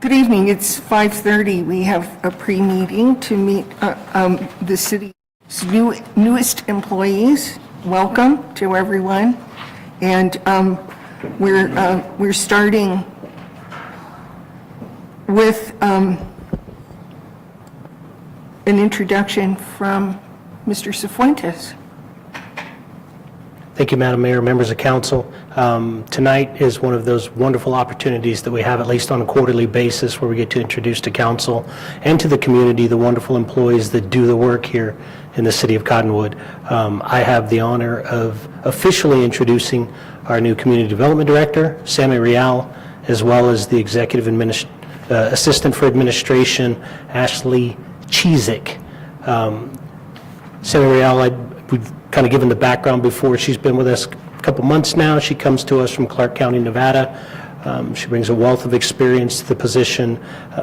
Good evening. It's 5:30. We have a pre-meeting to meet the city's newest employees. Welcome to everyone. And we're starting with an introduction from Mr. Cifuentes. Thank you, Madam Mayor, members of council. Tonight is one of those wonderful opportunities that we have, at least on a quarterly basis, where we get to introduce to council and to the community the wonderful employees that do the work here in the city of Cottonwood. I have the honor of officially introducing our new Community Development Director, Sammy Real, as well as the Executive Assistant for Administration, Ashley Cheezick. Sammy Real, we've kind of given the background before. She's been with us a couple months now. She comes to us from Clark County, Nevada. She brings a wealth of experience to the position.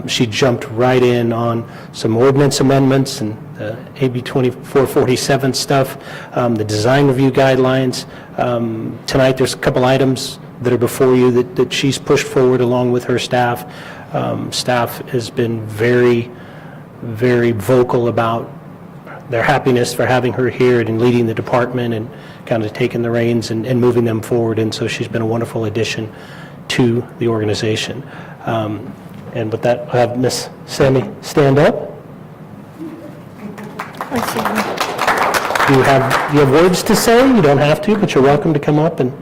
She jumped right in on some ordinance amendments and AB 2447 stuff, the design review guidelines. Tonight there's a couple items that are before you that she's pushed forward along with her staff. Staff has been very, very vocal about their happiness for having her here and leading the department and kind of taking the reins and moving them forward. And so she's been a wonderful addition to the organization. And with that, I'll have Miss Sammy stand up. You have words to say. You don't have to, but you're welcome to come up and.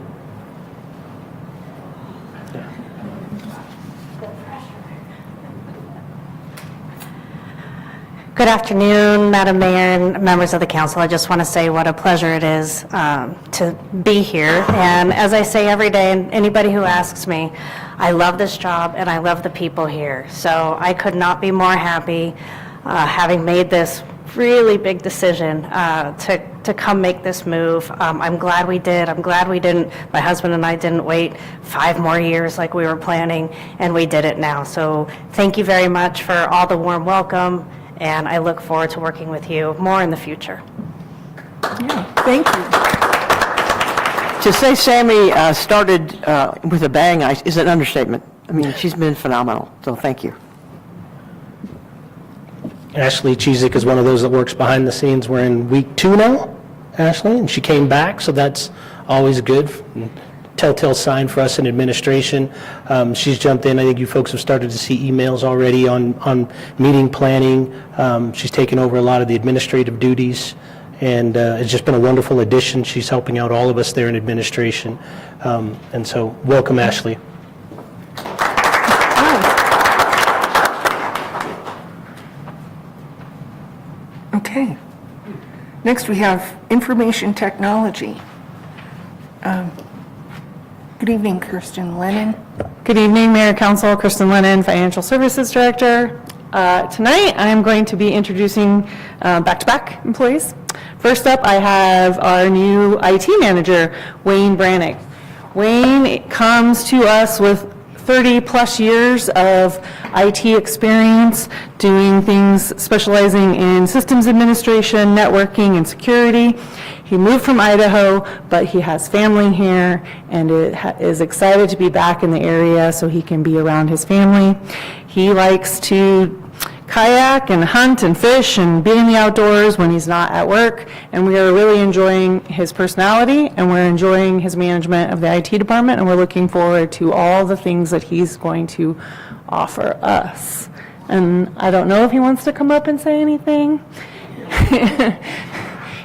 Good afternoon, Madam Mayor and members of the council. I just want to say what a pleasure it is to be here. And as I say every day, and anybody who asks me, I love this job and I love the people here. So I could not be more happy having made this really big decision to come make this move. I'm glad we did. I'm glad we didn't, my husband and I didn't wait 5 more years like we were planning, and we did it now. So thank you very much for all the warm welcome. And I look forward to working with you more in the future. Yeah, thank you. To say Sammy started with a bang is an understatement. I mean, she's been phenomenal, so thank you. Ashley Cheezick is one of those that works behind the scenes. We're in week 2 now, Ashley, and she came back, so that's always good. Telltale sign for us in administration. She's jumped in. I think you folks have started to see emails already on meeting planning. She's taken over a lot of the administrative duties, and it's just been a wonderful addition. She's helping out all of us there in administration. And so welcome, Ashley. Okay. Next we have information technology. Good evening, Kirsten Lennon. Good evening, Mayor, Council. Kirsten Lennon, Financial Services Director. Tonight, I am going to be introducing back-to-back employees. First up, I have our new IT manager, Wayne Brannick. Wayne comes to us with 30-plus years of IT experience, doing things, specializing in systems administration, networking, and security. He moved from Idaho, but he has family here and is excited to be back in the area so he can be around his family. He likes to kayak and hunt and fish and be in the outdoors when he's not at work, and we are really enjoying his personality and we're enjoying his management of the IT department, and we're looking forward to all the things that he's going to offer us. And I don't know if he wants to come up and say anything.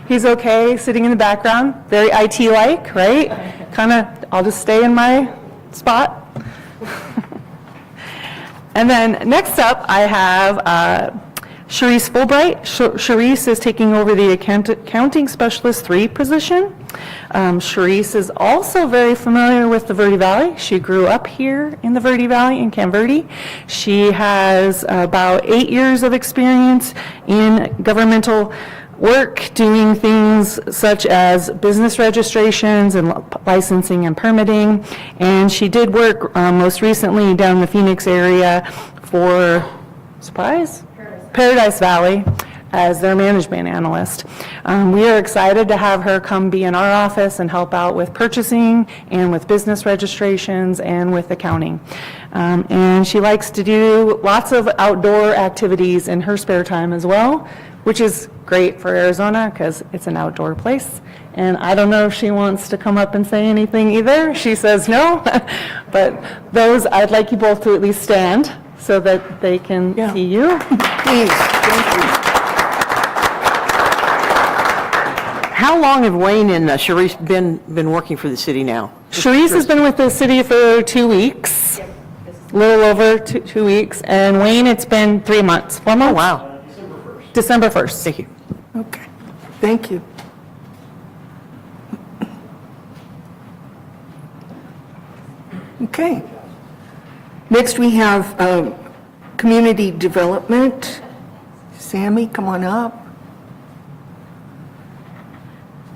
He's okay sitting in the background, very IT-like, right? Kind of, I'll just stay in my spot. And then next up, I have Charisse Fulbright. Charisse is taking over the Accounting Specialist 3 position. Charisse is also very familiar with the Verde Valley. She grew up here in the Verde Valley in Camp Verde. She has about 8 years of experience in governmental work, doing things such as business registrations and licensing and permitting. And she did work most recently down in the Phoenix area for, surprise? Paradise Valley. as their management analyst. We are excited to have her come be in our office and help out with purchasing and with business registrations and with accounting. And she likes to do lots of outdoor activities in her spare time as well, which is great for Arizona because it's an outdoor place. And I don't know if she wants to come up and say anything either. She says no. But those, I'd like you both to at least stand so that they can see you. Please, thank you. How long have Wayne and Sharice been working for the city now? Sharice has been with the city for 2 weeks, a little over 2 weeks, and Wayne, it's been 3 months, 4 months? Oh, wow. December 1st. Thank you. Okay, thank you. Okay. Next, we have community development. Sammy, come on up.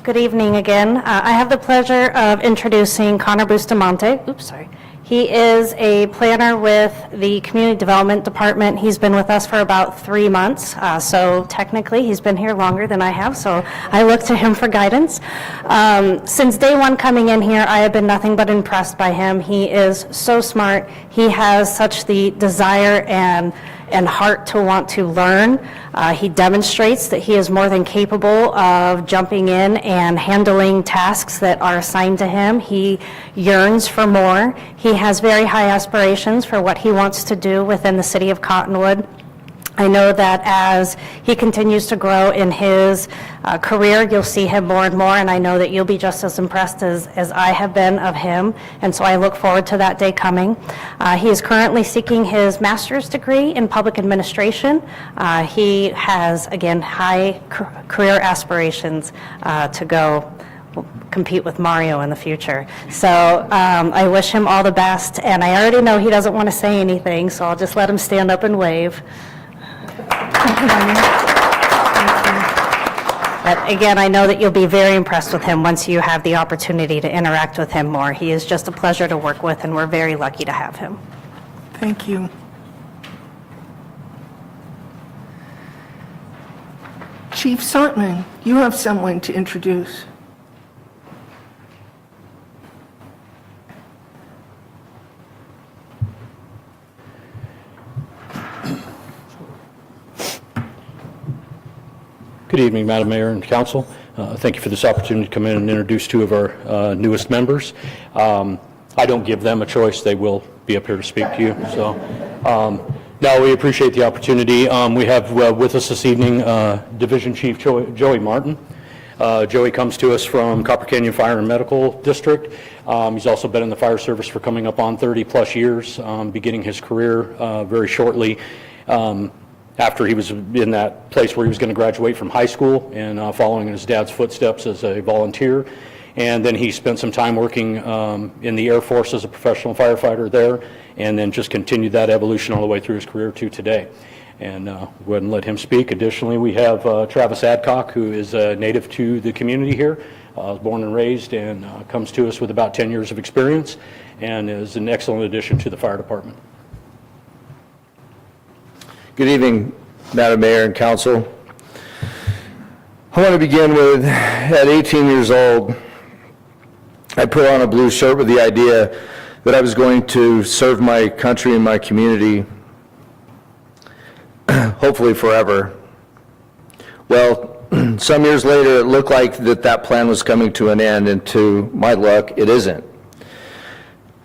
Good evening again. I have the pleasure of introducing Connor Bustamante. He is a planner with the Community Development Department. He's been with us for about 3 months, so technically he's been here longer than I have, so I look to him for guidance. Since day one coming in here, I have been nothing but impressed by him. He is so smart. He has such the desire and heart to want to learn. He demonstrates that he is more than capable of jumping in and handling tasks that are assigned to him. He yearns for more. He has very high aspirations for what he wants to do within the city of Cottonwood. I know that as he continues to grow in his career, you'll see him more and more, and I know that you'll be just as impressed as I have been of him, and so I look forward to that day coming. He is currently seeking his master's degree in public administration. He has, again, high career aspirations to go compete with Mario in the future. So I wish him all the best, and I already know he doesn't want to say anything, so I'll just let him stand up and wave. But again, I know that you'll be very impressed with him once you have the opportunity to interact with him more. He is just a pleasure to work with, and we're very lucky to have him. Thank you. Chief Sontman, you have someone to introduce. Good evening, Madam Mayor and Council. Thank you for this opportunity to come in and introduce two of our newest members. I don't give them a choice. They will be up here to speak to you. So, no, we appreciate the opportunity. We have with us this evening Division Chief Joey Martin. Joey comes to us from Copper Canyon Fire and Medical District. He's also been in the fire service for coming up on 30-plus years, beginning his career very shortly after he was in that place where he was going to graduate from high school and following in his dad's footsteps as a volunteer. And then he spent some time working in the Air Force as a professional firefighter there, and then just continued that evolution all the way through his career to today. And go ahead and let him speak. Additionally, we have Travis Adcock, who is native to the community here, was born and raised, and comes to us with about 10 years of experience, and is an excellent addition to the fire department. Good evening, Madam Mayor and Council. I want to begin with, at 18 years old, I put on a blue shirt with the idea that I was going to serve my country and my community, hopefully forever. Well, some years later, it looked like that plan was coming to an end, and to my luck, it isn't.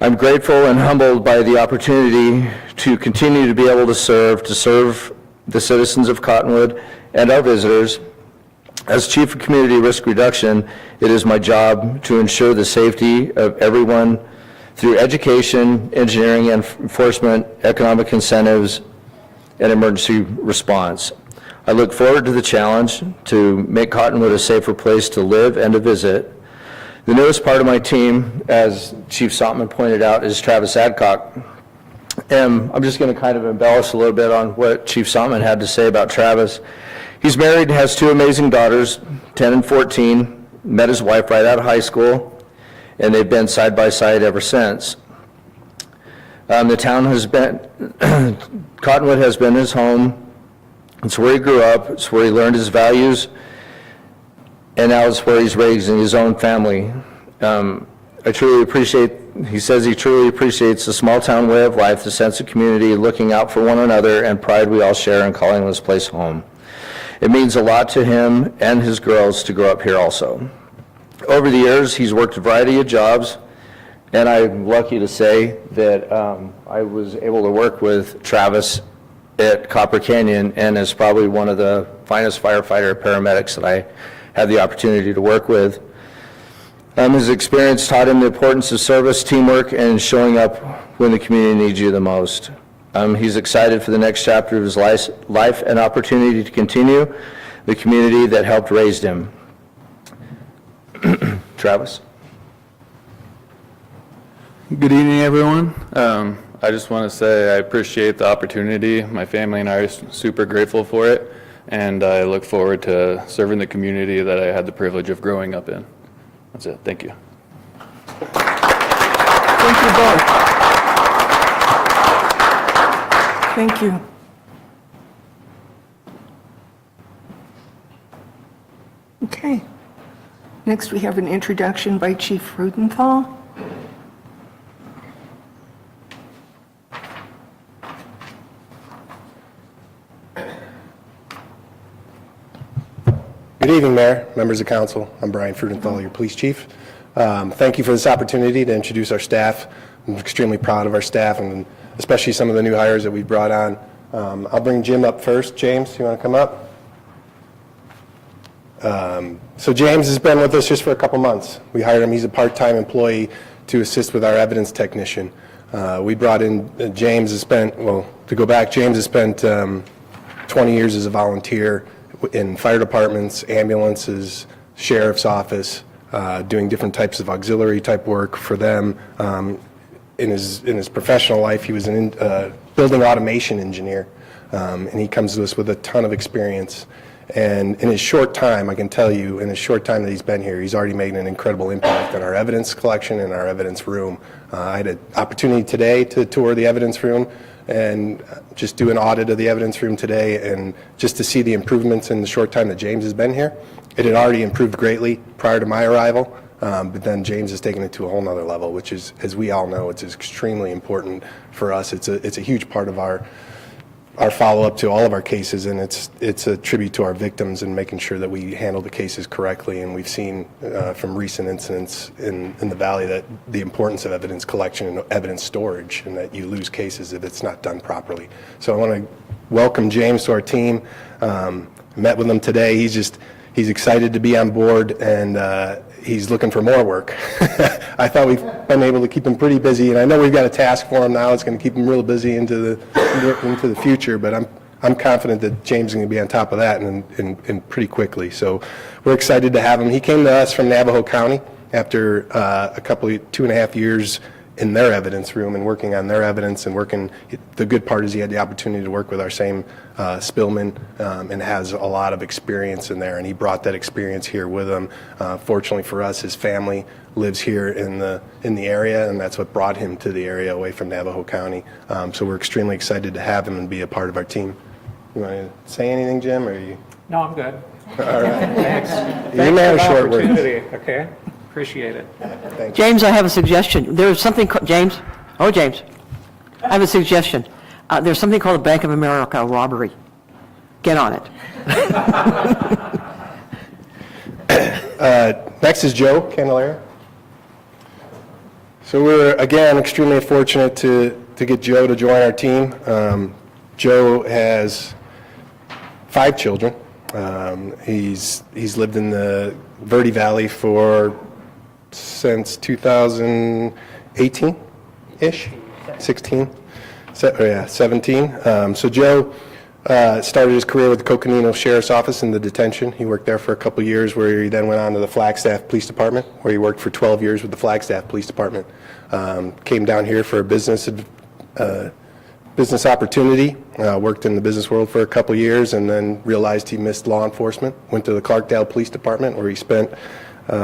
I'm grateful and humbled by the opportunity to continue to be able to serve the citizens of Cottonwood and our visitors. As Chief of Community Risk Reduction, it is my job to ensure the safety of everyone through education, engineering and enforcement, economic incentives, and emergency response. I look forward to the challenge to make Cottonwood a safer place to live and to visit. The newest part of my team, as Chief Sontman pointed out, is Travis Adcock. And I'm just going to kind of embellish a little bit on what Chief Sontman had to say about Travis. He's married and has two amazing daughters, 10 and 14, met his wife right out of high school, and they've been side by side ever since. The town has been, Cottonwood has been his home It's where he grew up, it's where he learned his values, and now it's where he's raising his own family. He says he truly appreciates the small-town way of life, the sense of community, looking out for one another, and pride we all share in calling this place home. It means a lot to him and his girls to grow up here also. Over the years, he's worked a variety of jobs, and I'm lucky to say that I was able to work with Travis at Copper Canyon, and is probably one of the finest firefighter paramedics that I had the opportunity to work with. His experience taught him the importance of service, teamwork, and showing up when the community needs you the most. He's excited for the next chapter of his life and opportunity to continue the community that helped raise him. Travis? Good evening, everyone. I just want to say I appreciate the opportunity. My family and I are super grateful for it, and I look forward to serving the community that I had the privilege of growing up in. That's it. Thank you. Thank you both. Thank you. Okay. Next, we have an introduction by Chief Rudenthal. Good evening, Mayor, members of council. I'm Brian Frudenthal, your police chief. Thank you for this opportunity to introduce our staff. I'm extremely proud of our staff, and especially some of the new hires that we've brought on. I'll bring Jim up first. James, you want to come up? So James has been with us just for a couple months. We hired him. He's a part-time employee to assist with our evidence technician. We brought in James has spent, well, to go back, James has spent 20 years as a volunteer in fire departments, ambulances, sheriff's office, doing different types of auxiliary type work for them. In his professional life, he was a building automation engineer, and he comes to us with a ton of experience. And in his short time, I can tell you, in his short time that he's been here, he's already made an incredible impact on our evidence collection and our evidence room. I had an opportunity today to tour the evidence room and just do an audit of the evidence room today, and just to see the improvements in the short time that James has been here. It had already improved greatly prior to my arrival, but then James has taken it to a whole nother level, which is, as we all know, it's extremely important for us. It's a huge part of our follow-up to all of our cases, and it's a tribute to our victims and making sure that we handle the cases correctly. And we've seen from recent incidents in the Valley that the importance of evidence collection and evidence storage, and that you lose cases if it's not done properly. So I want to welcome James to our team. Met with him today. He's excited to be on board, and he's looking for more work. I thought we've been able to keep him pretty busy, and I know we've got a task for him now. It's going to keep him real busy into the future, but I'm confident that James is going to be on top of that and pretty quickly. So we're excited to have him. He came to us from Navajo County after a couple, 2.5 years in their evidence room and working on their evidence and working. The good part is he had the opportunity to work with our same Spillman and has a lot of experience in there, and he brought that experience here with him. Fortunately for us, his family lives here in the area, and that's what brought him to the area away from Navajo County. So we're extremely excited to have him and be a part of our team. You want to say anything, Jim, or you? No, I'm good. All right. Thanks. You may have short words. Opportunity, okay? Appreciate it. James, I have a suggestion. There's something, James? Oh, James. I have a suggestion. There's something called a Bank of America robbery. Get on it. Next is Joe Candelaria. So we're, again, extremely fortunate to get Joe to join our team. Joe has 5 children. He's lived in the Verde Valley since 2018-ish, 16, 17. So Joe started his career with the Coconino Sheriff's Office in the detention. He worked there for a couple years, where he then went on to the Flagstaff Police Department, where he worked for 12 years with the Flagstaff Police Department. Came down here for a business opportunity, worked in the business world for a couple years, and then realized he missed law enforcement. Went to the Clarkdale Police Department, where he spent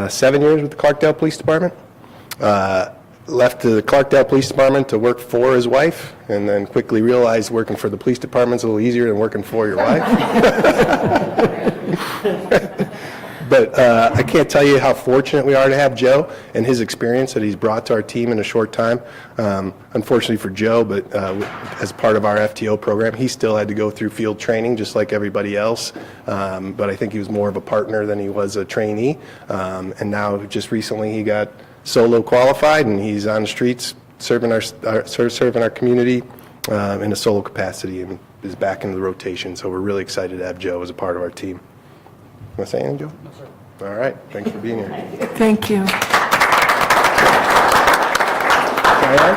7 years with the Clarkdale Police Department. left the Clarkdale Police Department to work for his wife, and then quickly realized working for the police department's a little easier than working for your wife. But I can't tell you how fortunate we are to have Joe and his experience that he's brought to our team in a short time. Unfortunately for Joe, but as part of our FTO program, he still had to go through field training just like everybody else. But I think he was more of a partner than he was a trainee. And now just recently he got solo qualified, and he's on the streets serving our community in a solo capacity, and is back into the rotation. So we're really excited to have Joe as a part of our team. Want to say anything, Joe? No, sir. All right. Thanks for being here. Thank you. Cheyenne?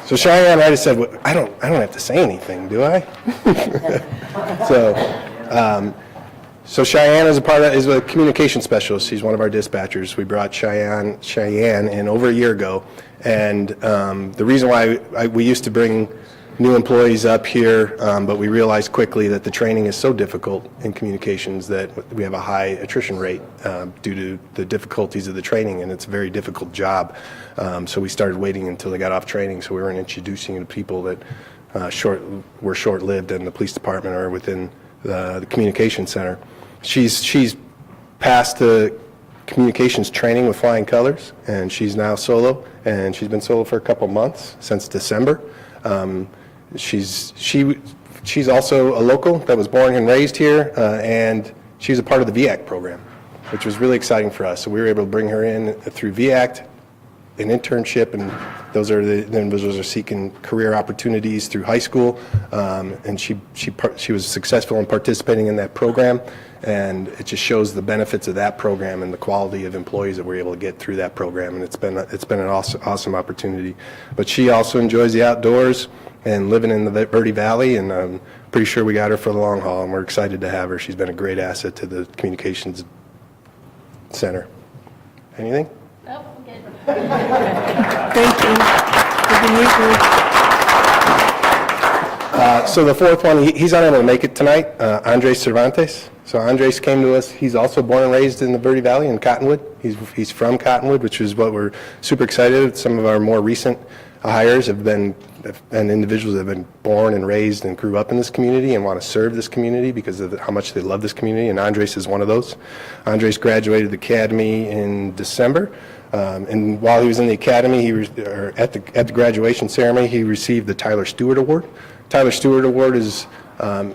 So Cheyenne, I just said, well, I don't have to say anything, do I? So Cheyenne is a communication specialist. She's one of our dispatchers. We brought Cheyenne in over a year ago, and the reason why we used to bring new employees up here, but we realized quickly that the training is so difficult in communications that we have a high attrition rate due to the difficulties of the training, and it's a very difficult job. So we started waiting until they got off training, so we weren't introducing to people that were short-lived in the police department or within the communication center. She's passed the communications training with flying colors, and she's now solo, and she's been solo for a couple months, since December. She's also a local that was born and raised here, and she's a part of the VAC program, which was really exciting for us. So we were able to bring her in through VAC, an internship, and those are the individuals are seeking career opportunities through high school, and she was successful in participating in that program, and it just shows the benefits of that program and the quality of employees that we're able to get through that program, and it's been an awesome opportunity. But she also enjoys the outdoors and living in the Verde Valley, and I'm pretty sure we got her for the long haul, and we're excited to have her. She's been a great asset to the communications center. Anything? Thank you. Good to meet you. So the fourth one, he's unable to make it tonight, Andres Cervantes. So Andres came to us. He's also born and raised in the Verde Valley in Cottonwood. He's from Cottonwood, which is what we're super excited. Some of our more recent hires have been individuals that have been born and raised and grew up in this community and want to serve this community because of how much they love this community, and Andres is one of those. Andres graduated the academy in December, and while he was in the academy, at the graduation ceremony, he received the Tyler Stewart Award. Tyler Stewart Award is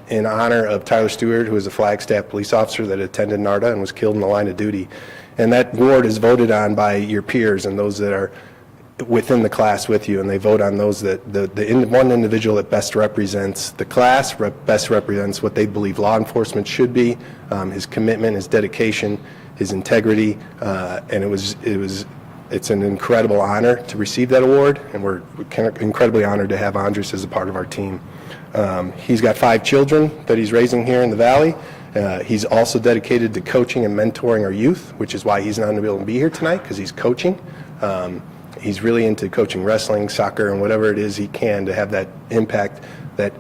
in honor of Tyler Stewart, who was a Flagstaff police officer that attended NARDA and was killed in the line of duty. And that award is voted on by your peers and those that are within the class with you, and they vote on those that one individual that best represents the class, best represents what they believe law enforcement should be, his commitment, his dedication, his integrity, and it's an incredible honor to receive that award, and we're incredibly honored to have Andres as a part of our team. He's got 5 children that he's raising here in the Valley. He's also dedicated to coaching and mentoring our youth, which is why he's not able to be here tonight, because he's coaching. He's really into coaching wrestling, soccer, and whatever it is he can to have that impact that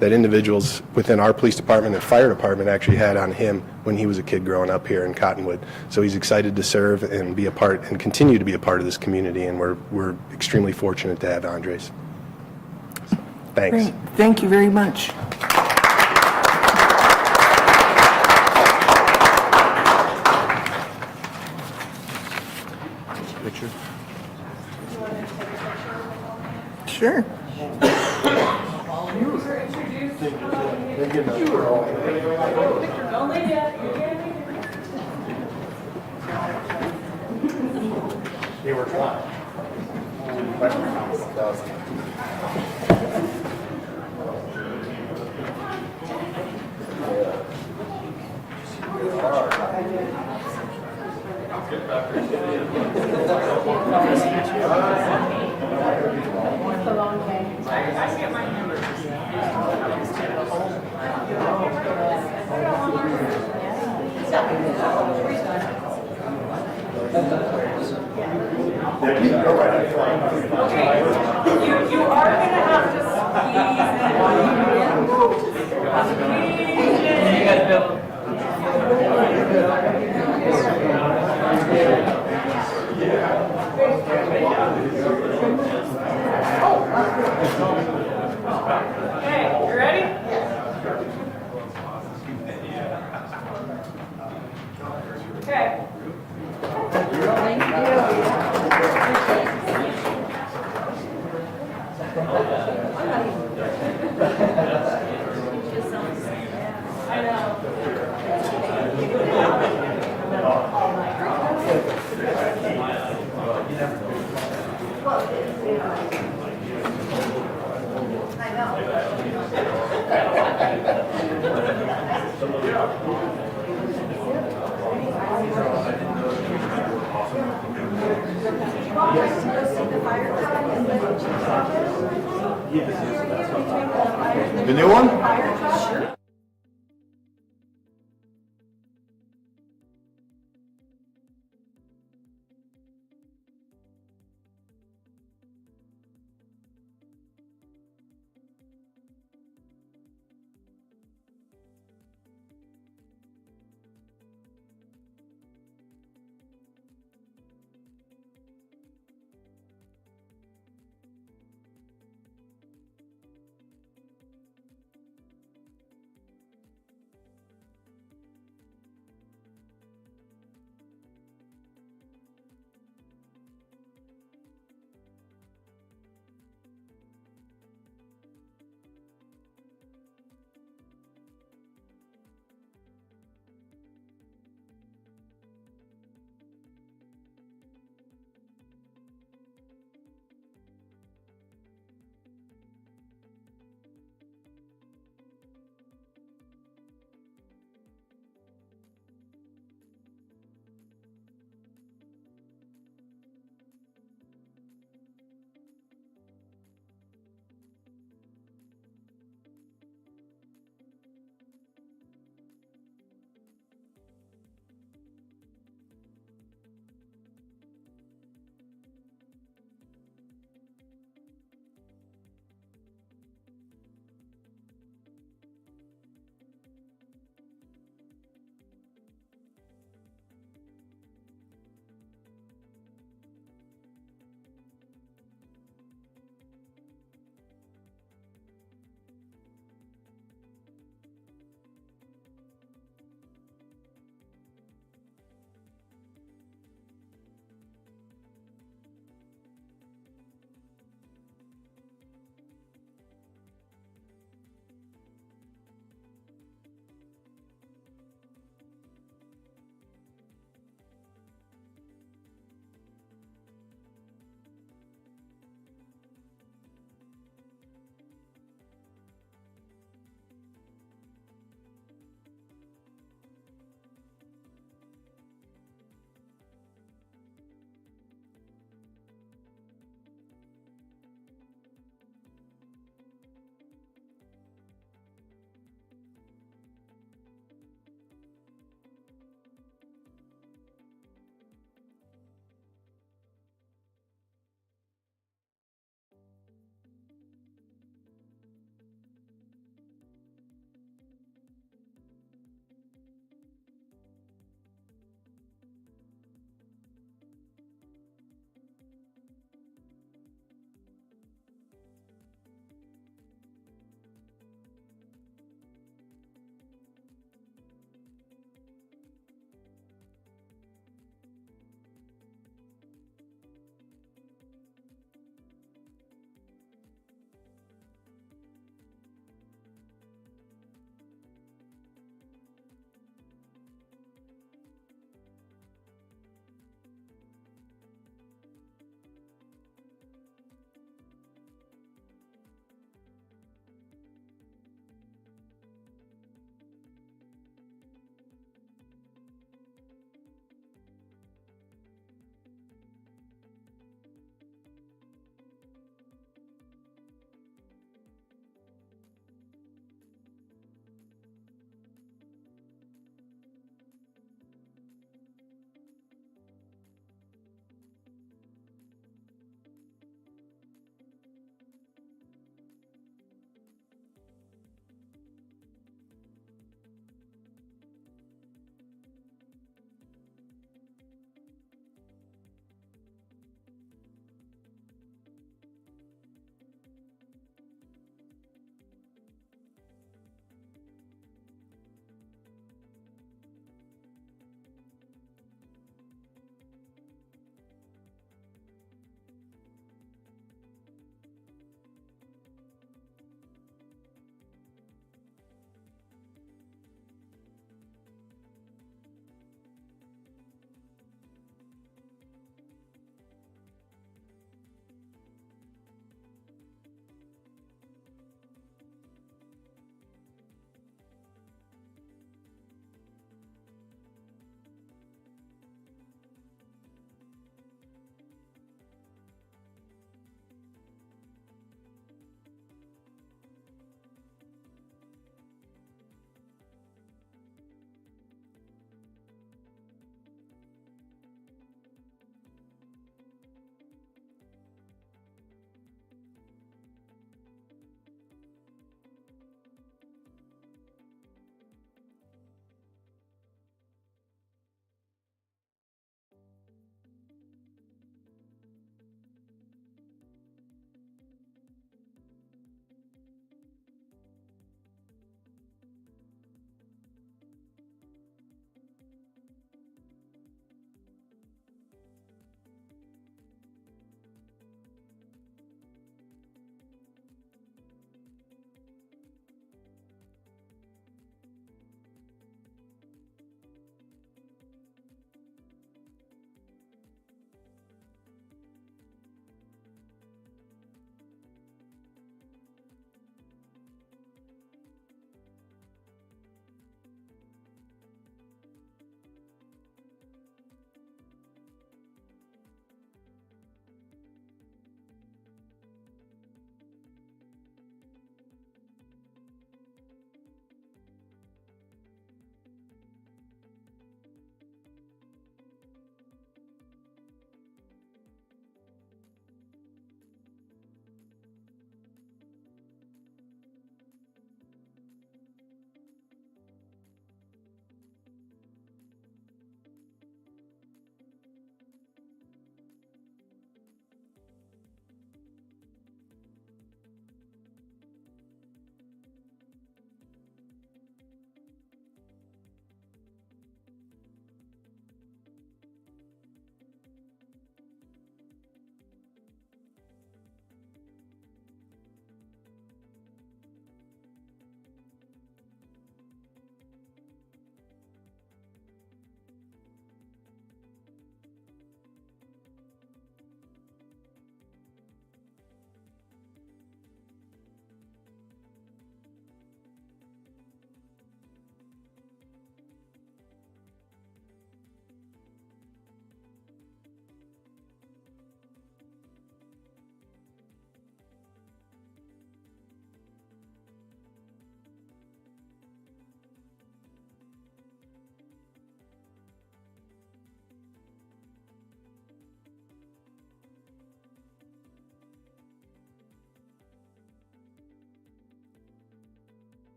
individuals within our police department and fire department actually had on him when he was a kid growing up here in Cottonwood. So he's excited to serve and be a part and continue to be a part of this community, and we're extremely fortunate to have Andres. Thanks. Great. Thank you very much. Sure. You are going to have to squeeze and Okay, you ready? Okay. The new one?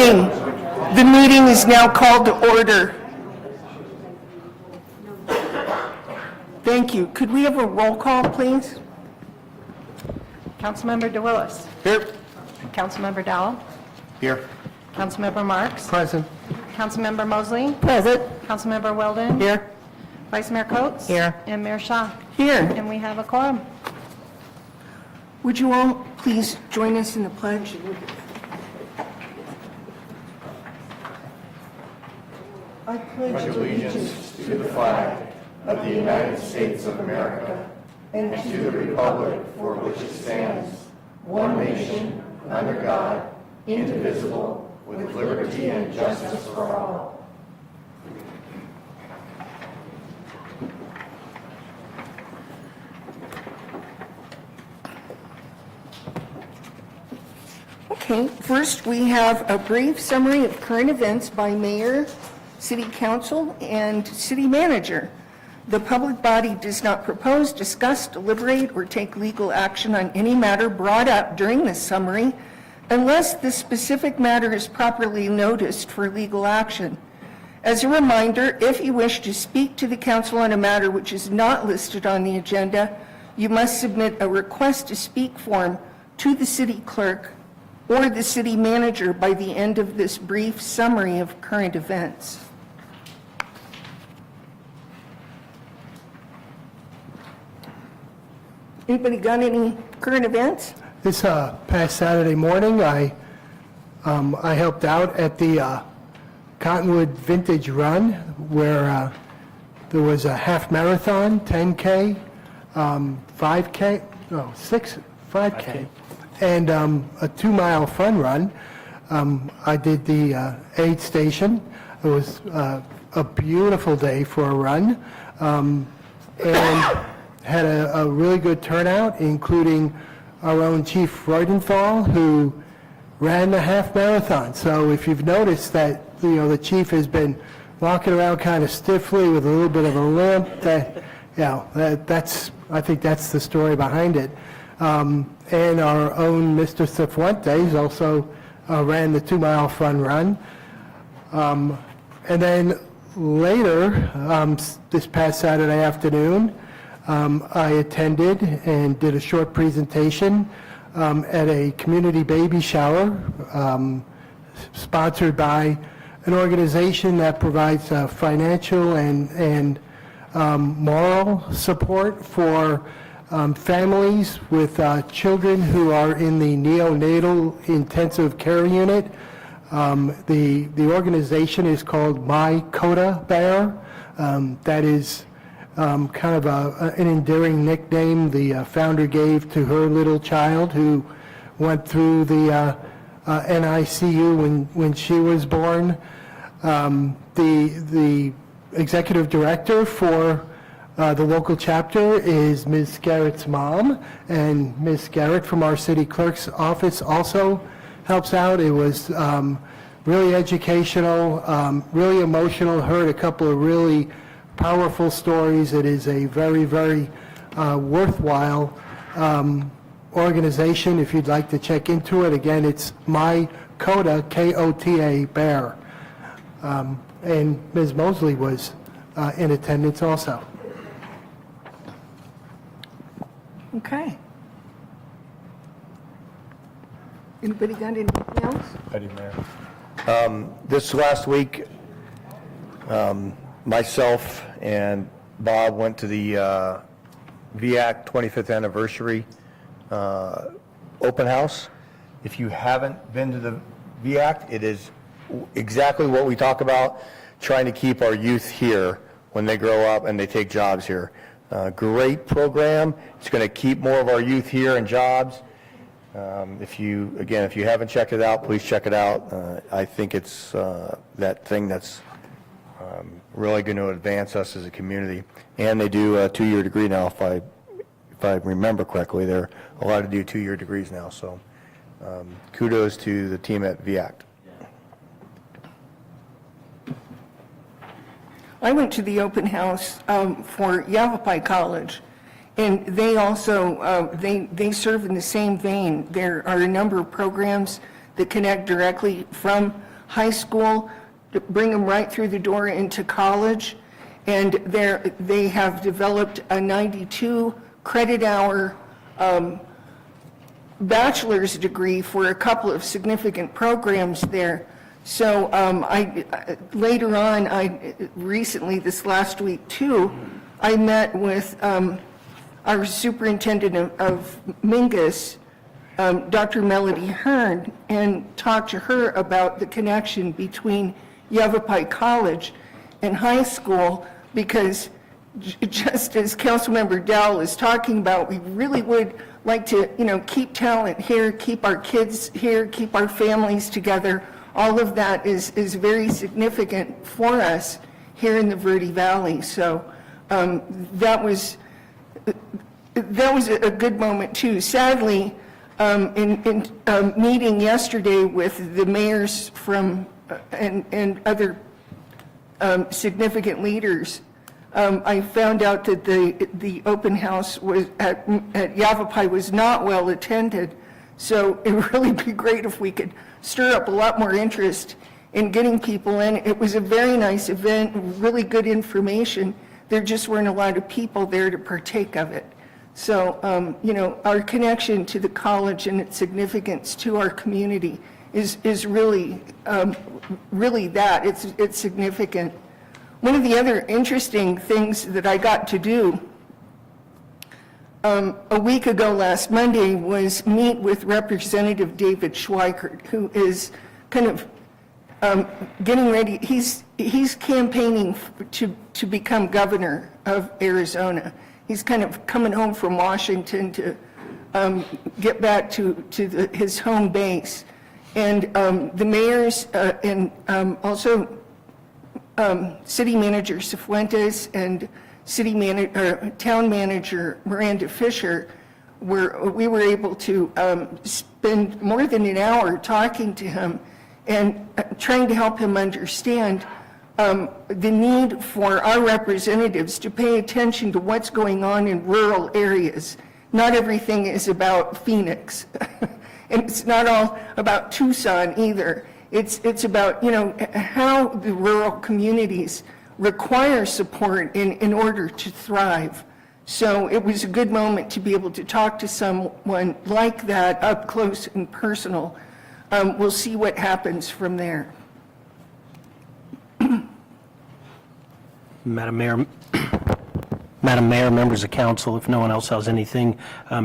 The meeting is now called to order. Thank you. Could we have a roll call, please? Councilmember DeWillis. Here. Councilmember Dowell. Here. Councilmember Marks. Present. Councilmember Mosley. Present. Councilmember Weldon. Here. Vice Mayor Coates. Here. And Mayor Shaw. Here. And we have a quorum. Would you all please join us in the pledge? I pledge allegiance To the flag of the United States of America and to the republic for which it stands, one nation, under God, indivisible, with liberty and justice for all. Okay, first we have a brief summary of current events by Mayor, City Council, and City Manager. The public body does not propose, discuss, deliberate, or take legal action on any matter brought up during this summary unless the specific matter is properly noticed for legal action. As a reminder, if you wish to speak to the council on a matter which is not listed on the agenda, you must submit a request to speak form to the City Clerk or the City Manager by the end of this brief summary of current events. Anybody got any current events? This past Saturday morning, I helped out at the Cottonwood Vintage Run, where there was a half marathon, 10K, 5K, 5K, and a 2-mile fun run. I did the aid station. It was a beautiful day for a run, and had a really good turnout, including our own Chief Freudenthal, who ran the half marathon. So if you've noticed that, the chief has been walking around kind of stiffly with a little bit of a limp, I think that's the story behind it. And our own Mr. Cifuentes also ran the 2-mile fun run. And then later, this past Saturday afternoon, I attended and did a short presentation at a community baby shower sponsored by an organization that provides financial and moral support for families with children who are in the neonatal intensive care unit. The organization is called My Coda Bear. That is kind of an endearing nickname the founder gave to her little child who went through the NICU when she was born. The executive director for the local chapter is Ms. Garrett's mom, and Ms. Garrett from our city clerk's office also helps out. It was really educational, really emotional, heard a couple of really powerful stories. It is a very, very worthwhile organization if you'd like to check into it. Again, it's My Coda, K-O-T-A, Bear. And Ms. Mosley was in attendance also. Okay. Anybody got anything else? I do, Mayor. This last week, myself and Bob went to the VAC 25th anniversary open house. If you haven't been to the VAC, it is exactly what we talk about, trying to keep our youth here when they grow up and they take jobs here. Great program. It's going to keep more of our youth here and jobs. If you haven't checked it out, please check it out. I think it's that thing that's really going to advance us as a community. And they do a 2-year degree now, if I remember correctly. They're allowed to do 2-year degrees now. So kudos to the team at VAC. I went to the open house for Yavapai College, and they also, they serve in the same vein. There are a number of programs that connect directly from high school, to bring them right through the door into college. And they have developed a 92 credit hour bachelor's degree for a couple of significant programs there. So later on, recently, this last week too, I met with our superintendent of Mingus, Dr. Melody Hearn, and talked to her about the connection between Yavapai College and high school, because just as Councilmember Dowell is talking about, we really would like to, keep talent here, keep our kids here, keep our families together. All of that is very significant for us here in the Verde Valley. So that was a good moment too. Sadly, in meeting yesterday with the mayors from and other significant leaders, I found out that the open house was at Yavapai was not well attended. So it would really be great if we could stir up a lot more interest in getting people in. It was a very nice event, really good information. There just weren't a lot of people there to partake of it. So, our connection to the college and its significance to our community is really, really that. It's significant. One of the other interesting things that I got to do a week ago last Monday was meet with Representative David Schweikert, who is kind of getting ready. He's campaigning to become governor of Arizona. He's kind of coming home from Washington to get back to his home base. And the mayors and also City Manager Cifuentes and Town Manager Miranda Fisher, we were able to spend more than an hour talking to him and trying to help him understand the need for our representatives to pay attention to what's going on in rural areas. Not everything is about Phoenix, and it's not all about Tucson either. It's about, how the rural communities require support in order to thrive. So it was a good moment to be able to talk to someone like that up close and personal. We'll see what happens from there. Madam Mayor, members of council, if no one else has anything,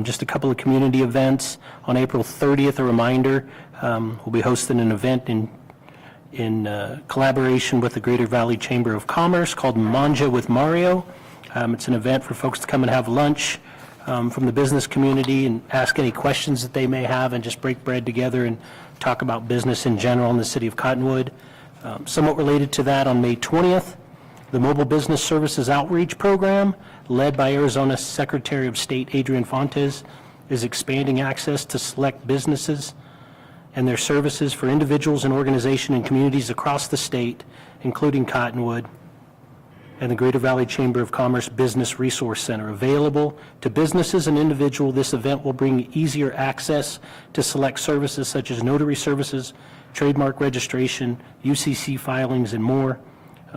just a couple of community events. On April 30th, a reminder, we'll be hosting an event in collaboration with the Greater Valley Chamber of Commerce called Manja with Mario. It's an event for folks to come and have lunch from the business community and ask any questions that they may have and just break bread together and talk about business in general in the city of Cottonwood. Somewhat related to that, on May 20th, the Mobile Business Services Outreach Program, led by Arizona Secretary of State Adrian Fontes, is expanding access to select businesses and their services for individuals and organizations and communities across the state, including Cottonwood and the Greater Valley Chamber of Commerce Business Resource Center. Available to businesses and individuals, this event will bring easier access to select services such as notary services, trademark registration, UCC filings, and more.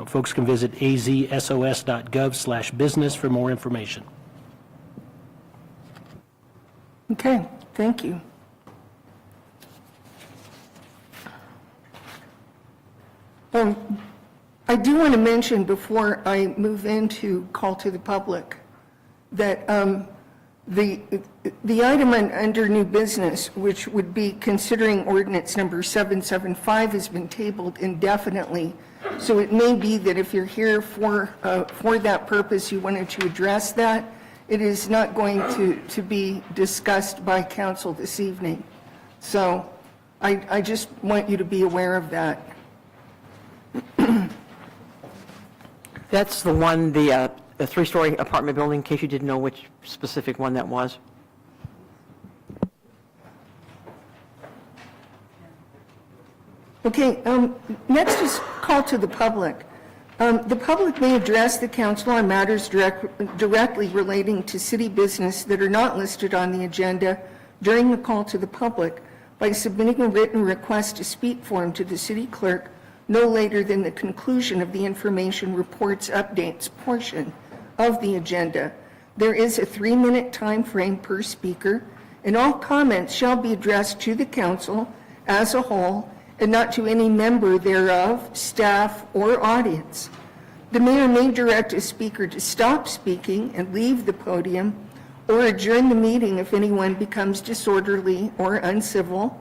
Folks can visit azsos.gov/business for more information. Okay, thank you. I do want to mention before I move into call to the public that the item under new business, which would be considering ordinance number 775, has been tabled indefinitely. So it may be that if you're here for that purpose, you wanted to address that, it is not going to be discussed by council this evening. So I just want you to be aware of that. That's the one, the three-story apartment building, in case you didn't know which specific one that was. Okay, next is call to the public. The public may address the council on matters directly relating to city business that are not listed on the agenda during the call to the public. by submitting a written request to speak form to the city clerk no later than the conclusion of the information reports updates portion of the agenda. There is a 3-minute time frame per speaker, and all comments shall be addressed to the council as a whole and not to any member thereof, staff, or audience. The mayor may direct a speaker to stop speaking and leave the podium or adjourn the meeting if anyone becomes disorderly or uncivil,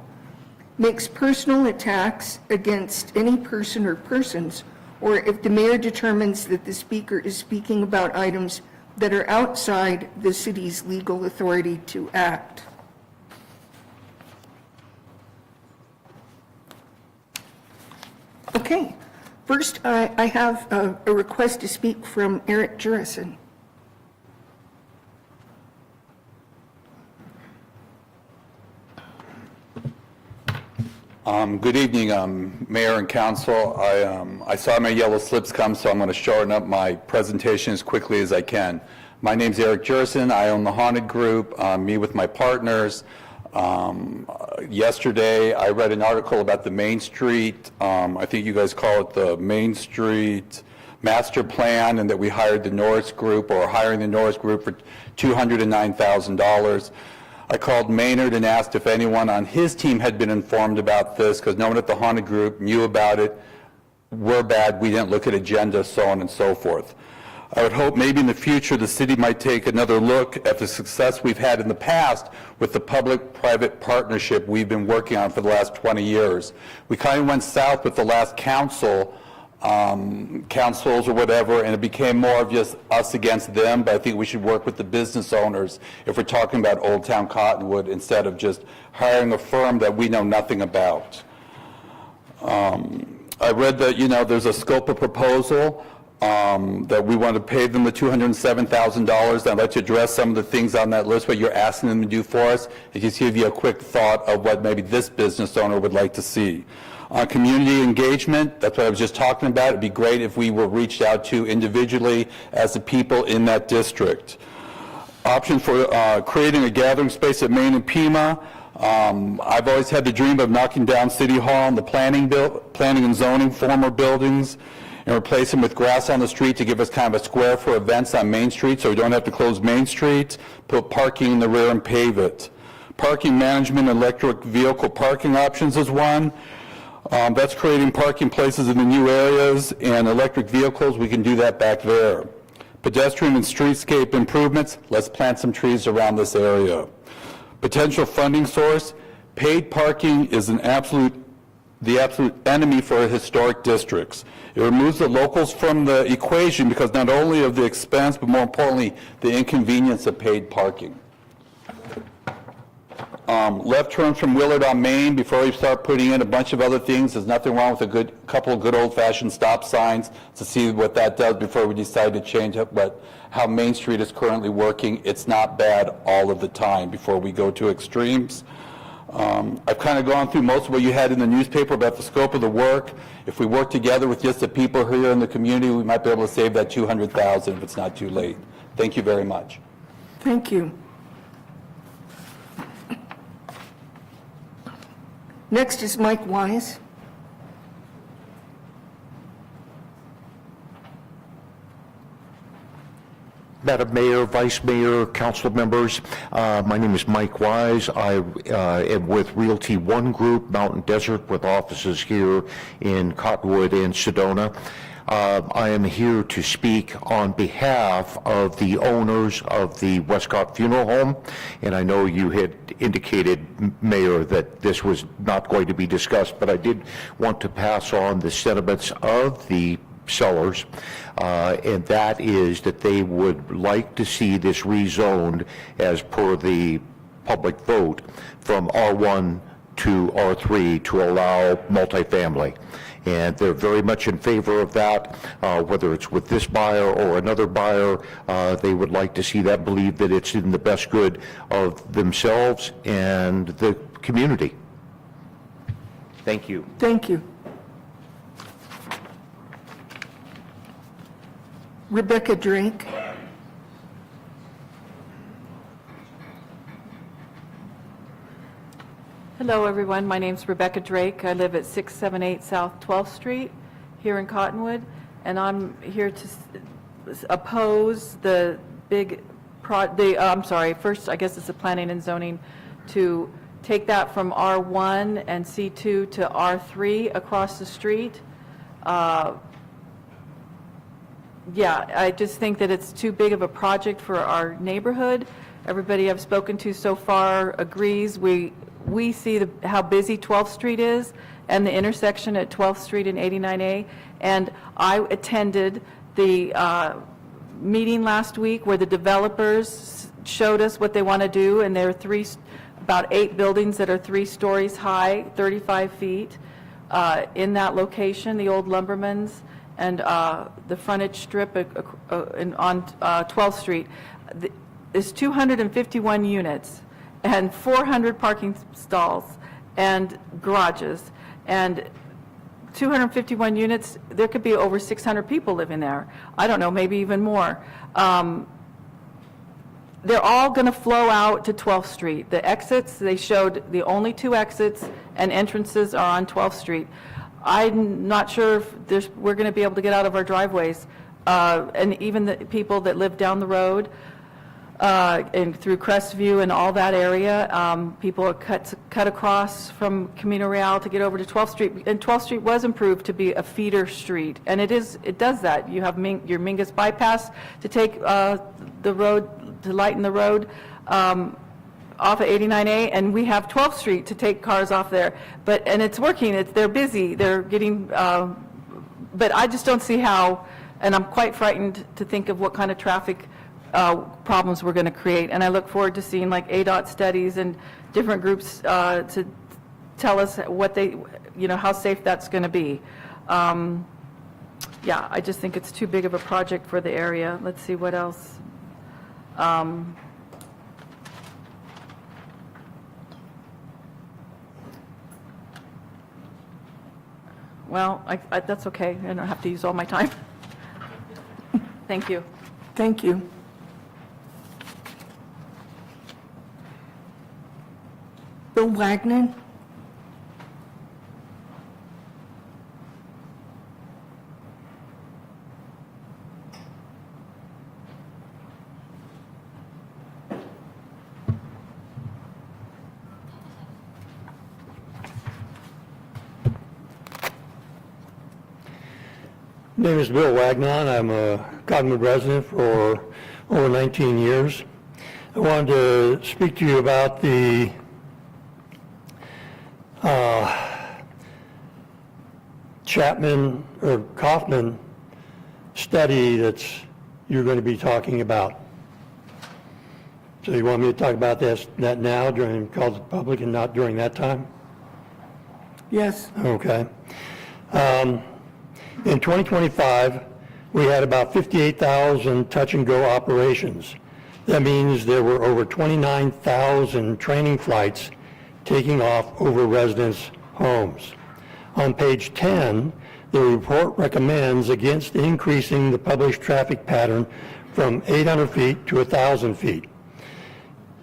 makes personal attacks against any person or persons, or if the mayor determines that the speaker is speaking about items that are outside the city's legal authority to act. Okay, first I have a request to speak from Eric Jurison. Good evening, Mayor and Council. I saw my yellow slips come, so I'm going to shorten up my presentation as quickly as I can. My name's Eric Jurison. I own the Haunted Group, me with my partners. Yesterday, I read an article about the Main Street, I think you guys call it the Main Street Master Plan, and that we hired the Norris Group, or hiring the Norris Group for $209,000. I called Maynard and asked if anyone on his team had been informed about this, because no one at the Haunted Group knew about it. We're bad, we didn't look at agenda, so on and so forth. I would hope maybe in the future the city might take another look at the success we've had in the past with the public-private partnership we've been working on for the last 20 years. We kind of went south with the last councils or whatever, and it became more of just us against them, but I think we should work with the business owners if we're talking about Old Town Cottonwood instead of just hiring a firm that we know nothing about. I read that, there's a scope of proposal that we want to pay them the $207,000. I'd like to address some of the things on that list, what you're asking them to do for us, and just give you a quick thought of what maybe this business owner would like to see. Community engagement, that's what I was just talking about. It'd be great if we were reached out to individually as the people in that district. Option for creating a gathering space at Main and Pima. I've always had the dream of knocking down City Hall and the planning and zoning former buildings and replace them with grass on the street to give us kind of a square for events on Main Street so we don't have to close Main Street, put parking in the rear and pave it. Parking management, electric vehicle parking options is one. That's creating parking places in the new areas, and electric vehicles, we can do that back there. Pedestrian and streetscape improvements, let's plant some trees around this area. Potential funding source, paid parking is the absolute enemy for historic districts. It removes the locals from the equation because not only of the expense, but more importantly, the inconvenience of paid parking. Left turns from Willard on Main before we start putting in a bunch of other things. There's nothing wrong with a couple of good old-fashioned stop signs to see what that does before we decide to change it. But how Main Street is currently working, it's not bad all of the time before we go to extremes. I've kind of gone through most of what you had in the newspaper about the scope of the work. If we work together with just the people here in the community, we might be able to save that $200,000 if it's not too late. Thank you very much. Thank you. Next is Mike Wise. Madam Mayor, Vice Mayor, council members, my name is Mike Wise. I am with Realty One Group, Mountain Desert, with offices here in Cottonwood and Sedona. I am here to speak on behalf of the owners of the Westcott Funeral Home, and I know you had indicated, Mayor, that this was not going to be discussed, but I did want to pass on the sentiments of the sellers, and that is that they would like to see this rezoned as per the public vote from R1 to R3 to allow multifamily. And they're very much in favor of that, whether it's with this buyer or another buyer. They would like to see that, believe that it's in the best good of themselves and the community. Thank you. Thank you. Rebecca Drake. Hello, everyone. My name's Rebecca Drake. I live at 678 South 12th Street here in Cottonwood, and I'm here to oppose the first, I guess it's the planning and zoning, to take that from R1 and C2 to R3 across the street. Yeah, I just think that it's too big of a project for our neighborhood. Everybody I've spoken to so far agrees. We see how busy 12th Street is and the intersection at 12th Street and 89A. And I attended the meeting last week where the developers showed us what they want to do, and there are about 8 buildings that are 3 stories high, 35 feet in that location, the old Lumberman's, and the frontage strip on 12th Street. Is 251 units and 400 parking stalls and garages, and 251 units, there could be over 600 people living there. I don't know, maybe even more. They're all going to flow out to 12th Street. The exits, they showed the only 2 exits and entrances are on 12th Street. I'm not sure if we're going to be able to get out of our driveways. And even the people that live down the road and through Crestview and all that area, people are cut across from Camino Real to get over to 12th Street. And 12th Street was improved to be a feeder street, and it does that. You have your Mingus bypass to take the road, to lighten the road off of 89A, and we have 12th Street to take cars off there. And it's working. They're busy. They're getting, but I just don't see how, and I'm quite frightened to think of what kind of traffic problems we're going to create. And I look forward to seeing like ADOT studies and different groups to tell us what how safe that's going to be. Yeah, I just think it's too big of a project for the area. Let's see what else. Well, that's okay. I don't have to use all my time. Thank you. Thank you. Bill Wagner? My name is Bill Wagnon. I'm a Cottonwood resident for over 19 years. I wanted to speak to you about the Chapman or Kaufman study you're going to be talking about. So you want me to talk about that now during call to the public and not during that time? Yes. Okay. In 2025, we had about 58,000 touch-and-go operations. That means there were over 29,000 training flights taking off over residents' homes. On page 10, the report recommends against increasing the published traffic pattern from 800 feet to 1,000 feet,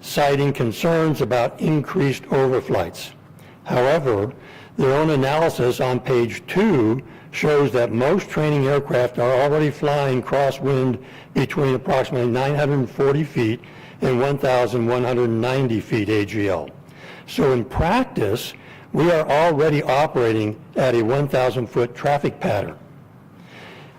citing concerns about increased overflights. However, their own analysis on page 2 shows that most training aircraft are already flying crosswind between approximately 940 feet and 1,190 feet AGL. So in practice, we are already operating at a 1,000-foot traffic pattern.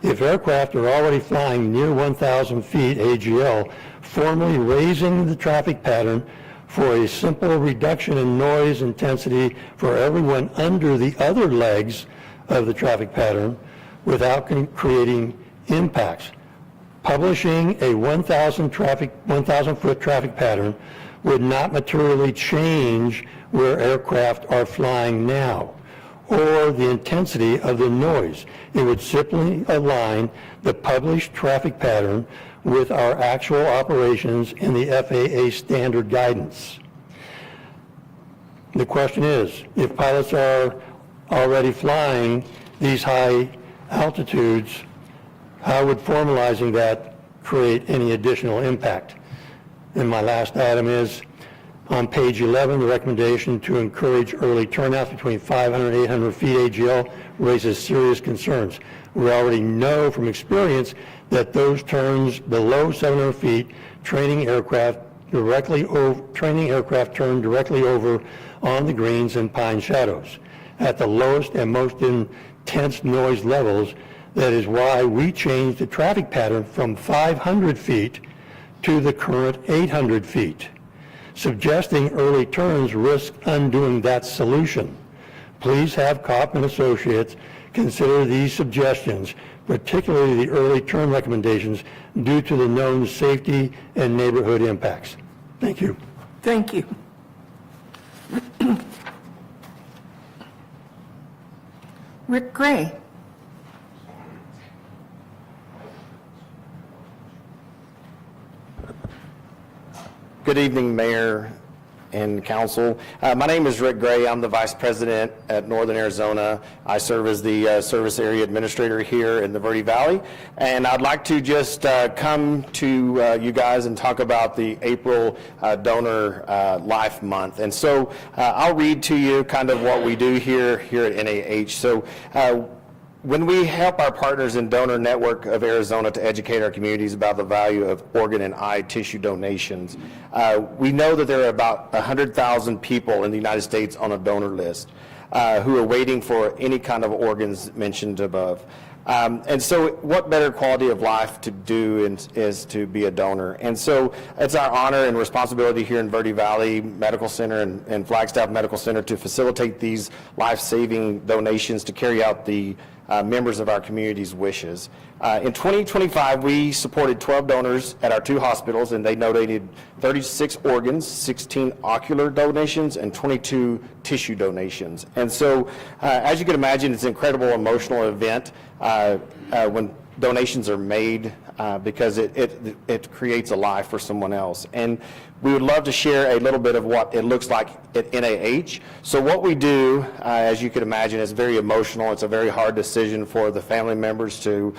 If aircraft are already flying near 1,000 feet AGL, formally raising the traffic pattern for a simple reduction in noise intensity for everyone under the other legs of the traffic pattern without creating impacts. Publishing a 1,000-foot traffic pattern would not materially change where aircraft are flying now or the intensity of the noise. It would simply align the published traffic pattern with our actual operations in the FAA standard guidance. The question is, if pilots are already flying these high altitudes, how would formalizing that create any additional impact? And my last item is, On page 11, the recommendation to encourage early turnouts between 500 and 800 feet AGL raises serious concerns. We already know from experience that those turns below 700 feet, training aircraft turn directly over on the greens and pine shadows at the lowest and most intense noise levels. That is why we changed the traffic pattern from 500 feet to the current 800 feet. Suggesting early turns risks undoing that solution. Please have Kopp and Associates consider these suggestions, particularly the early turn recommendations, due to the known safety and neighborhood impacts. Thank you. Thank you. Rick Gray. Good evening, Mayor and Council. My name is Rick Gray. I'm the Vice President at Northern Arizona. I serve as the Service Area Administrator here in the Verde Valley. And I'd like to just come to you guys and talk about the April Donor Life Month. And so I'll read to you kind of what we do here at NAH. So when we help our partners in Donor Network of Arizona to educate our communities about the value of organ and eye tissue donations, we know that there are about 100,000 people in the United States on a donor list who are waiting for any kind of organs mentioned above. And so what better quality of life to do is to be a donor. And so it's our honor and responsibility here in Verde Valley Medical Center and Flagstaff Medical Center to facilitate these life-saving donations to carry out the members of our community's wishes. In 2025, we supported 12 donors at our 2 hospitals, and they donated 36 organs, 16 ocular donations, and 22 tissue donations. And so, as you can imagine, it's an incredible emotional event when donations are made because it creates a life for someone else. And we would love to share a little bit of what it looks like at NAH. So what we do, as you can imagine, is very emotional. It's a very hard decision for the family members to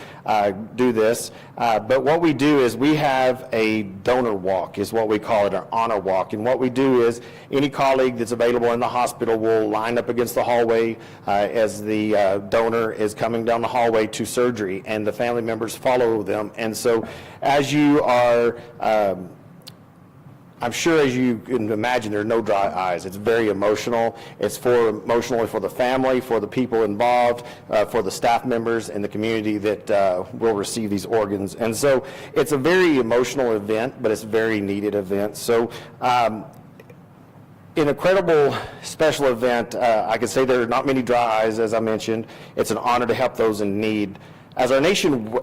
do this. But what we do is we have a donor walk, is what we call it, an honor walk. And what we do is any colleague that's available in the hospital will line up against the hallway as the donor is coming down the hallway to surgery, and the family members follow them. And so as you are I'm sure, as you can imagine, there are no dry eyes. It's very emotional. It's emotionally for the family, for the people involved, for the staff members and the community that will receive these organs. And so it's a very emotional event, but it's a very needed event. So an incredible special event. I could say there are not many dry eyes, as I mentioned. It's an honor to help those in need. As our nation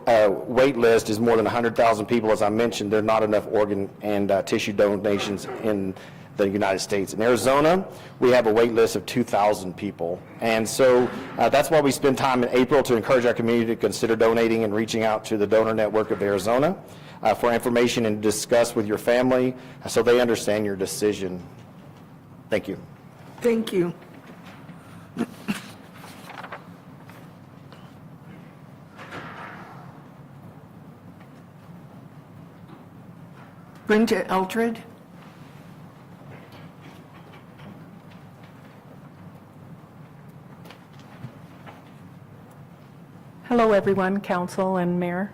wait list is more than 100,000 people, as I mentioned, there are not enough organ and tissue donations in the United States. In Arizona, we have a wait list of 2,000 people. And so that's why we spend time in April to encourage our community to consider donating and reaching out to the Donor Network of Arizona for information and discuss with your family so they understand your decision. Thank you. Thank you. Brenda Eldred. Hello, everyone, council and mayor,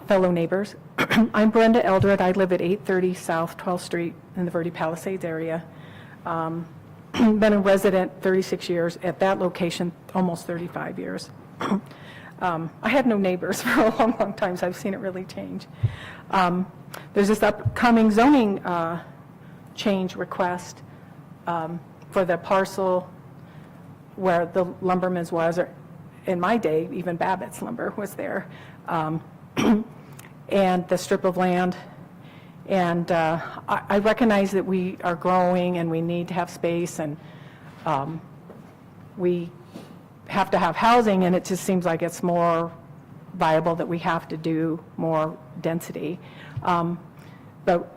fellow neighbors. I'm Brenda Eldred. I live at 830 South 12th Street in the Verde Palisades area. Been a resident 36 years at that location, almost 35 years. I had no neighbors for a long, long time, so I've seen it really change. There's this upcoming zoning change request for the parcel where the lumberman's was, or in my day, even Babbitt's Lumber was there, and the strip of land. And I recognize that we are growing and we need to have space, and we have to have housing, and it just seems like it's more viable that we have to do more density. But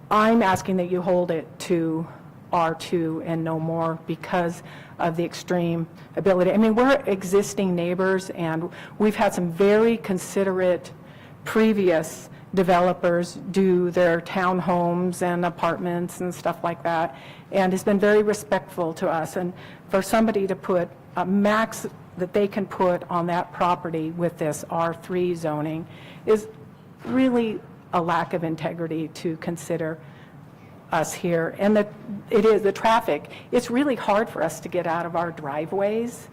I'm asking that you hold it to R2 and no more because of the extreme ability. I mean, we're existing neighbors, and we've had some very considerate previous developers do their townhomes and apartments and stuff like that, and has been very respectful to us. And for somebody to put a max that they can put on that property with this R3 zoning is really a lack of integrity to consider us here. And it is the traffic. It's really hard for us to get out of our driveways.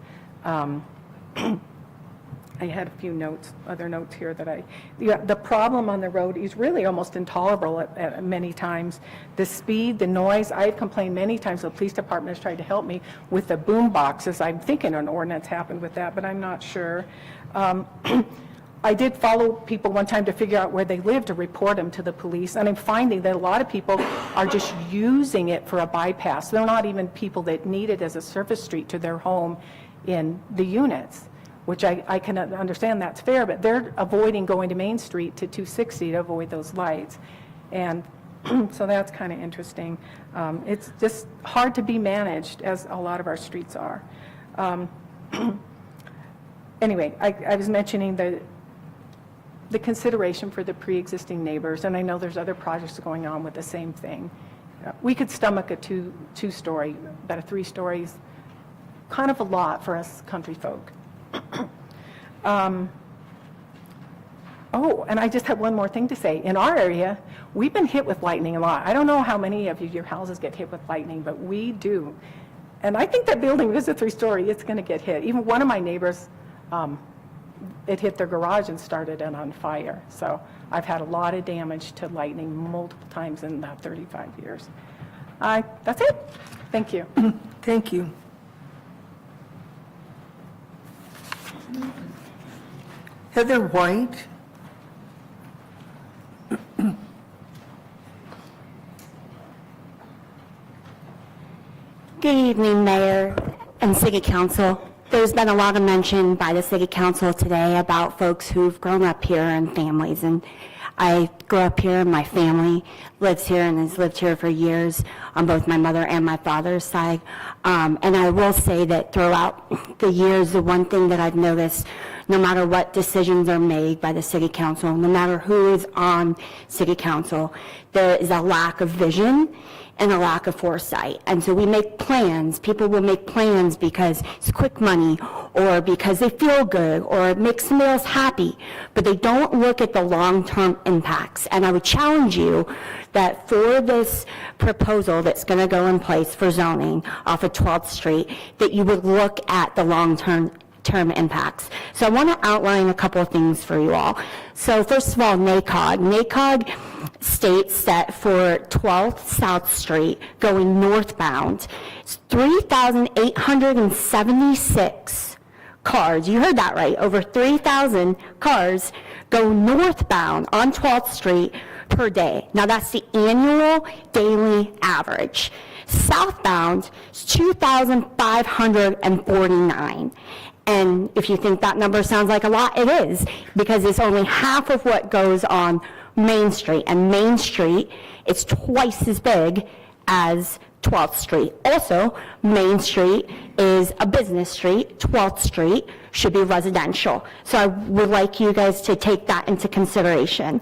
I had a few notes, other notes here that the problem on the road is really almost intolerable at many times. The speed, the noise, I've complained many times, the police department has tried to help me with the boom boxes. I'm thinking an ordinance happened with that, but I'm not sure. I did follow people one time to figure out where they live to report them to the police, and I'm finding that a lot of people are just using it for a bypass. They're not even people that need it as a surface street to their home in the units, which I can understand that's fair, but they're avoiding going to Main Street to 260 to avoid those lights. And so that's kind of interesting. It's just hard to be managed, as a lot of our streets are. Anyway, I was mentioning the consideration for the pre-existing neighbors, and I know there's other projects going on with the same thing. We could stomach a two-story, but a 3 stories, kind of a lot for us country folk. Oh, and I just have one more thing to say. In our area, we've been hit with lightning a lot. I don't know how many of your houses get hit with lightning, but we do. And I think that building is a 3-story, it's going to get hit. Even one of my neighbors, it hit their garage and started it on fire. So I've had a lot of damage to lightning multiple times in about 35 years. That's it. Thank you. Thank you. Heather White. Good evening, Mayor and City Council. There's been a lot of mention by the City Council today about folks who've grown up here and families, and I grew up here, my family lives here and has lived here for years on both my mother and my father's side. And I will say that throughout the years, the one thing that I've noticed, no matter what decisions are made by the City Council, no matter who is on City Council, there is a lack of vision and a lack of foresight. And so we make plans. People will make plans because it's quick money or because they feel good or it makes somebody else happy, but they don't look at the long-term impacts. And I would challenge you that for this proposal that's going to go in place for zoning off of 12th Street, that you would look at the long-term impacts. So I want to outline a couple of things for you all. So first of all, NACOG states that for 12th South Street going northbound, it's 3,876 cars, you heard that right, over 3,000 cars go northbound on 12th Street per day. Now that's the annual daily average. Southbound is 2,549. And if you think that number sounds like a lot, it is, because it's only half of what goes on Main Street. And Main Street is twice as big as 12th Street. Also, Main Street is a business street. 12th Street should be residential. So I would like you guys to take that into consideration.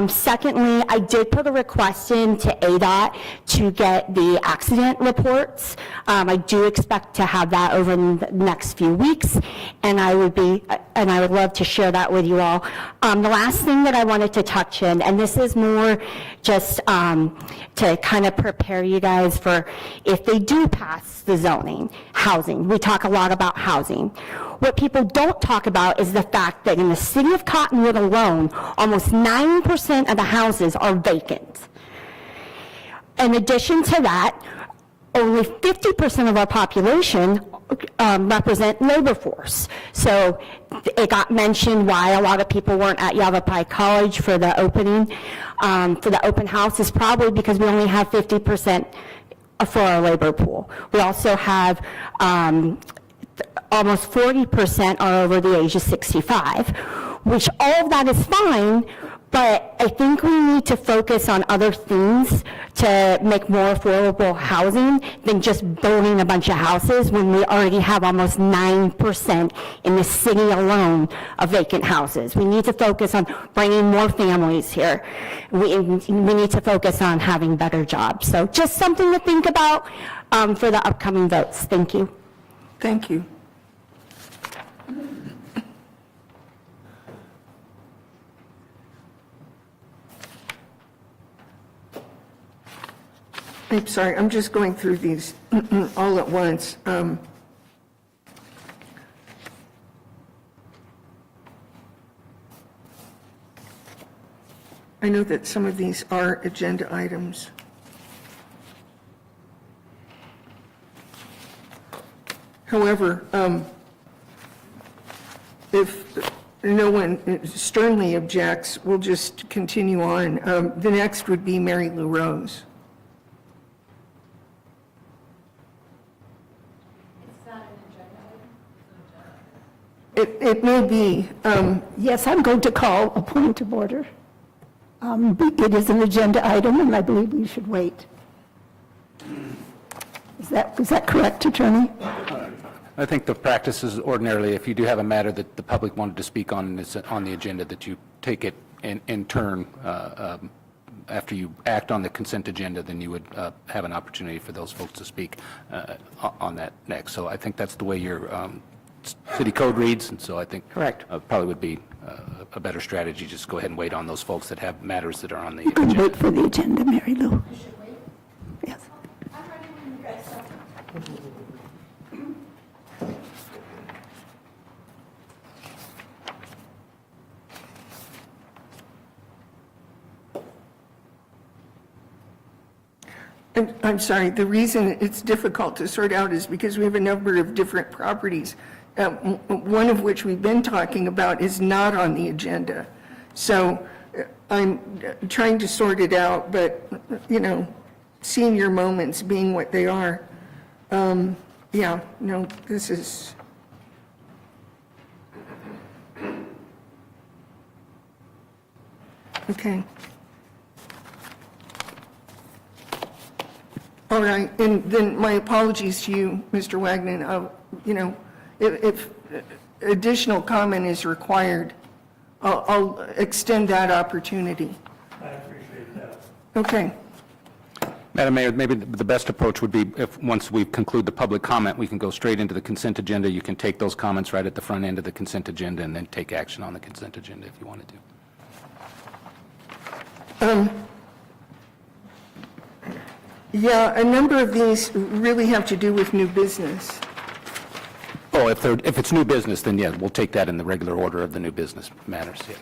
Secondly, I did put a request in to ADOT to get the accident reports. I do expect to have that over the next few weeks, and I would love to share that with you all. The last thing that I wanted to touch in, and this is more just to kind of prepare you guys for if they do pass the zoning, housing. We talk a lot about housing. What people don't talk about is the fact that in the city of Cottonwood alone, almost 9% of the houses are vacant. In addition to that, only 50% of our population represent labor force. So it got mentioned why a lot of people weren't at Yavapai College for the opening, for the open house is probably because we only have 50% for our labor pool. We also have almost 40% are over the age of 65, which all of that is fine, But I think we need to focus on other things to make more affordable housing than just building a bunch of houses when we already have almost 9% in the city alone of vacant houses. We need to focus on bringing more families here. We need to focus on having better jobs. So just something to think about for the upcoming votes. Thank you. Thank you. I'm sorry, I'm just going through these all at once. I know that some of these are agenda items. However, if no one sternly objects, we'll just continue on. The next would be Mary Lou Rose. It may be. Yes, I'm going to call a point of order. It is an agenda item, and I believe we should wait. Is that correct, Attorney? I think the practice is ordinarily, if you do have a matter that the public wanted to speak on and it's on the agenda, that you take it in turn. After you act on the consent agenda, then you would have an opportunity for those folks to speak on that next. So I think that's the way your city code reads, and so I think correct. Probably would be a better strategy. Just go ahead and wait on those folks that have matters that are on the You can agenda. wait for the agenda, Mary Lou. Yes. I'm sorry, the reason it's difficult to sort out is because we have a number of different properties, one of which we've been talking about is not on the agenda. So I'm trying to sort it out, but, you know, senior moments being what they are, yeah, no, this is... Okay. All right, and then my apologies to you, Mr. Wagner. You know, if additional comment is required, I'll extend that opportunity. I appreciate that. Okay. Madam Mayor, maybe the best approach would be if once we conclude the public comment, we can go straight into the consent agenda. You can take those comments right at the front end of the consent agenda and then take action on the consent agenda if you wanted to. Yeah, a number of these really have to do with new business. Oh, if it's new business, then yeah, we'll take that in the regular order of the new business matters, yeah.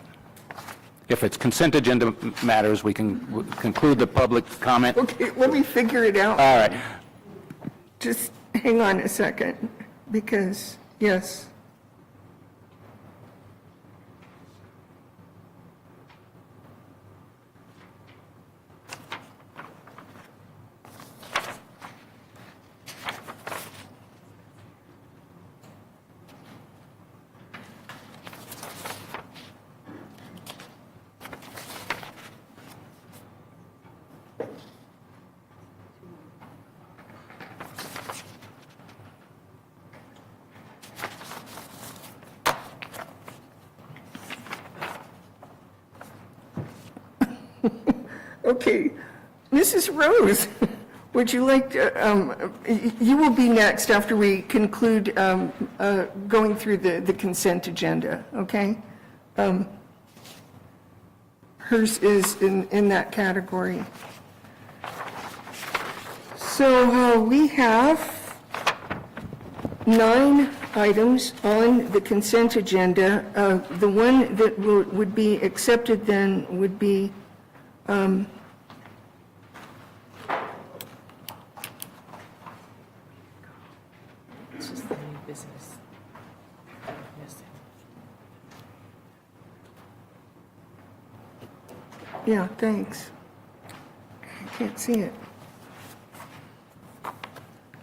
If it's consent agenda matters, we can conclude the public comment. Okay, let me figure it out. All right. Just hang on a second, because, yes. Okay, Mrs. Rose, would you like to, you will be next after we conclude going through the consent agenda, okay? Hers is in that category. So we have 9 items on the consent agenda. The one that would be accepted then would be This is the new business. yeah, thanks. I can't see it.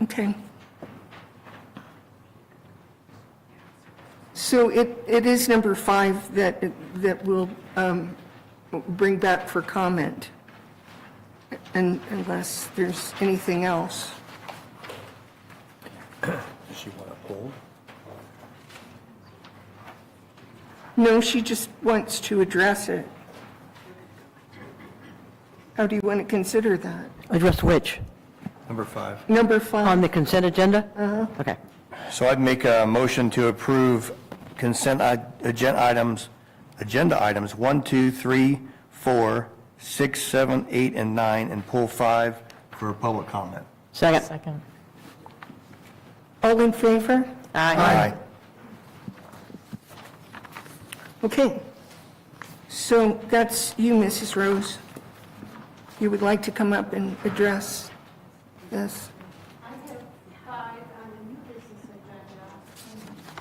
Okay. So it is number 5 that will bring back for comment, unless there's anything else. Does she want to hold? No, she just wants to address it. How do you want to consider that? Address which? Number 5. Number 5. On the consent agenda? Uh-huh. Okay. So I'd make a motion to approve consent agenda items 1, 2, 3, 4, 6, 7, 8, and 9, and pull 5 for public comment. Second. All in favor? Aye. Okay. So that's you, Mrs. Rose. You would like to come up and address this? I have 5 on the new business agenda,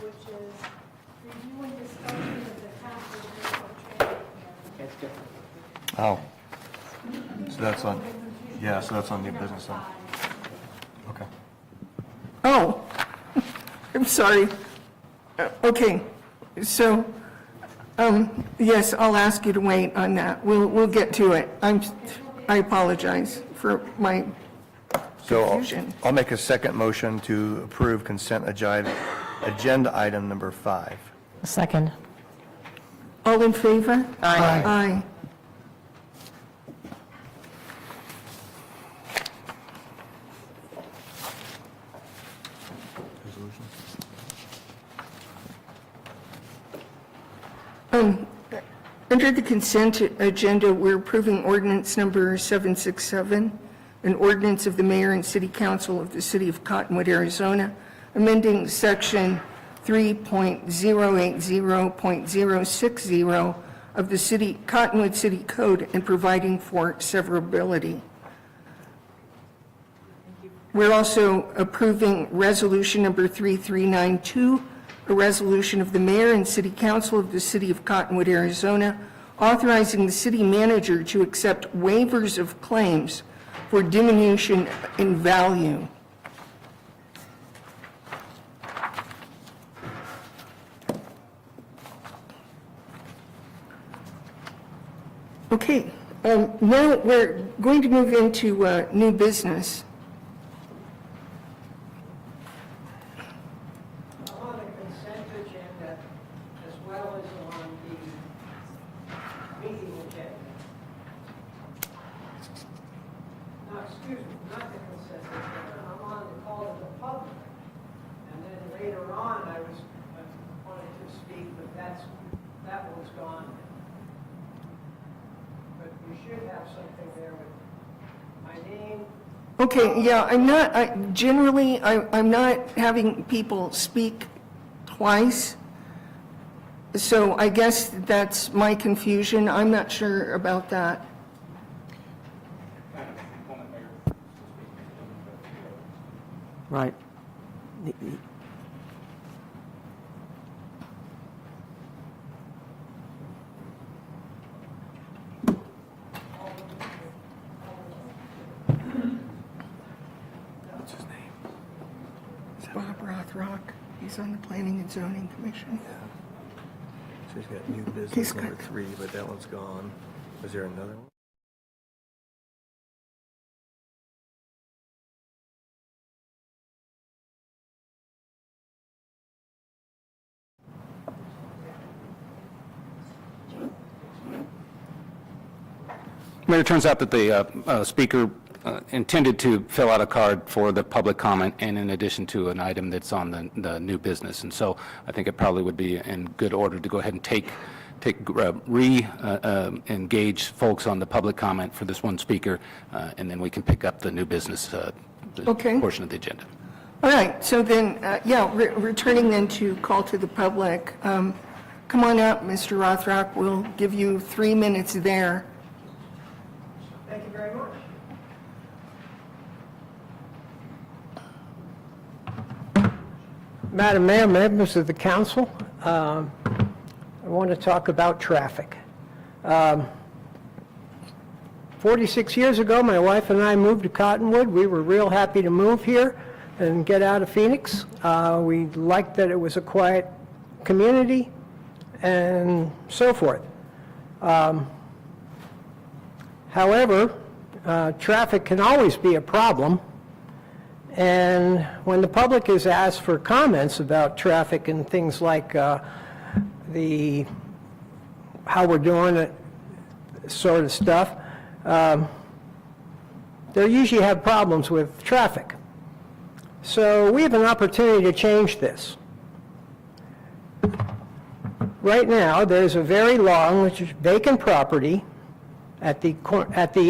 which is review and discussion of the confidential training. Oh. So that's on, so that's on new business then. Okay. Oh, I'm sorry. Okay, so, yes, I'll ask you to wait on that. We'll get to it. I apologize for my So confusion. I'll make a second motion to approve consent agenda item number 5. Second. All in favor? Aye. Aye. Under the consent agenda, we're approving ordinance number 767, an ordinance of the mayor and city council of the city of Cottonwood, Arizona, amending section 3.080.060 of the Cottonwood City Code and providing for severability. We're also approving resolution number 3392, a resolution of the mayor and city council of the city of Cottonwood, Arizona, authorizing the city manager to accept waivers of claims for diminution in value. Okay, now we're going to move into new business. On the consent agenda as well as on the meeting agenda. No, excuse me, not the consent agenda, I'm on the call to the public. And then later on, I wanted to speak, but that one's gone. But you should have something there with my name. Okay, yeah, I'm not having people speak twice. So I guess that's my confusion. I'm not sure about that. Right. What's his name? Bob Rothrock. He's on the Planning and Zoning Commission. So he's got new business He's number got- 3, but that one's gone. Is there another one? Mayor, it turns out that the speaker intended to fill out a card for the public comment and in addition to an item that's on the new business. And so I think it probably would be in good order to go ahead and re-engage folks on the public comment for this one speaker, and then we can pick up the new business Okay. portion of the agenda. All right, so then, returning then to call to the public. Come on up, Mr. Rothrock. We'll give you 3 minutes there. Thank you very much. Madam Mayor, members of the council, I want to talk about traffic. 46 years ago, my wife and I moved to Cottonwood. We were real happy to move here and get out of Phoenix. We liked that it was a quiet community and so forth. However, traffic can always be a problem, and when the public is asked for comments about traffic and things like how we're doing it, sort of stuff, they usually have problems with traffic. So we have an opportunity to change this. Right now, there's a very long vacant property at the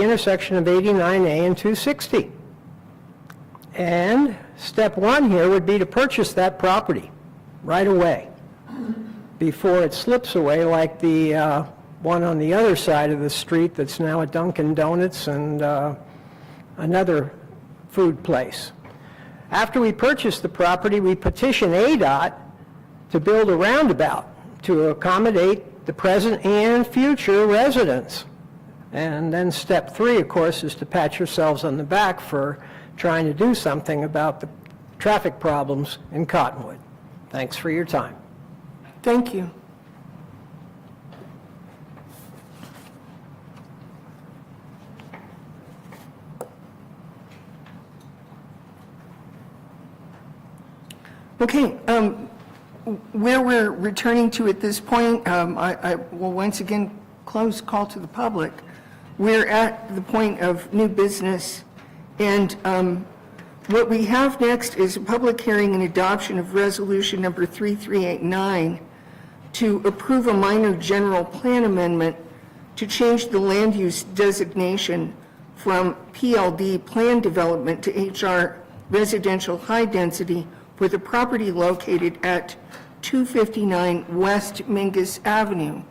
intersection of 89A and 260. And step one here would be to purchase that property right away before it slips away like the one on the other side of the street that's now a Dunkin' Donuts and another food place. After we purchase the property, we petition ADOT to build a roundabout to accommodate the present and future residents. And then step three, of course, is to pat yourselves on the back for trying to do something about the traffic problems in Cottonwood. Thanks for your time. Thank you. Okay, where we're returning to at this point, I will once again close call to the public. We're at the point of new business, and what we have next is a public hearing and adoption of resolution number 3389 to approve a minor general plan amendment to change the land use designation from PLD plan development to HR residential high density for the property located at 259 West Mingus Avenue.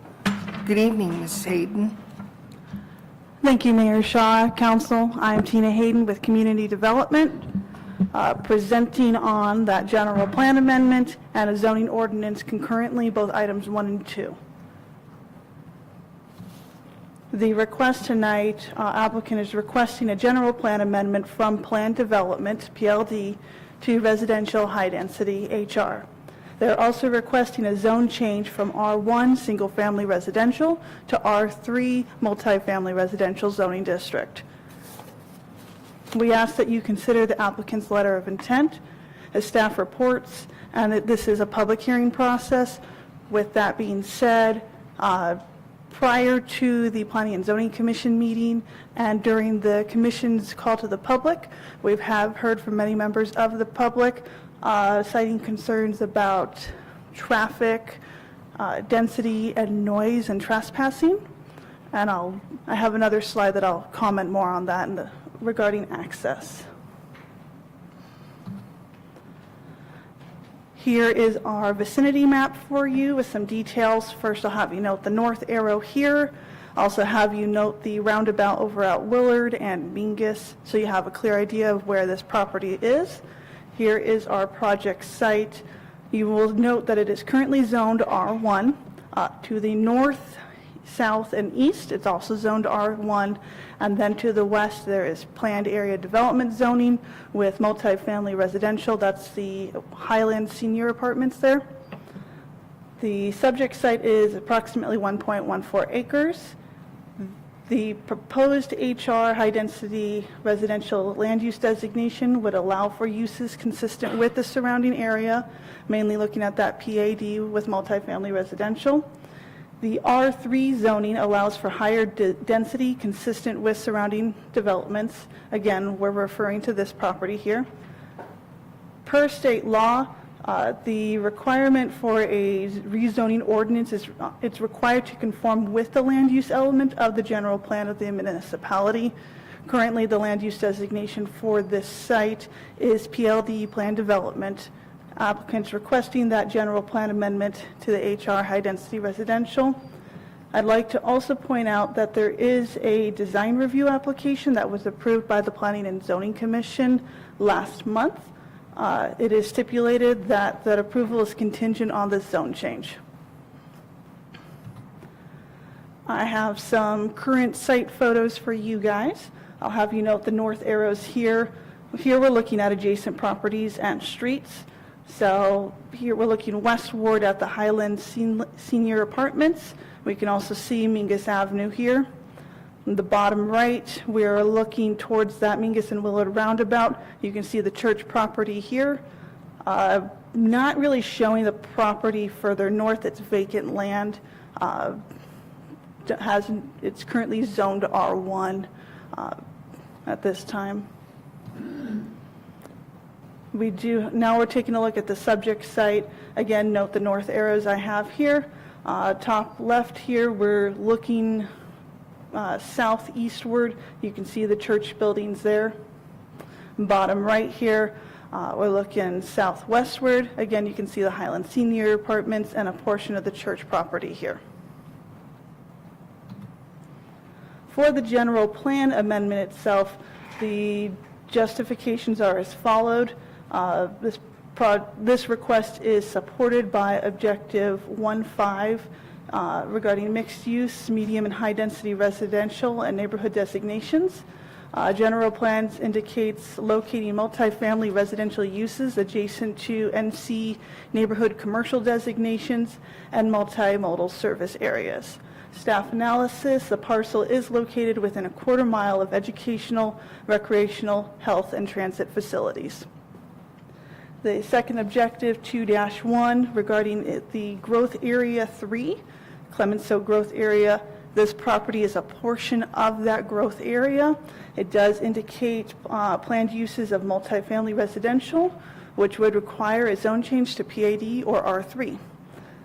Good evening, Ms. Hayden. Thank you, Mayor Shaw, Council. I'm Tina Hayden with Community Development, presenting on that general plan amendment and a zoning ordinance concurrently, both items 1 and 2. The request tonight, applicant is requesting a general plan amendment from Plan Development, PLD, to Residential High Density, HR. They're also requesting a zone change from R1 Single Family Residential to R3 Multifamily Residential Zoning District. We ask that you consider the applicant's letter of intent as staff reports, and that this is a public hearing process. With that being said, prior to the Planning and Zoning Commission meeting and during the Commission's call to the public, we have heard from many members of the public citing concerns about traffic, density, and noise and trespassing. And I have another slide that I'll comment more on that regarding access. Here is our vicinity map for you with some details. First, I'll have you note the north arrow here. Also have you note the roundabout over at Willard and Mingus, so you have a clear idea of where this property is. Here is our project site. You will note that it is currently zoned R1. To the north, south, and east, it's also zoned R1. And then to the west, there is planned area development zoning with multifamily residential. That's the Highland Senior Apartments there. The subject site is approximately 1.14 acres. The proposed HR high-density residential land use designation would allow for uses consistent with the surrounding area, mainly looking at that PAD with multifamily residential. The R3 zoning allows for higher density consistent with surrounding developments. Again, we're referring to this property here. Per state law, the requirement for a rezoning ordinance is it's required to conform with the land use element of the general plan of the municipality. Currently, the land use designation for this site is PLD plan development. Applicants requesting that general plan amendment to the HR high density residential. I'd like to also point out that there is a design review application that was approved by the Planning and Zoning Commission last month. It is stipulated that that approval is contingent on the zone change. I have some current site photos for you guys. I'll have you note the north arrows here. Here we're looking at adjacent properties and streets. So here we're looking westward at the Highland Senior Apartments. We can also see Mingus Avenue here. In the bottom right, we're looking towards that Mingus and Willard roundabout. You can see the church property here. Not really showing the property further north. It's vacant land. It's currently zoned R1 at this time. Now we're taking a look at the subject site. Again, note the north arrows I have here. Top left here, we're looking southeastward. You can see the church buildings there. Bottom right here, we're looking southwestward. Again, you can see the Highland Senior Apartments and a portion of the church property here. For the general plan amendment itself, the justifications are as followed. This request is supported by Objective 1.5 regarding mixed use, medium and high density residential and neighborhood designations. General plans indicates locating multifamily residential uses adjacent to NC neighborhood commercial designations and multimodal service areas. Staff analysis, the parcel is located within a quarter mile of educational, recreational, health, and transit facilities. The second objective, 2-1, regarding the growth area 3, Clemenceau growth area. This property is a portion of that growth area. It does indicate planned uses of multifamily residential, which would require a zone change to PAD or R3.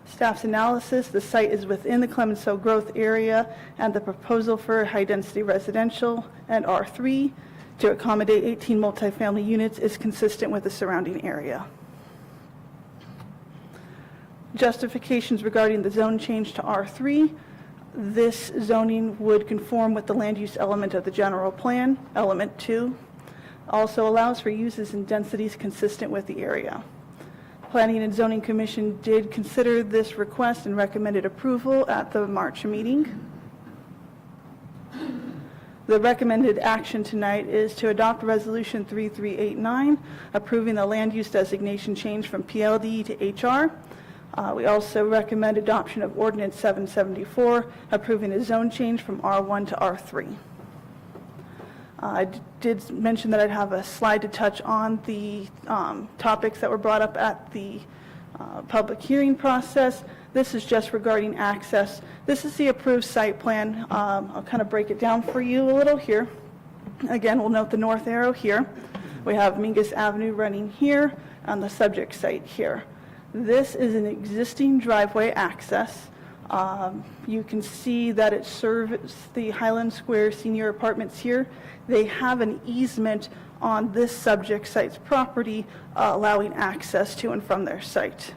Staff's analysis, the site is within the Clemenceau growth area, and the proposal for high-density residential and R3 to accommodate 18 multifamily units is consistent with the surrounding area. Justifications regarding the zone change to R3. This zoning would conform with the land use element of the general plan, element 2. Also allows for uses and densities consistent with the area. Planning and Zoning Commission did consider this request and recommended approval at the March meeting. The recommended action tonight is to adopt Resolution 3389, approving the land use designation change from PLD to HR. We also recommend adoption of Ordinance 774, approving a zone change from R1 to R3. I did mention that I'd have a slide to touch on the topics that were brought up at the public hearing process. This is just regarding access. This is the approved site plan. I'll kind of break it down for you a little here. Again, we'll note the north arrow here. We have Mingus Avenue running here on the subject site here. This is an existing driveway access. You can see that it serves the Highland Square Senior Apartments here. They have an easement on this subject site's property, allowing access to and from their site.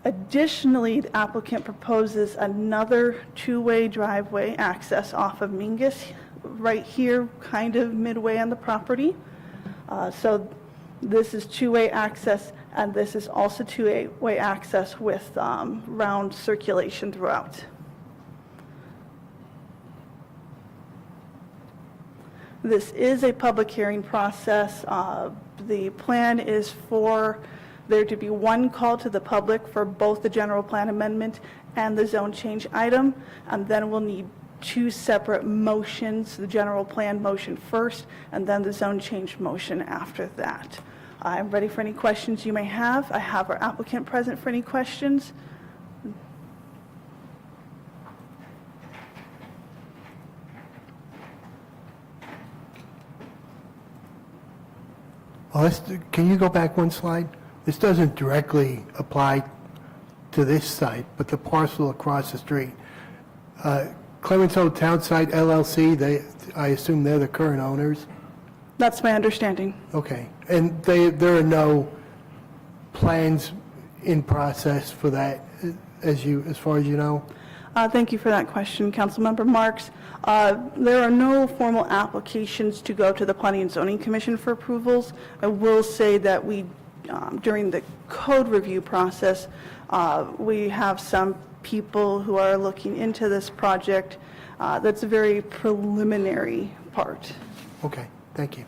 Additionally, the applicant proposes another two-way driveway access off of Mingus right here, kind of midway on the property. So this is two-way access, and this is also two-way access with round circulation throughout. This is a public hearing process. The plan is for there to be one call to the public for both the general plan amendment and the zone change item, and then we'll need two separate motions, the general plan motion first, and then the zone change motion after that. I'm ready for any questions you may have. I have our applicant present for any questions. Well, can you go back one slide? This doesn't directly apply to this site, but the parcel across the street. Clemenceau Townsite LLC, I assume they're the current owners? That's my understanding. Okay. And there are no plans in process for that, as far as you know? Thank you for that question, Councilmember Marks. There are no formal applications to go to the Planning and Zoning Commission for approvals. I will say that we, during the code review process, we have some people who are looking into this project. That's a very preliminary part. Okay, thank you.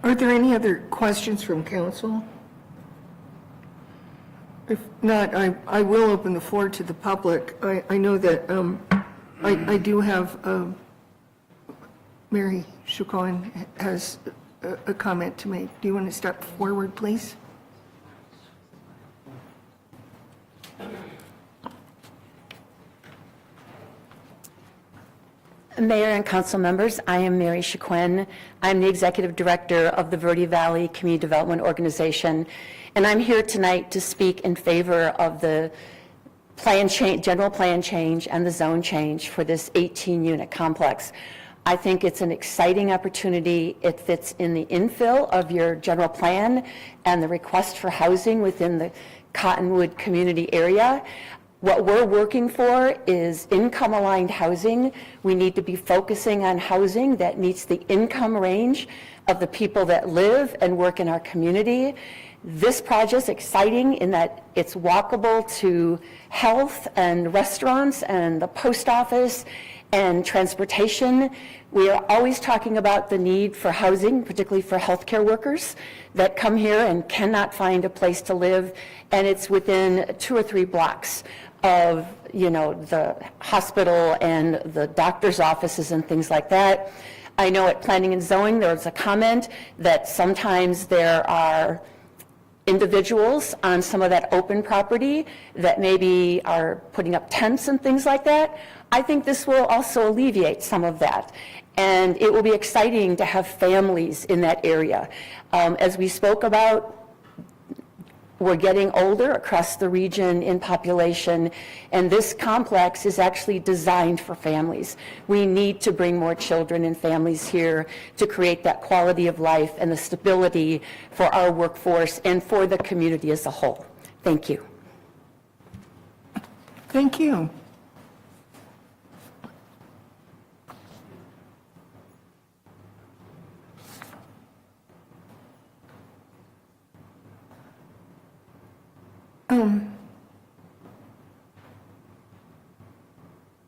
Are there any other questions from council? If not, I will open the floor to the public. I know that I do have, Mary Chacon has a comment to make. Do you want to step forward, please? Mayor and council members, I am Mary Chacon. I'm the executive director of the Verde Valley Community Development Organization, and I'm here tonight to speak in favor of the general plan change and the zone change for this 18-unit complex. I think it's an exciting opportunity. It fits in the infill of your general plan and the request for housing within the Cottonwood community area. What we're working for is income-aligned housing. We need to be focusing on housing that meets the income range of the people that live and work in our community. This project's exciting in that it's walkable to health and restaurants and the post office and transportation. We are always talking about the need for housing, particularly for healthcare workers that come here and cannot find a place to live, and it's within 2 or 3 blocks of, the hospital and the doctor's offices and things like that. I know at Planning and Zoning, there was a comment that sometimes there are individuals on some of that open property that maybe are putting up tents and things like that. I think this will also alleviate some of that. And it will be exciting to have families in that area. As we spoke about, we're getting older across the region in population, and this complex is actually designed for families. We need to bring more children and families here to create that quality of life and the stability for our workforce and for the community as a whole. Thank you. Thank you.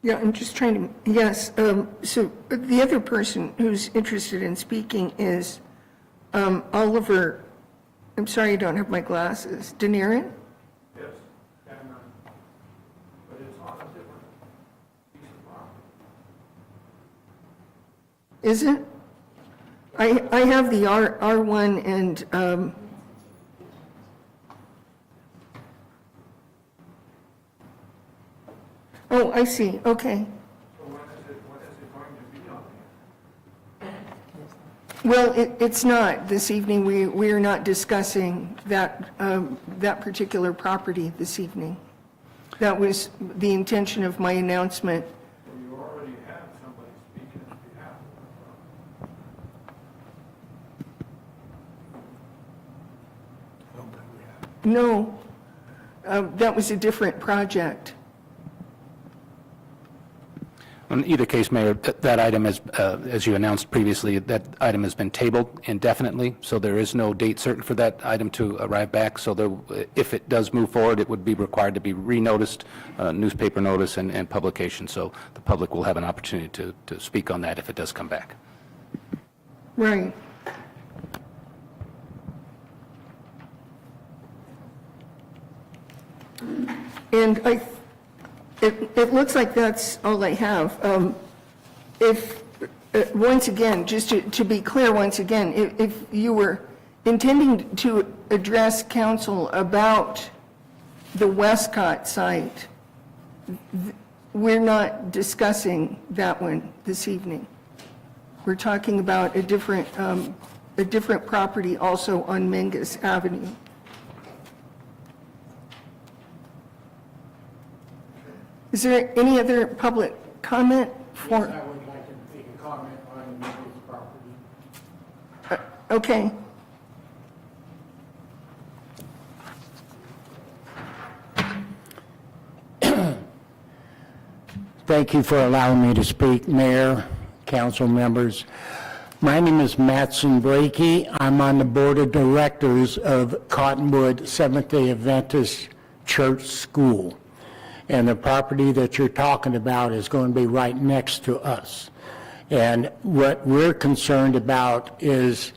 Yeah, I'm just trying to, yes, so the other person who's interested in speaking is Oliver, I'm sorry I don't have my glasses, Denirin? Yes, but it's on a different piece of property. Is it? I have the R1 and, oh, I see, okay. So when is it going to be on there? Well, it's not this evening. We are not discussing that, that particular property this evening. That was the intention of my announcement. So you already have somebody speaking on behalf of the No, that was a different project. In either case, Mayor, that item is, as you announced previously, that item has been tabled indefinitely, so there is no date certain for that item to arrive back. So there, if it does move forward, it would be required to be renoticed, newspaper notice and publication. So the public will have an opportunity to speak on that if it does come back. Right. And it looks like that's all I have. If, once again, just to be clear once again, if you were intending to address council about the Westcott site, we're not discussing that one this evening. We're talking about a different property also on Mengus Avenue. Is there any other public comment for? Yes, I would like to make a comment on this property. Okay. Thank you for allowing me to speak, Mayor, council members. My name is Mattson Brakey. I'm on the board of directors of Cottonwood Seventh-day Adventist Church School. And the property that you're talking about is going to be right next to us. And what we're concerned about is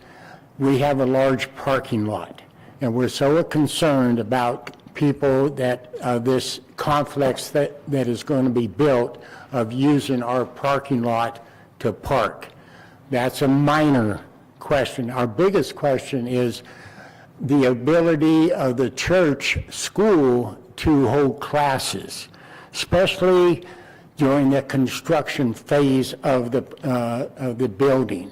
we have a large parking lot. And we're so concerned about people that, this complex that is going to be built of using our parking lot to park. That's a minor question. Our biggest question is the ability of the church school to hold classes, especially during the construction phase of the building,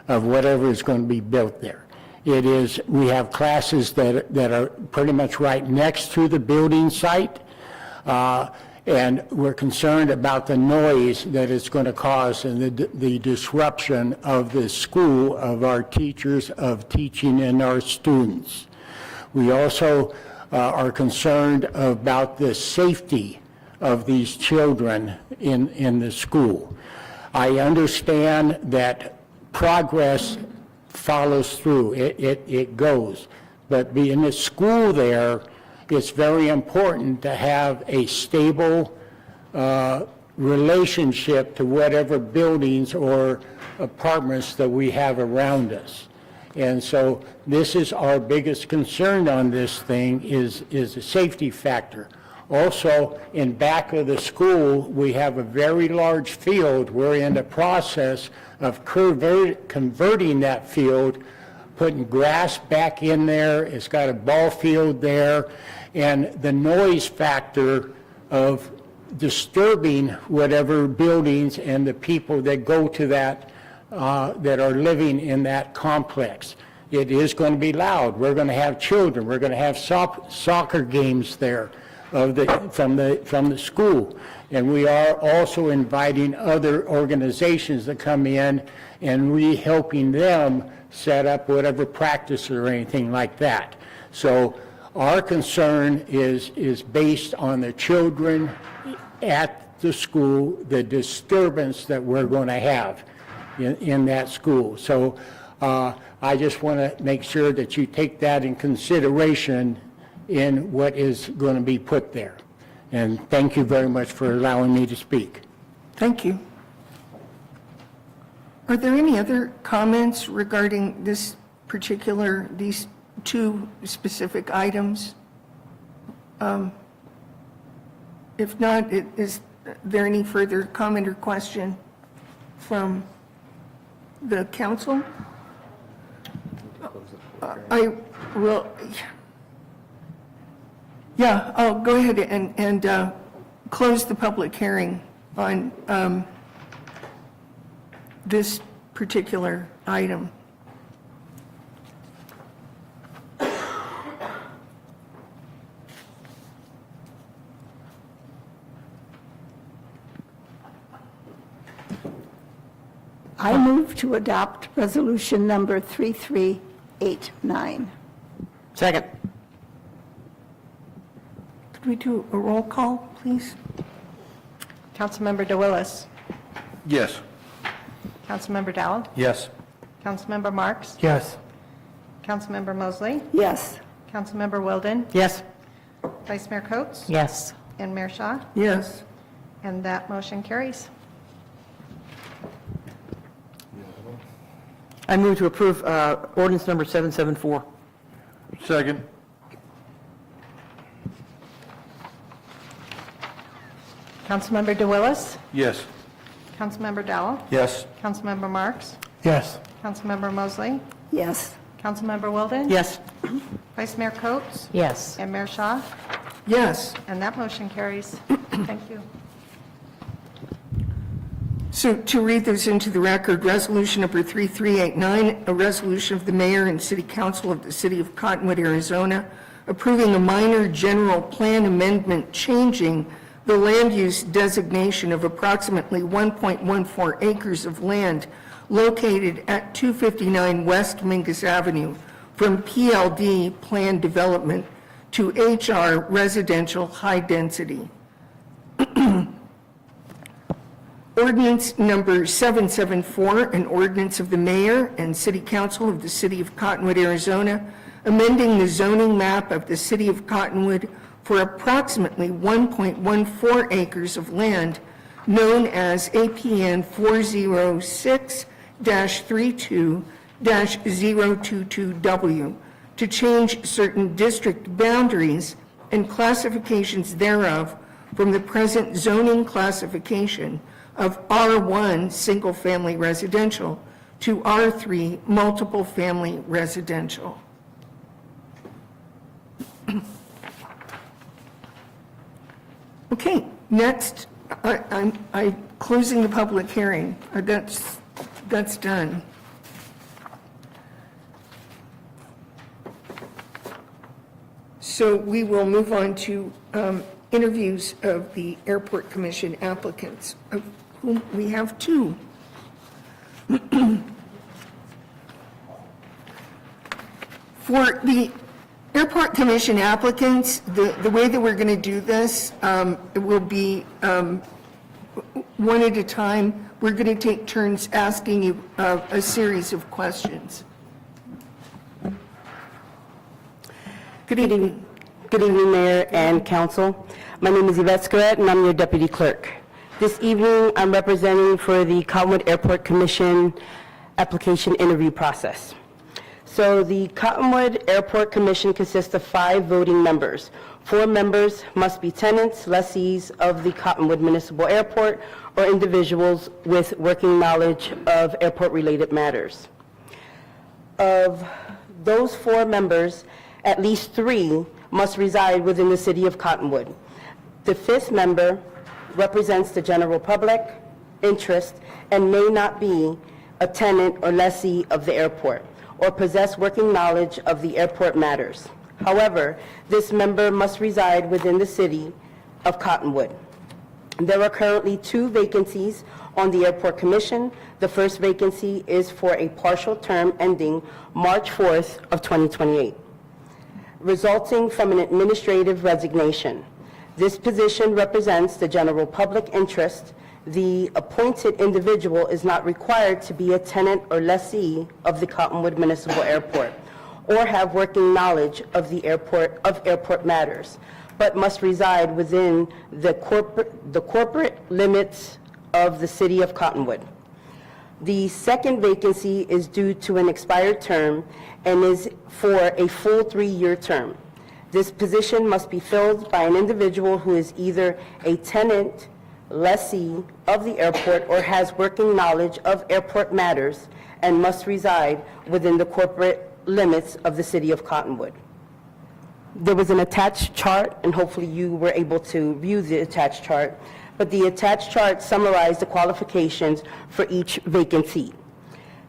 of whatever is going to be built there. We have classes that are pretty much right next to the building site, and we're concerned about the noise that it's going to cause and the disruption of the school, of our teachers, of teaching, and our students. We also are concerned about the safety of these children in the school. I understand that progress follows through, it goes. But being a school there, it's very important to have a stable relationship to whatever buildings or apartments that we have around us. And so this is our biggest concern on this thing is the safety factor. Also, in back of the school, we have a very large field. We're in the process of converting that field, putting grass back in there. It's got a ball field there. And the noise factor of disturbing whatever buildings and the people that go to that, that are living in that complex. It is going to be loud. We're going to have children. We're going to have soccer games there from the school. And we are also inviting other organizations to come in and helping them set up whatever practice or anything like that. So our concern is based on the children at the school, the disturbance that we're going to have in that school. So I just want to make sure that you take that in consideration in what is going to be put there. And thank you very much for allowing me to speak. Thank you. Are there any other comments regarding these two specific items? If not, is there any further comment or question from the council? I will, yeah, I'll go ahead and close the public hearing on this particular item. I move to adopt resolution number 3389. Second. Could we do a roll call, please? Councilmember DeWillis. Yes. Councilmember Dowell. Yes. Councilmember Marks. Yes. Councilmember Mosley. Yes. Councilmember Wilden. Yes. Vice Mayor Coates. Yes. And Mayor Shaw. Yes. And that motion carries. I move to approve ordinance number 774. Second. Councilmember DeWillis. Yes. Councilmember Dowell. Yes. Councilmember Marks. Yes. Councilmember Mosley. Yes. Councilmember Wilden. Yes. Vice Mayor Coates. Yes. And Mayor Shaw. Yes. And that motion carries. Thank you. So to read those into the record, resolution number 3389, a resolution of the mayor and city council of the city of Cottonwood, Arizona, approving a minor general plan amendment changing the land use designation of approximately 1.14 acres of land located at 259 West Mingus Avenue from PLD Planned Development to HR Residential High Density. Ordinance number 774, an ordinance of the mayor and city council of the city of Cottonwood, Arizona, amending the zoning map of the city of Cottonwood for approximately 1.14 acres of land known as APN 406-32-022W to change certain district boundaries and classifications thereof from the present zoning classification of R1 single-family residential to R3 multiple-family residential. Okay, next, I'm closing the public hearing. That's done. So we will move on to interviews of the Airport Commission applicants, of whom we have two. For the Airport Commission applicants, the way that we're going to do this, it will be one at a time. We're going to take turns asking you a series of questions. Good evening. Good evening, Mayor and Council. My name is Yvette Scarrett, and I'm your Deputy Clerk. This evening, I'm representing for the Cottonwood Airport Commission application interview process. So the Cottonwood Airport Commission consists of 5 voting members. 4 members must be tenants, lessees of the Cottonwood Municipal Airport, or individuals with working knowledge of airport-related matters. Of those 4 members, at least 3 must reside within the city of Cottonwood. The 5th member represents the general public interest and may not be a tenant or lessee of the airport or possess working knowledge of the airport matters. However, this member must reside within the city of Cottonwood. There are currently 2 vacancies on the Airport Commission. The first vacancy is for a partial term ending March 4th of 2028, resulting from an administrative resignation. This position represents the general public interest. The appointed individual is not required to be a tenant or lessee of the Cottonwood Municipal Airport or have working knowledge of the airport matters, but must reside within the corporate limits of the city of Cottonwood. The second vacancy is due to an expired term and is for a full 3-year term. This position must be filled by an individual who is either a tenant, lessee of the airport, or has working knowledge of airport matters and must reside within the corporate limits of the city of Cottonwood. There was an attached chart, and hopefully you were able to view the attached chart, but the attached chart summarized the qualifications for each vacancy.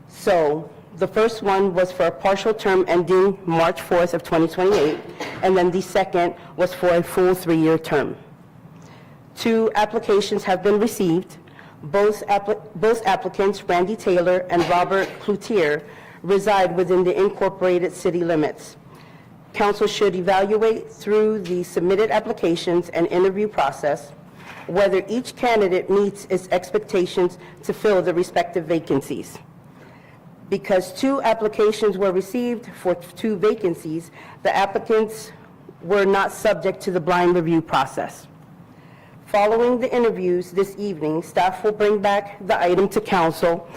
So the first one was for a partial term ending March 4th of 2028, and then the second was for a full 3-year term. 2 applications have been received. Both applicants, Randy Taylor and Robert Cloutier, reside within the incorporated city limits. Council should evaluate through the submitted applications and interview process whether each candidate meets its expectations to fill the respective vacancies. Because 2 applications were received for 2 vacancies, the applicants were not subject to the blind review process. Following the interviews this evening, staff will bring back the item to council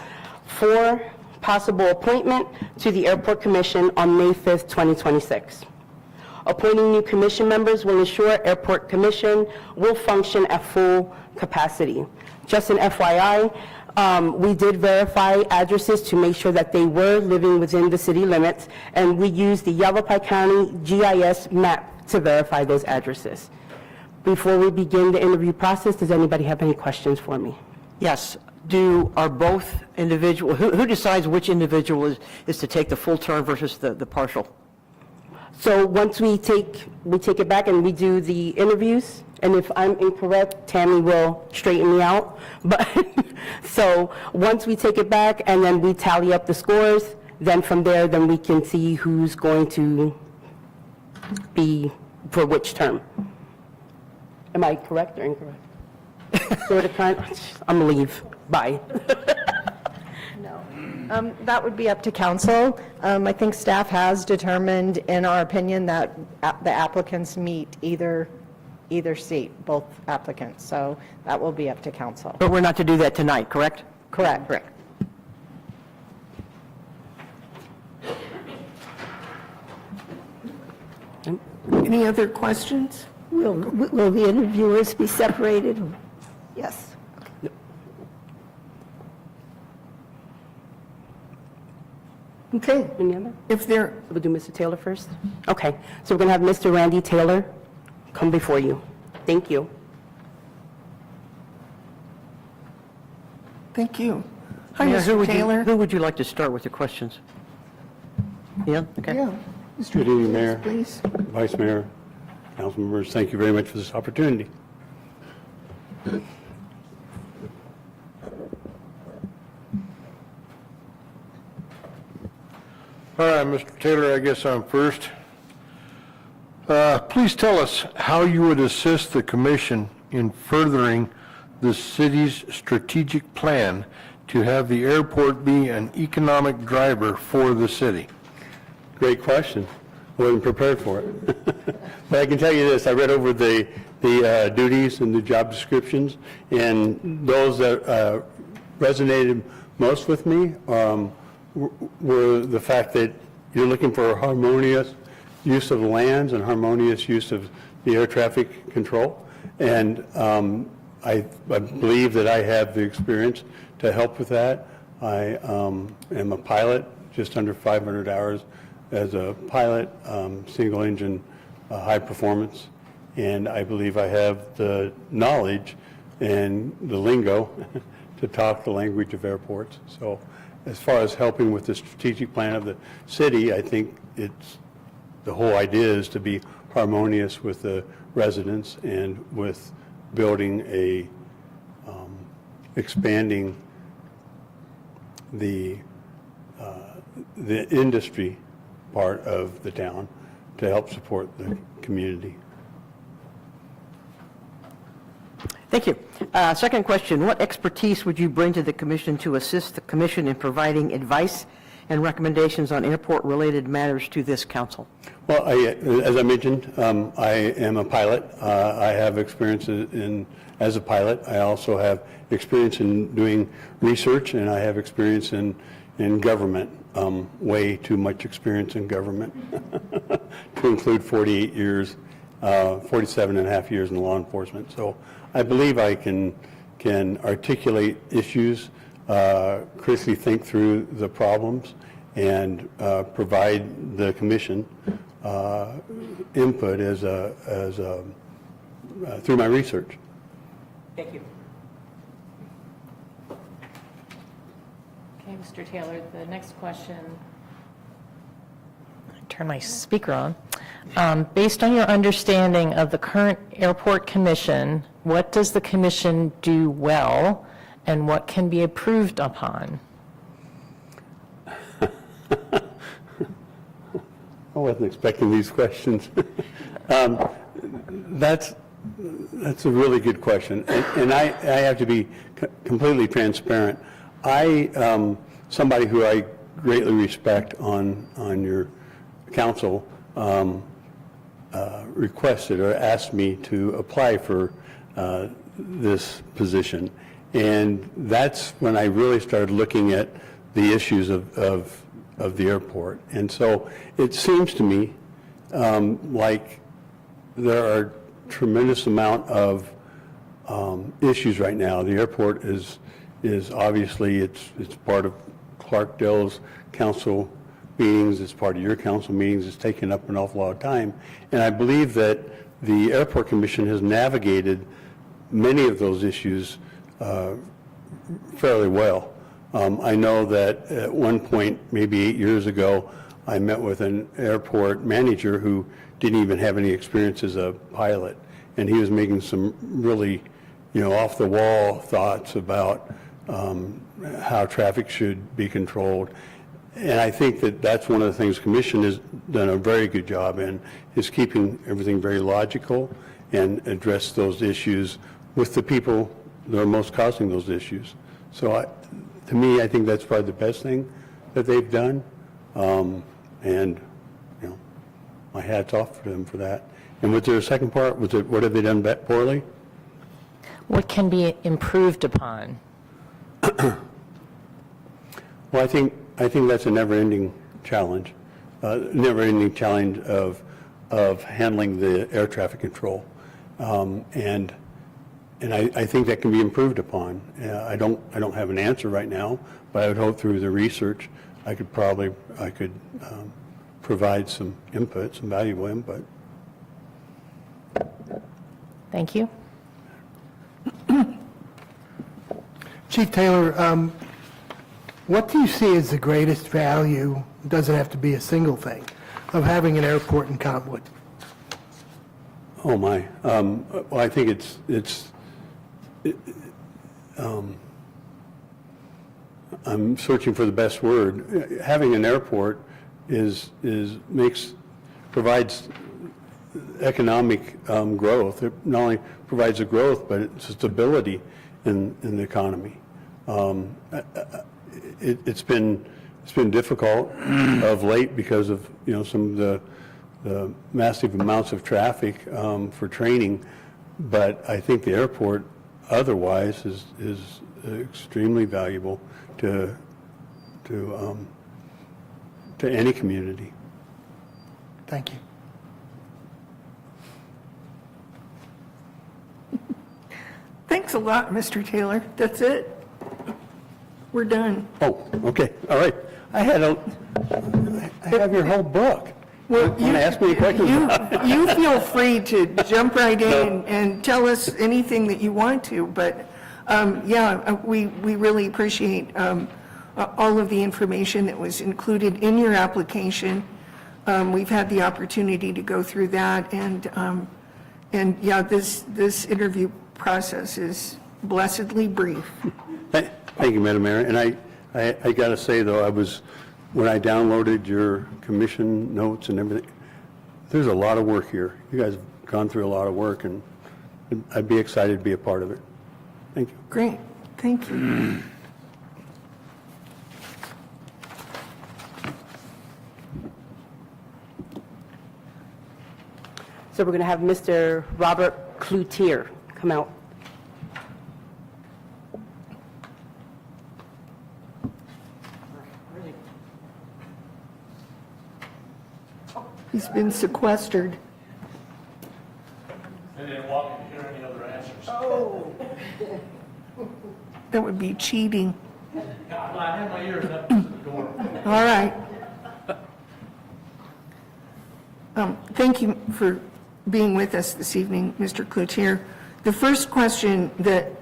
for possible appointment to the Airport Commission on May 5th, 2026. Appointing new commission members will ensure Airport Commission will function at full capacity. Just an FYI, we did verify addresses to make sure that they were living within the city limits, and we used the Yavapai County GIS map to verify those addresses. Before we begin the interview process, does anybody have any questions for me? Yes. Are both individual, who decides which individual is to take the full term versus the partial? So once we take it back and we do the interviews, and if I'm incorrect, Tammy will straighten me out. But so once we take it back and then we tally up the scores, then from there, then we can see who's going to be for which term. Am I correct or incorrect? Sort of kind. I'm gonna leave. Bye. That would be up to council. I think staff has determined, in our opinion, that the applicants meet either seat, both applicants. So that will be up to council. But we're not to do that tonight, correct? Correct. Correct. Any other questions? Will the interviewers be separated? Yes. Okay. Any other? If there, We'll do Mr. Taylor first? Okay, so we're going to have Mr. Randy Taylor come before you. Thank you. thank you. Hi, Mayor, Mr. Taylor. Who would you like to start with the questions? Yeah, okay. Yeah. Mr. Good evening, Taylor, Mayor, please. Vice Mayor, council members. Thank you very much for this opportunity. All right, Mr. Taylor, I guess I'm first. Please tell us how you would assist the commission in furthering the city's strategic plan to have the airport be an economic driver for the city. Great question. I wasn't prepared for it. But I can tell you this, I read over the duties and the job descriptions, and those that resonated most with me were the fact that you're looking for a harmonious use of the lands and harmonious use of the air traffic control. And I believe that I have the experience to help with that. I am a pilot, just under 500 hours as a pilot, single engine, high performance. And I believe I have the knowledge and the lingo to talk the language of airports. So as far as helping with the strategic plan of the city, I think the whole idea is to be harmonious with the residents and with building expanding the industry part of the town to help support the community. Thank you. Second question, what expertise would you bring to the commission to assist the commission in providing advice and recommendations on airport-related matters to this council? Well, as I mentioned, I am a pilot. I have experience as a pilot. I also have experience in doing research, and I have experience in government, way too much experience in government, to include 48 years, 47 and a half years in law enforcement. So I believe I can articulate issues, critically think through the problems, and provide the commission input through my research. Thank you. Okay, Mr. Taylor, the next question. Turn my speaker on. Based on your understanding of the current airport commission, what does the commission do well and what can be improved upon? I wasn't expecting these questions. That's a really good question, and I have to be completely transparent. Somebody who I greatly respect on your council requested or asked me to apply for this position, and that's when I really started looking at the issues of the airport. And so it seems to me like there are tremendous amount of issues right now. The airport is obviously it's part of Clarkdale's council meetings, it's part of your council meetings, it's taken up an awful lot of time. And I believe that the Airport Commission has navigated many of those issues fairly well. I know that at one point, maybe 8 years ago, I met with an airport manager who didn't even have any experience as a pilot, and he was making some really, off-the-wall thoughts about how traffic should be controlled. And I think that that's one of the things the Commission has done a very good job in, is keeping everything very logical and address those issues with the people that are most causing those issues. So to me, I think that's probably the best thing that they've done. And, my hat's off to them for that. And was there a second part? Was it, what have they done poorly? What can be improved upon? Well, I think that's a never-ending challenge. Never-ending challenge of of handling the air traffic control. And I think that can be improved upon. I don't have an answer right now, but I would hope through the research I could provide some input, some valuable input. Thank you. Chief Taylor, what do you see as the greatest value, it doesn't have to be a single thing, of having an airport in Cottonwood? Oh, my. Well, I think I'm searching for the best word. Having an airport provides economic growth. It not only provides the growth, but it's stability in the economy. It's been difficult of late because of some of the massive amounts of traffic for training, but I think the airport otherwise is extremely valuable to any community. Thank you. Thanks a lot, Mr. Taylor. That's it. We're done. Oh, okay, all right. I have your whole book. Well, Want to ask me a question? you feel free to jump right in and tell us anything that you want to, but we really appreciate all of the information that was included in your application. We've had the opportunity to go through that, and this interview process is blessedly brief. Thank you, Madam Mayor. And I got to say, though, when I downloaded your commission notes and everything, there's a lot of work here. You guys have gone through a lot of work, and I'd be excited to be a part of it. Thank you. Great. Thank you. So we're going to have Mr. Robert Cloutier come out. He's been sequestered. And then walk in here any other answers. Oh. That would be cheating. God, I had my ears up to the door. All right. Thank you for being with us this evening, Mr. Cloutier. The first question that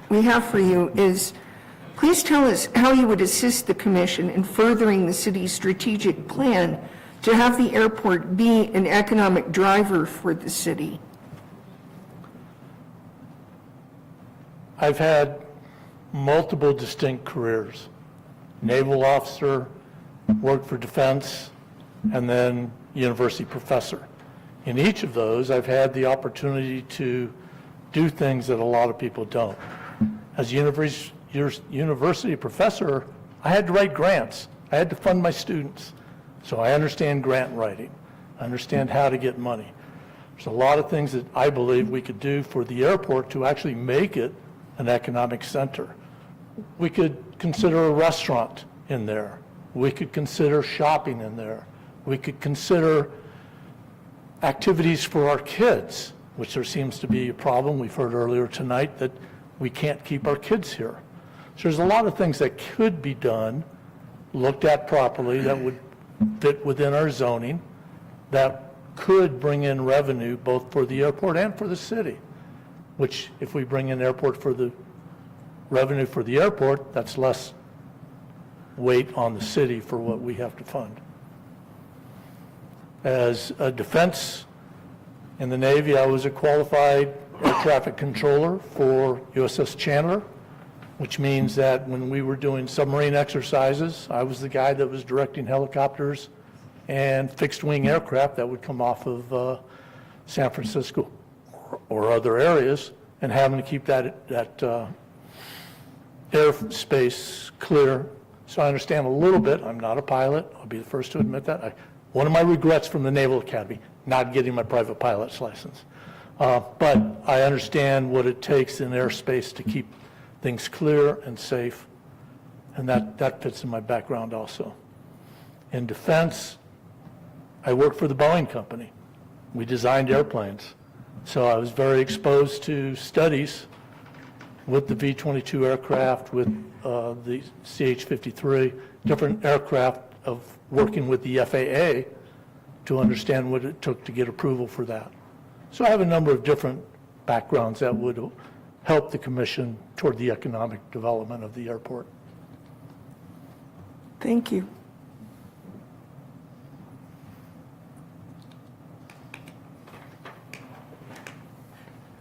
we have for you is, please tell us how you would assist the commission in furthering the city's strategic plan to have the airport be an economic driver for the city. I've had multiple distinct careers. Naval officer, worked for defense, and then university professor. In each of those, I've had the opportunity to do things that a lot of people don't. As a university professor, I had to write grants. I had to fund my students. So I understand grant writing. I understand how to get money. There's a lot of things that I believe we could do for the airport to actually make it an economic center. We could consider a restaurant in there. We could consider shopping in there. We could consider activities for our kids, which there seems to be a problem. We've heard earlier tonight that we can't keep our kids here. So there's a lot of things that could be done, looked at properly, that would fit within our zoning, that could bring in revenue both for the airport and for the city, which if we bring in airport for the revenue for the airport, that's less weight on the city for what we have to fund. As a defense in the Navy, I was a qualified air traffic controller for USS Chandler, which means that when we were doing submarine exercises, I was the guy that was directing helicopters and fixed-wing aircraft that would come off of San Francisco or other areas, and having to keep that airspace clear. So I understand a little bit. I'm not a pilot. I'll be the first to admit that. One of my regrets from the Naval Academy, not getting my private pilot's license. But I understand what it takes in airspace to keep things clear and safe, and that fits in my background also. In defense, I worked for the Boeing company, We designed airplanes. So I was very exposed to studies with the V-22 aircraft, with the CH-53, different aircraft, of working with the FAA to understand what it took to get approval for that. So I have a number of different backgrounds that would help the commission toward the economic development of the airport. Thank you.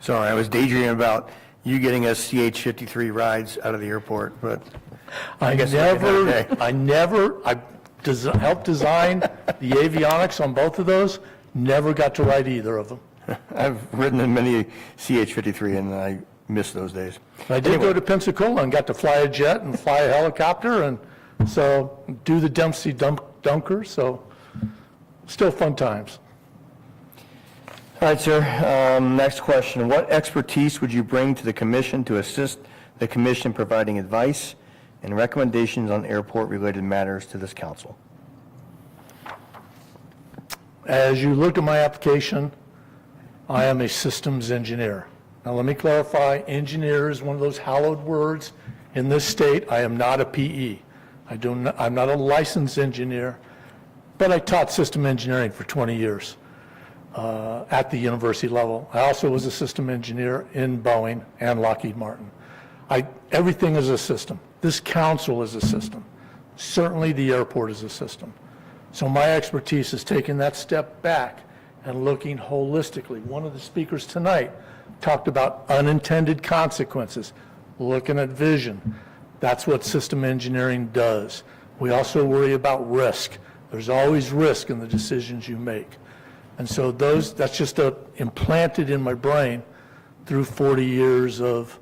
Sorry, I was daydreaming about you getting us CH-53 rides out of the airport, but I guess another day. I helped design the avionics on both of those, never got to ride either of them. I've ridden in many CH-53 and I miss those days. I did go to Pensacola and got to fly a jet and fly a helicopter, and so do the Dempsey Dunker, so still fun times. All right, sir. Next question. What expertise would you bring to the commission to assist the commission providing advice and recommendations on airport-related matters to this council? As you look at my application, I am a systems engineer. Now, let me clarify, engineer is one of those hallowed words in this state. I am not a PE. I'm not a licensed engineer, but I taught system engineering for 20 years at the university level. I also was a system engineer in Boeing and Lockheed Martin. Everything is a system. This council is a system. Certainly the airport is a system. So my expertise is taking that step back and looking holistically. One of the speakers tonight talked about unintended consequences, looking at vision. That's what system engineering does. We also worry about risk. There's always risk in the decisions you make. And so that's just implanted in my brain through 40 years of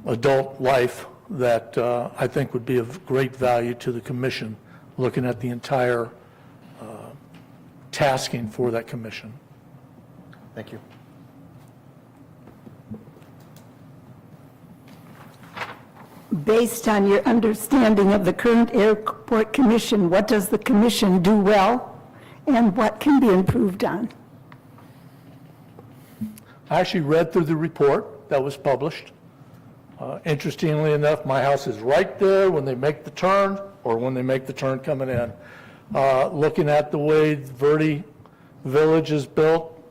adult life that I think would be of great value to the commission, looking at the entire tasking for that commission. Thank you. Based on your understanding of the current airport commission, what does the commission do well and what can be improved on? I actually read through the report that was published. Interestingly enough, my house is right there when they make the turn or when they make the turn coming in. Looking at the way Verde Village is built,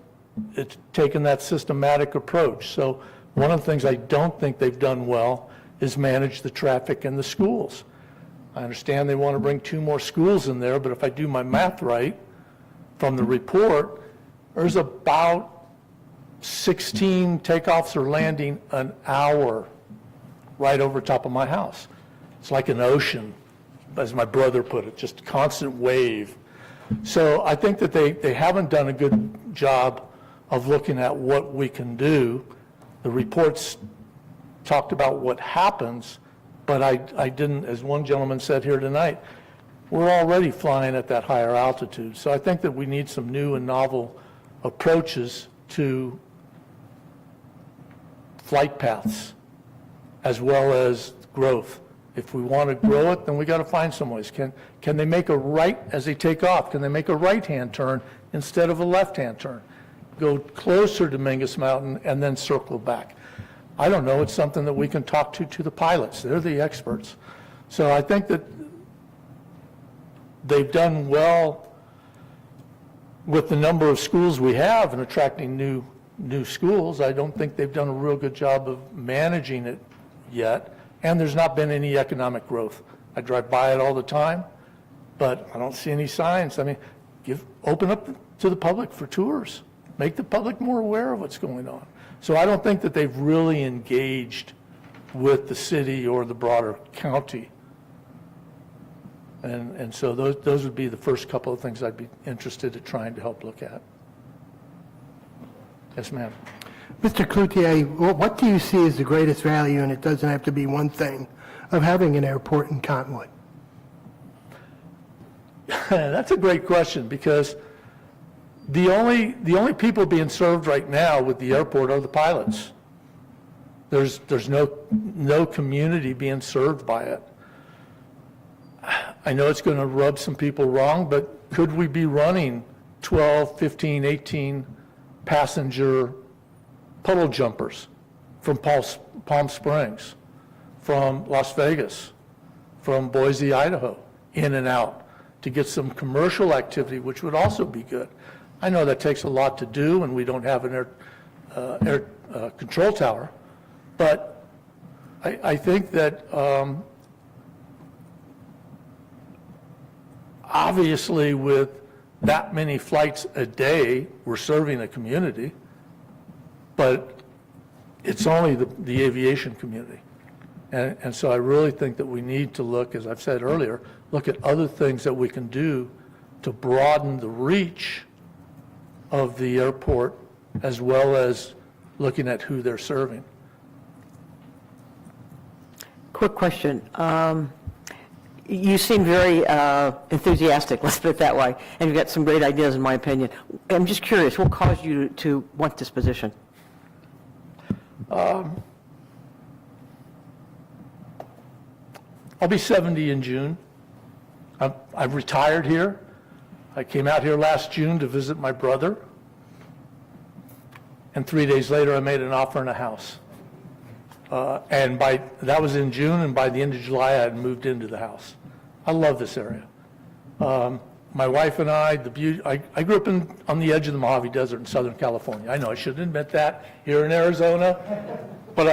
it's taken that systematic approach. So one of the things I don't think they've done well is manage the traffic in the schools. I understand they want to bring 2 more schools in there, but if I do my math right from the report, there's about 16 takeoffs or landing an hour right over top of my house. It's like an ocean, as my brother put it, just a constant wave. So I think that they haven't done a good job of looking at what we can do. The reports talked about what happens, but I didn't, as one gentleman said here tonight, we're already flying at that higher altitude. So I think that we need some new and novel approaches to flight paths as well as growth. If we want to grow it, then we got to find some ways. Can they make a right as they take off? Can they make a right-hand turn instead of a left-hand turn? Go closer to Mingus Mountain and then circle back. I don't know. It's something that we can talk to the pilots. They're the experts. So I think that they've done well with the number of schools we have and attracting new schools. I don't think they've done a real good job of managing it yet. And there's not been any economic growth. I drive by it all the time, but I don't see any signs. I mean, open up to the public for tours. Make the public more aware of what's going on. So I don't think that they've really engaged with the city or the broader county. And so those would be the first couple of things I'd be interested in trying to help look at. Yes, ma'am. Mr. Cloutier, what do you see as the greatest value, and it doesn't have to be one thing, of having an airport in Cottonwood? That's a great question, because the only people being served right now with the airport are the pilots. There's no community being served by it. I know it's going to rub some people wrong, but could we be running 12, 15, 18 passenger puddle jumpers from Palm Springs, from Las Vegas, from Boise, Idaho, in and out to get some commercial activity, which would also be good. I know that takes a lot to do, and we don't have an air control tower, but I think that obviously with that many flights a day, we're serving a community, but it's only the aviation community. And so I really think that we need to look, as I've said earlier, look at other things that we can do to broaden the reach of the airport, as well as looking at who they're serving. Quick question. You seem very enthusiastic, let's put it that way, and you've got some great ideas, in my opinion. I'm just curious, what caused you to want this position? I'll be 70 in June. I've retired here. I came out here last June to visit my brother, and 3 days later I made an offer on a house. And that was in June, and by the end of July I had moved into the house. I love this area. My wife and I, I grew up on the edge of the Mojave Desert in Southern California. I know I shouldn't admit that here in Arizona, but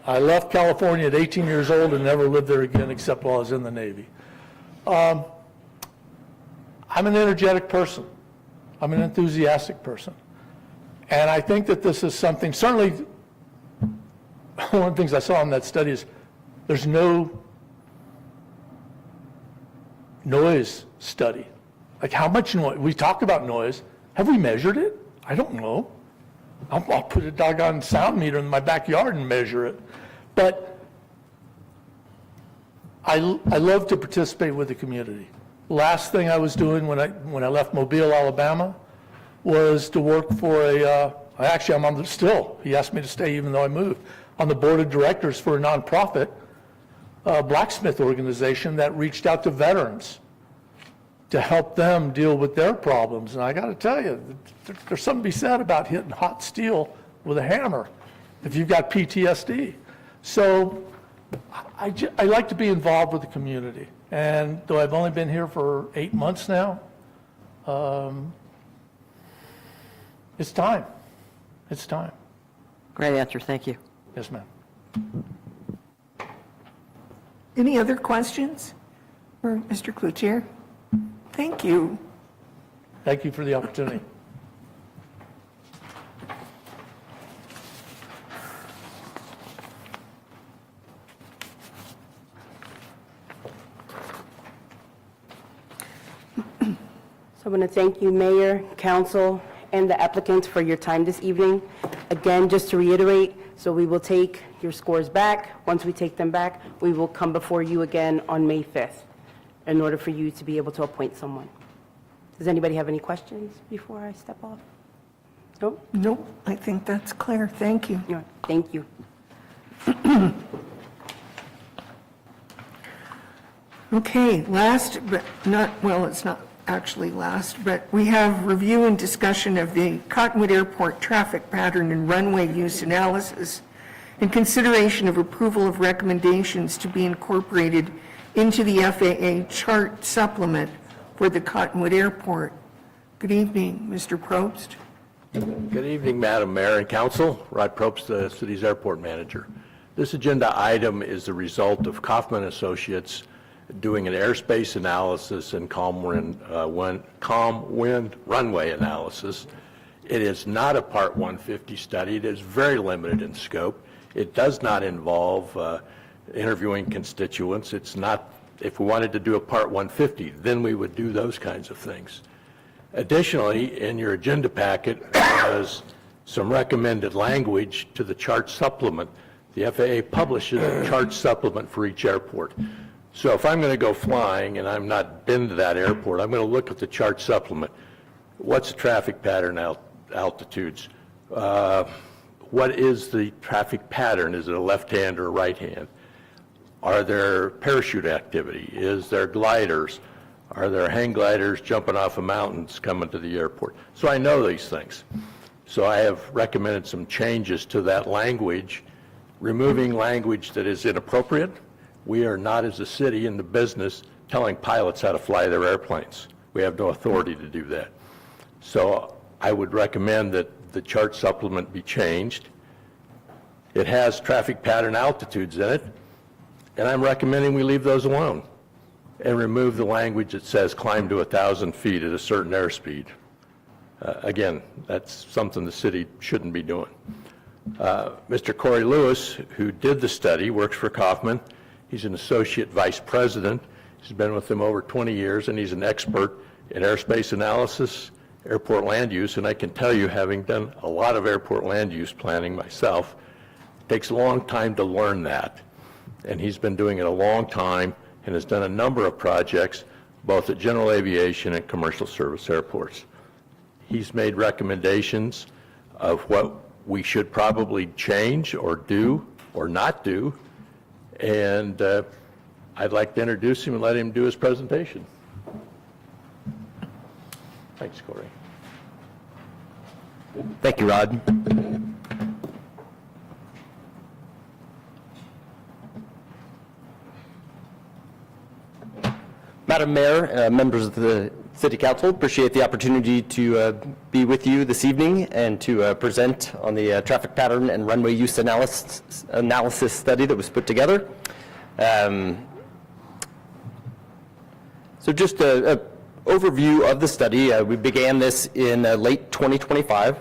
I left California at 18 years old and never lived there again except while I was in the Navy. I'm an energetic person. I'm an enthusiastic person. And I think that this is something, certainly one of the things I saw in that study is there's no noise study. Like how much noise, we talk about noise, have we measured it? I don't know. I'll put a doggone sound meter in my backyard and measure it. But I love to participate with the community. Last thing I was doing when I left Mobile, Alabama, was to work for actually I'm on the, still, he asked me to stay even though I moved, on the board of directors for a nonprofit blacksmith organization that reached out to veterans to help them deal with their problems. And I got to tell you, there's something to be said about hitting hot steel with a hammer if you've got PTSD. So I like to be involved with the community. And though I've only been here for 8 months now, it's time. It's time. Great answer, thank you. Yes, ma'am. Any other questions for Mr. Cloutier? Thank you. Thank you for the opportunity. So I want to thank you, Mayor, Council, and the applicants for your time this evening. Again, just to reiterate, so we will take your scores back. Once we take them back, we will come before you again on May 5th in order for you to be able to appoint someone. Does anybody have any questions before I step off? No? Nope, I think that's clear. Thank you. All right, thank you. Okay, last, but not, well, it's not actually last, but we have review and discussion of the Cottonwood Airport traffic pattern and runway use analysis and consideration of approval of recommendations to be incorporated into the FAA chart supplement for the Cottonwood Airport. Good evening, Mr. Probst. Good evening, Madam Mayor and Council. Rod Probst, the city's airport manager. This agenda item is the result of Kaufman Associates doing an airspace analysis and calm wind runway analysis. It is not a Part 150 study. It is very limited in scope. It does not involve interviewing constituents. It's not, if we wanted to do a Part 150, then we would do those kinds of things. Additionally, in your agenda packet was some recommended language to the chart supplement. The FAA publishes a chart supplement for each airport. So if I'm going to go flying and I've not been to that airport, I'm going to look at the chart supplement. What's the traffic pattern altitudes? What is the traffic pattern? Is it a left hand or a right hand? Are there parachute activity? Is there gliders? Are there hang gliders jumping off of mountains coming to the airport? So I know these things. So I have recommended some changes to that language, removing language that is inappropriate. We are not, as a city, in the business telling pilots how to fly their airplanes. We have no authority to do that. So I would recommend that the chart supplement be changed. It has traffic pattern altitudes in it, and I'm recommending we leave those alone and remove the language that says climb to 1,000 feet at a certain airspeed. Again, that's something the city shouldn't be doing. Mr. Corey Lewis, who did the study, works for Kaufman. He's an associate vice president. He's been with them over 20 years, and he's an expert in airspace analysis, airport land use, and I can tell you, having done a lot of airport land use planning myself, it takes a long time to learn that. And he's been doing it a long time and has done a number of projects, both at general aviation and commercial service airports. He's made recommendations of what we should probably change or do or not do, and I'd like to introduce him and let him do his presentation. Thanks, Corey. Thank you, Rod. Madam Mayor, members of the City Council, appreciate the opportunity to be with you this evening and to present on the traffic pattern and runway use analysis study that was put together. So just an overview of the study. We began this in late 2025.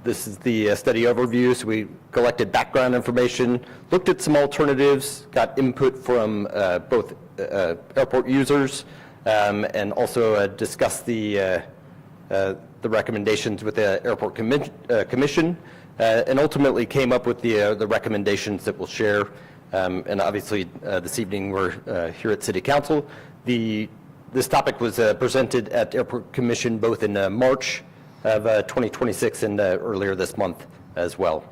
This is the study overview. So we collected background information, looked at some alternatives, got input from both airport users, and also discussed the recommendations with the Airport Commission, and ultimately came up with the recommendations that we'll share. And obviously, this evening we're here at City Council. This topic was presented at Airport Commission both in March of 2026 and earlier this month as well.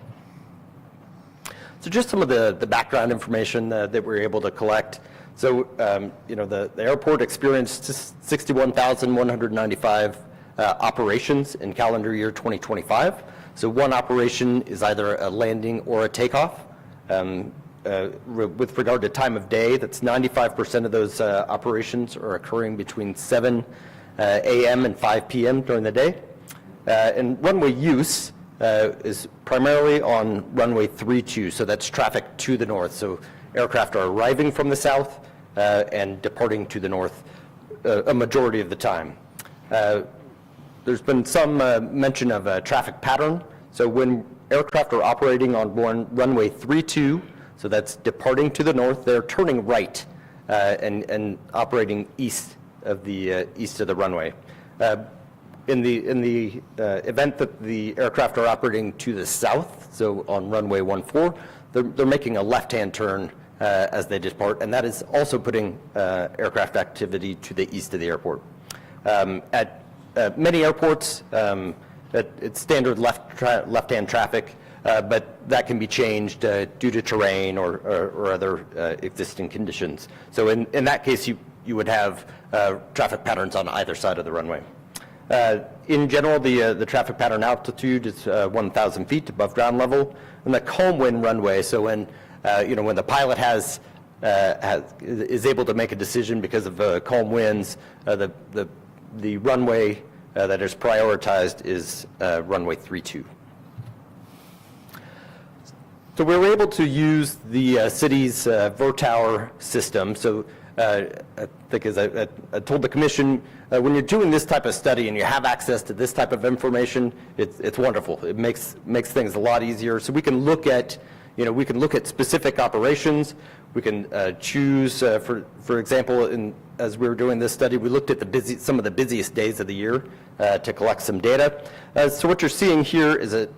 So just some of the background information that we were able to collect. So, the airport experienced 61,195 operations in calendar year 2025. So one operation is either a landing or a takeoff. With regard to time of day, that's 95% of those operations are occurring between 7 a.m. and 5 p.m. during the day. And runway use is primarily on runway 32, so that's traffic to the north. So aircraft are arriving from the south and departing to the north a majority of the time. There's been some mention of a traffic pattern. So when aircraft are operating on runway 32, so that's departing to the north, they're turning right and operating east of the runway. In the event that the aircraft are operating to the south, so on runway 14, they're making a left-hand turn as they depart, and that is also putting aircraft activity to the east of the airport. At many airports, it's standard left-hand traffic, but that can be changed due to terrain or other existing conditions. So in that case, you would have traffic patterns on either side of the runway. In general, the traffic pattern altitude is 1,000 feet above ground level, and the calm wind runway. So when the pilot is able to make a decision because of calm winds, the runway that is prioritized is runway 32. So we were able to use the city's VERTOWER system. So I think, as I told the commission, when you're doing this type of study and you have access to this type of information, it's wonderful. It makes things a lot easier. So we can look at, specific operations. We can choose, for example, as we were doing this study, we looked at some of the busiest days of the year to collect some data. So what you're seeing here is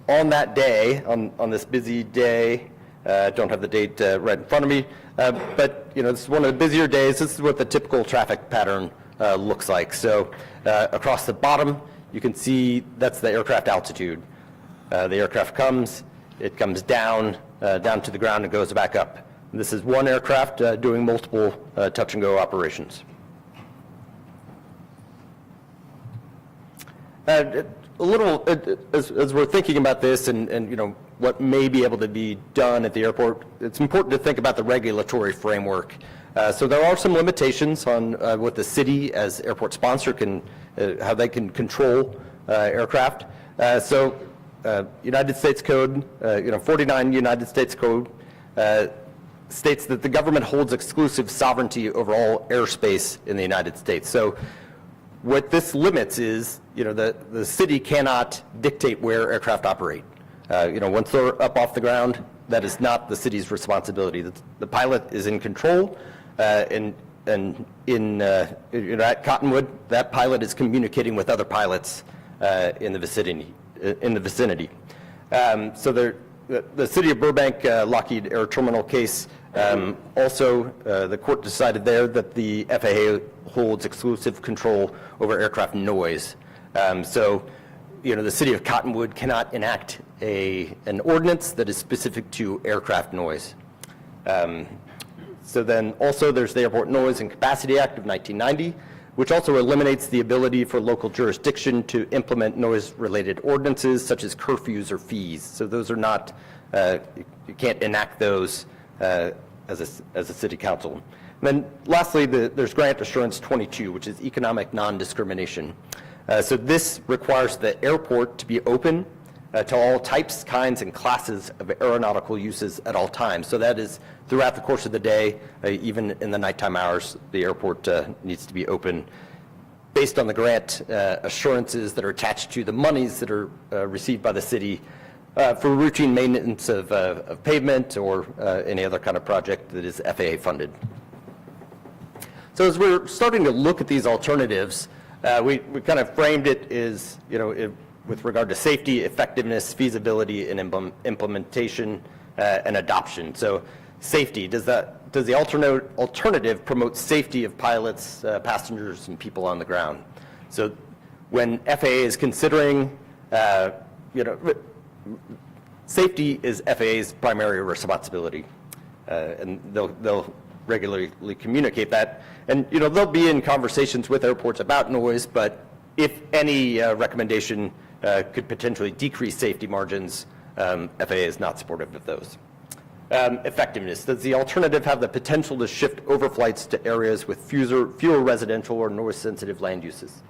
on that day, on this busy day, I don't have the date right in front of me, but this is one of the busier days. This is what the typical traffic pattern looks like. So across the bottom, you can see that's the aircraft altitude. The aircraft comes, it comes down to the ground and goes back up. This is one aircraft doing multiple touch-and-go operations. A little, as we're thinking about this and you know, what may be able to be done at the airport, it's important to think about the regulatory framework. So there are some limitations on what the city as airport sponsor can, how they can control aircraft. So United States Code, 49 United States Code states that the government holds exclusive sovereignty over all airspace in the United States. So what this limits is, the city cannot dictate where aircraft operate. Once they're up off the ground, that is not the city's responsibility. The pilot is in control, and at Cottonwood, that pilot is communicating with other pilots in the vicinity. So the City of Burbank Lockheed Air Terminal case, also the court decided there that the FAA holds exclusive control over aircraft noise. So the City of Cottonwood cannot enact an ordinance that is specific to aircraft noise. So then also there's the Airport Noise and Capacity Act of 1990, which also eliminates the ability for local jurisdiction to implement noise-related ordinances such as curfews or fees. So those are not, you can't enact those as a city council. And then lastly, there's Grant Assurance 22, which is economic non-discrimination. So this requires the airport to be open to all types, kinds, and classes of aeronautical uses at all times. So that is throughout the course of the day, even in the nighttime hours, the airport needs to be open based on the grant assurances that are attached to the monies that are received by the city for routine maintenance of pavement or any other kind of project that is FAA funded. So as we're starting to look at these alternatives, we kind of framed it as, with regard to safety, effectiveness, feasibility, and implementation and adoption. So safety, does the alternative promote safety of pilots, passengers, and people on the ground? So when FAA is considering, safety is FAA's primary responsibility, and they'll regularly communicate that. And they'll be in conversations with airports about noise, but if any recommendation could potentially decrease safety margins, FAA is not supportive of those. Effectiveness, does the alternative have the potential to shift overflights to areas with fewer residential or noise-sensitive land uses?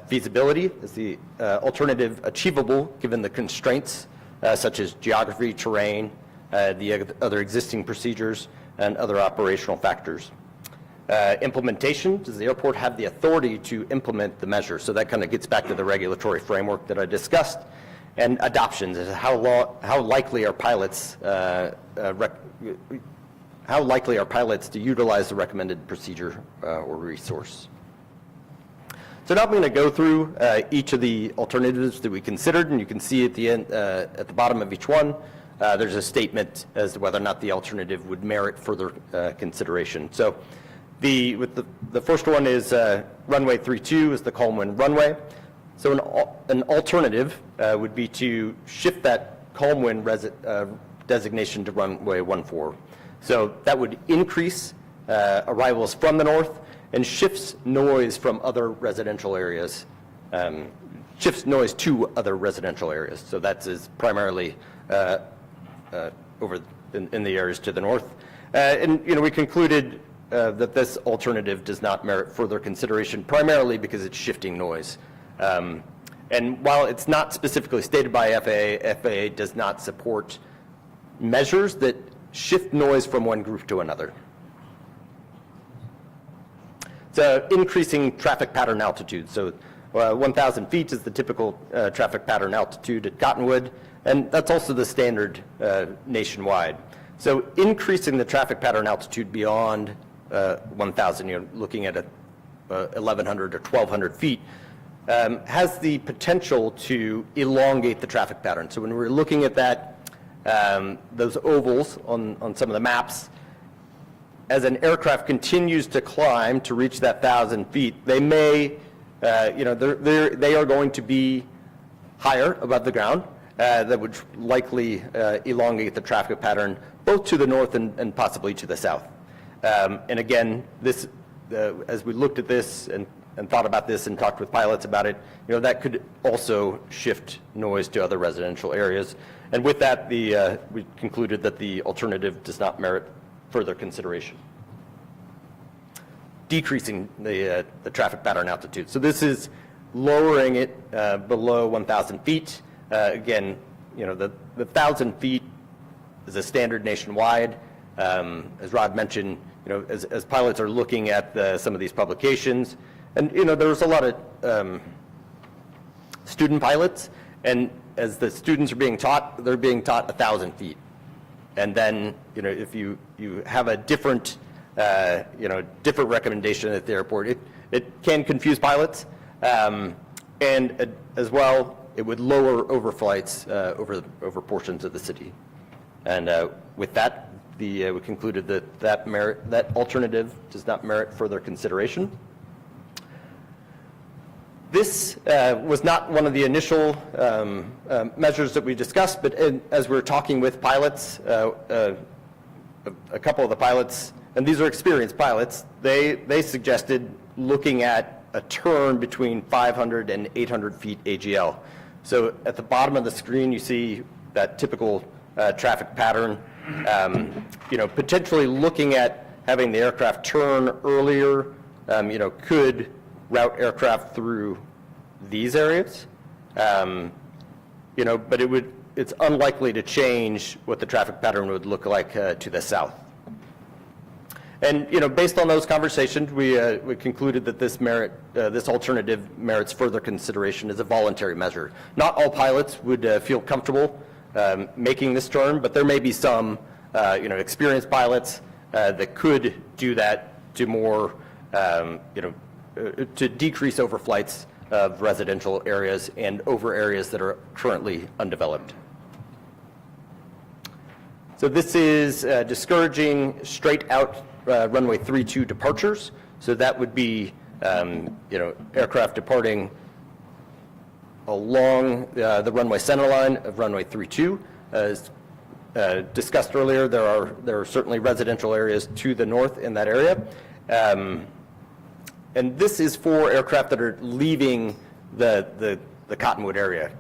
Feasibility, is the alternative achievable given the constraints such as geography, terrain, the other existing procedures, and other operational factors? Implementation, does the airport have the authority to implement the measure? So that kind of gets back to the regulatory framework that I discussed. And adoption, is how likely are pilots to utilize the recommended procedure or resource? So now I'm going to go through each of the alternatives that we considered, and you can see at the end, at the bottom of each one, there's a statement as to whether or not the alternative would merit further consideration. So the first one is runway 32 is the calm wind runway. So an alternative would be to shift that calm wind designation to runway 14. So that would increase arrivals from the north and shifts noise from other residential areas, shifts noise to other residential areas. So that is primarily over in the areas to the north. And we concluded that this alternative does not merit further consideration, primarily because it's shifting noise. And while it's not specifically stated by FAA does not support measures that shift noise from one group to another. So increasing traffic pattern altitude. So 1,000 feet is the typical traffic pattern altitude at Cottonwood, and that's also the standard nationwide. So increasing the traffic pattern altitude beyond 1,000, looking at 1,100 or 1,200 feet, has the potential to elongate the traffic pattern. So when we're looking at that, those ovals on some of the maps, as an aircraft continues to climb to reach that 1,000 feet, they may, they are going to be higher above the ground, that would likely elongate the traffic pattern both to the north and possibly to the south. And again, this, as we looked at this and thought about this and talked with pilots about it, that could also shift noise to other residential areas. And with that, we concluded that the alternative does not merit further consideration. Decreasing the traffic pattern altitude. So this is lowering it below 1,000 feet. Again, the 1,000 feet is a standard nationwide. As Rod mentioned, as pilots are looking at some of these publications, and there's a lot of student pilots, and as the students are being taught, they're being taught 1,000 feet. And then, if you have a different different recommendation at the airport, it can confuse pilots, and as well, it would lower overflights over portions of the city. And with that, we concluded that alternative does not merit further consideration. This was not one of the initial measures that we discussed, but as we were talking with pilots, a couple of the pilots, and these are experienced pilots, they suggested looking at a turn between 500 and 800 feet AGL. So at the bottom of the screen, you see that typical traffic pattern. Potentially looking at having the aircraft turn earlier, could route aircraft through these areas, but it's unlikely to change what the traffic pattern would look like to the south. And based on those conversations, we concluded that this alternative merits further consideration as a voluntary measure. Not all pilots would feel comfortable making this turn, but there may be some experienced pilots that could do that to more to decrease overflights of residential areas and over areas that are currently undeveloped. So this is discouraging straight out runway 32 departures. So that would be aircraft departing along the runway center line of runway 32. As discussed earlier, there are certainly residential areas to the north in that area. And this is for aircraft that are leaving the Cottonwood area,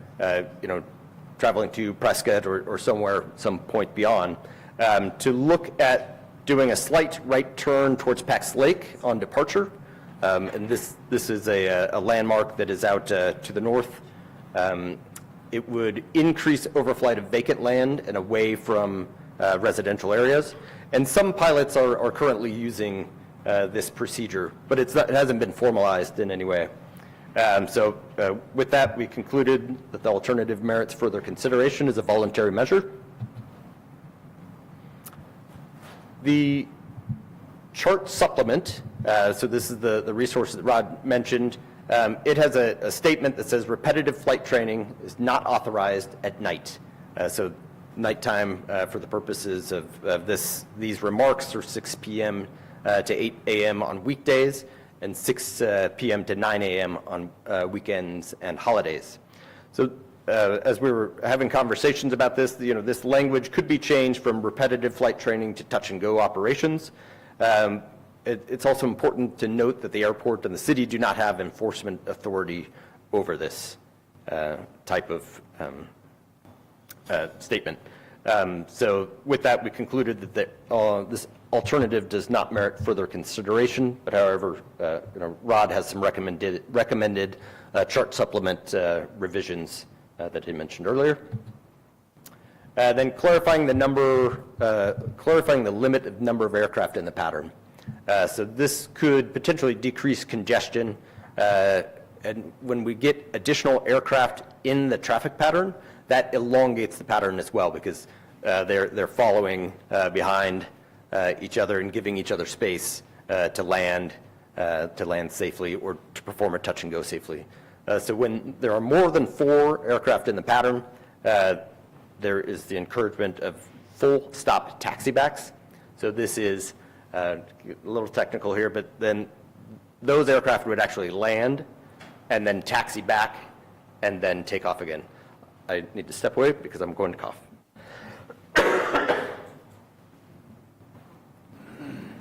traveling to Prescott or somewhere, some point beyond, to look at doing a slight right turn towards Pax Lake on departure. And this is a landmark that is out to the north. It would increase overflight of vacant land and away from residential areas. And some pilots are currently using this procedure, but it hasn't been formalized in any way. So with that, we concluded that the alternative merits further consideration as a voluntary measure. The chart supplement, so this is the resource that Rod mentioned, it has a statement that says repetitive flight training is not authorized at night. So nighttime for the purposes of these remarks are 6 p.m. To 8 a.m. on weekdays and 6 p.m. to 9 a.m. on weekends and holidays. So as we were having conversations about this, this language could be changed from repetitive flight training to touch and go operations. It's also important to note that the airport and the city do not have enforcement authority over this type of statement. So with that, we concluded that this alternative does not merit further consideration, but however, Rod has some recommended chart supplement revisions that he mentioned earlier. Then clarifying the limit of number of aircraft in the pattern. So this could potentially decrease congestion, and when we get additional aircraft in the traffic pattern, that elongates the pattern as well, because they're following behind each other and giving each other space to land safely or to perform a touch and go safely. So when there are more than 4 aircraft in the pattern, there is the encouragement of full stop taxibacks. So this is a little technical here, but then those aircraft would actually land and then taxi back and then take off again. I need to step away because I'm going to cough.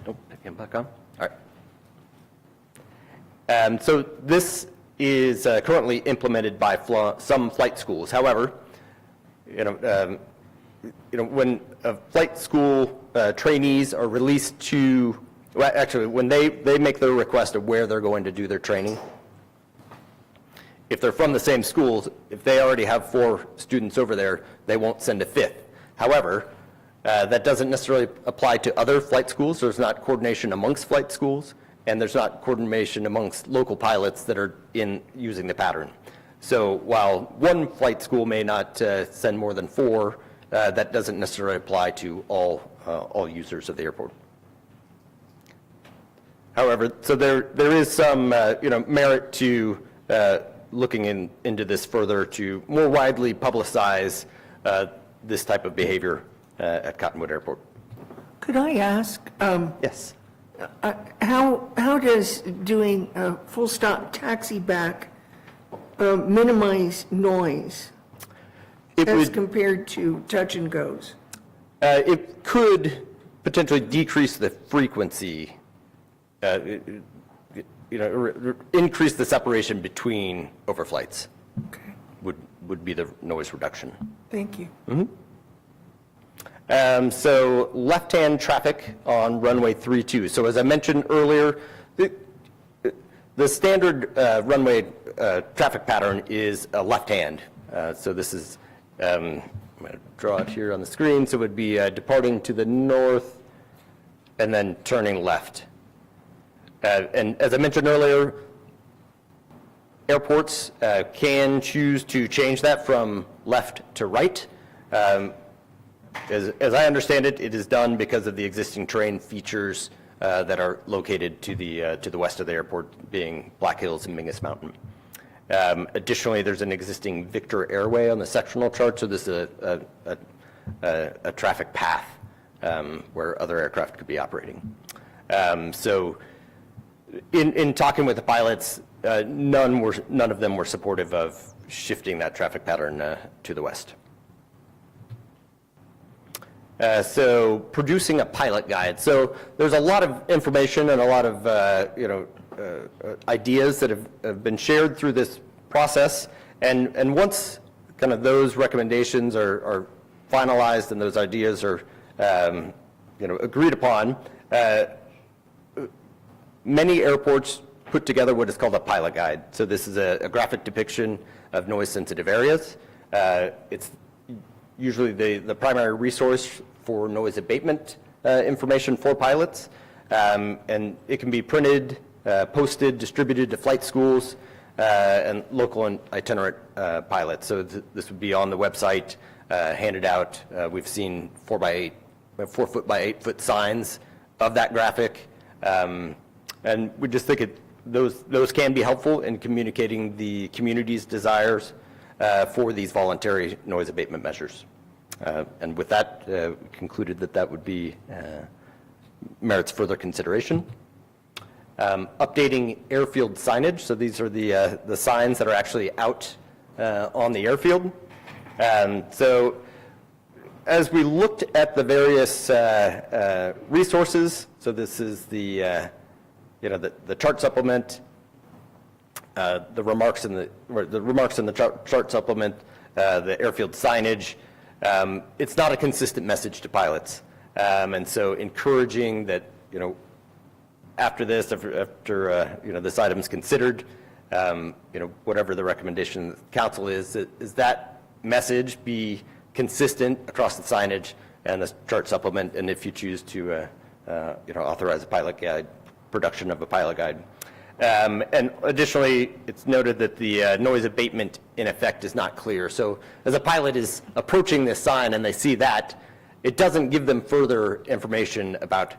Nope, picking it back on. All right. So this is currently implemented by some flight schools. However, when flight school trainees are released to, well, actually, when they make their request of where they're going to do their training, if they're from the same schools, if they already have 4 students over there, they won't send a 5th. However, that doesn't necessarily apply to other flight schools. There's not coordination amongst flight schools, and there's not coordination amongst local pilots that are using the pattern. So while one flight school may not send more than 4, that doesn't necessarily apply to all users of the airport. However, so there is some merit to looking into this further to more widely publicize this type of behavior at Cottonwood Airport. Could I ask? Yes. How does doing a full stop taxi back minimize noise as compared to touch and goes? It could potentially decrease the frequency, increase the separation between overflights. Okay. Would be the noise reduction. Thank you. So left-hand traffic on runway 32. So as I mentioned earlier, the standard runway traffic pattern is a left-hand. So this is, I'm going to draw it here on the screen. So it would be departing to the north and then turning left. And as I mentioned earlier, airports can choose to change that from left to right. As I understand it, it is done because of the existing train features that are located to the west of the airport, being Black Hills and Mingus Mountain. Additionally, there's an existing Victor Airway on the sectional chart, so this is a traffic path where other aircraft could be operating. So in talking with the pilots, none of them were supportive of shifting that traffic pattern to the west. So producing a pilot guide. So there's a lot of information and a lot of ideas that have been shared through this process. And once kind of those recommendations are finalized and those ideas are agreed upon, many airports put together what is called a pilot guide. So this is a graphic depiction of noise-sensitive areas. It's usually the primary resource for noise abatement information for pilots. And it can be printed, posted, distributed to flight schools and local and itinerant pilots. So this would be on the website, handed out. We've seen 4 foot by 8 foot signs of that graphic. And we just think those can be helpful in communicating the community's desires for these voluntary noise abatement measures. And with that, we concluded that would be merits further consideration. Updating airfield signage. So these are the signs that are actually out on the airfield. So as we looked at the various resources, so this is the chart supplement, the remarks in the chart supplement, the airfield signage. It's not a consistent message to pilots, and so encouraging that after this, after this item's considered, whatever the recommendation of the council is that message be consistent across the signage and the chart supplement, and if you choose to authorize a pilot guide, production of a pilot guide. And additionally, it's noted that the noise abatement in effect is not clear. So as a pilot is approaching this sign and they see that, it doesn't give them further information about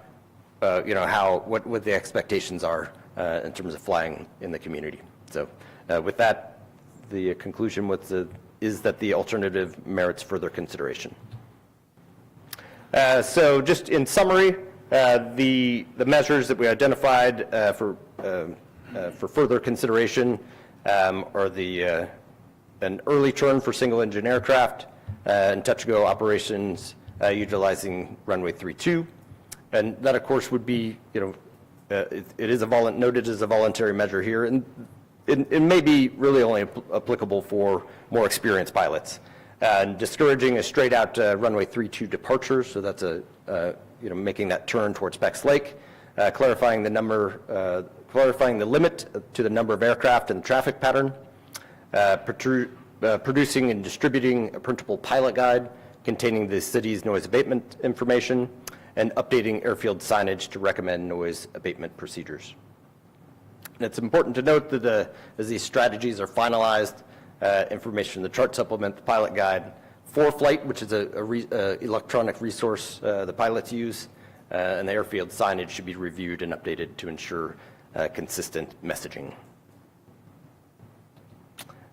what the expectations are in terms of flying in the community. So with that, the conclusion is that the alternative merits further consideration. So just in summary, the measures that we identified for further consideration are the an early turn for single-engine aircraft, and touch-and-go operations utilizing runway 32. And that, of course, would be, it is noted as a voluntary measure here, and it may be really only applicable for more experienced pilots. And discouraging a straight-out runway 32 departure, so that's making that turn towards Becks Lake, clarifying the limit to the number of aircraft and traffic pattern, producing and distributing a printable pilot guide containing the city's noise abatement information, and updating airfield signage to recommend noise abatement procedures. And it's important to note that as these strategies are finalized, information in the chart supplement, the pilot guide, for flight, which is a electronic resource the pilots use, and the airfield signage should be reviewed and updated to ensure consistent messaging.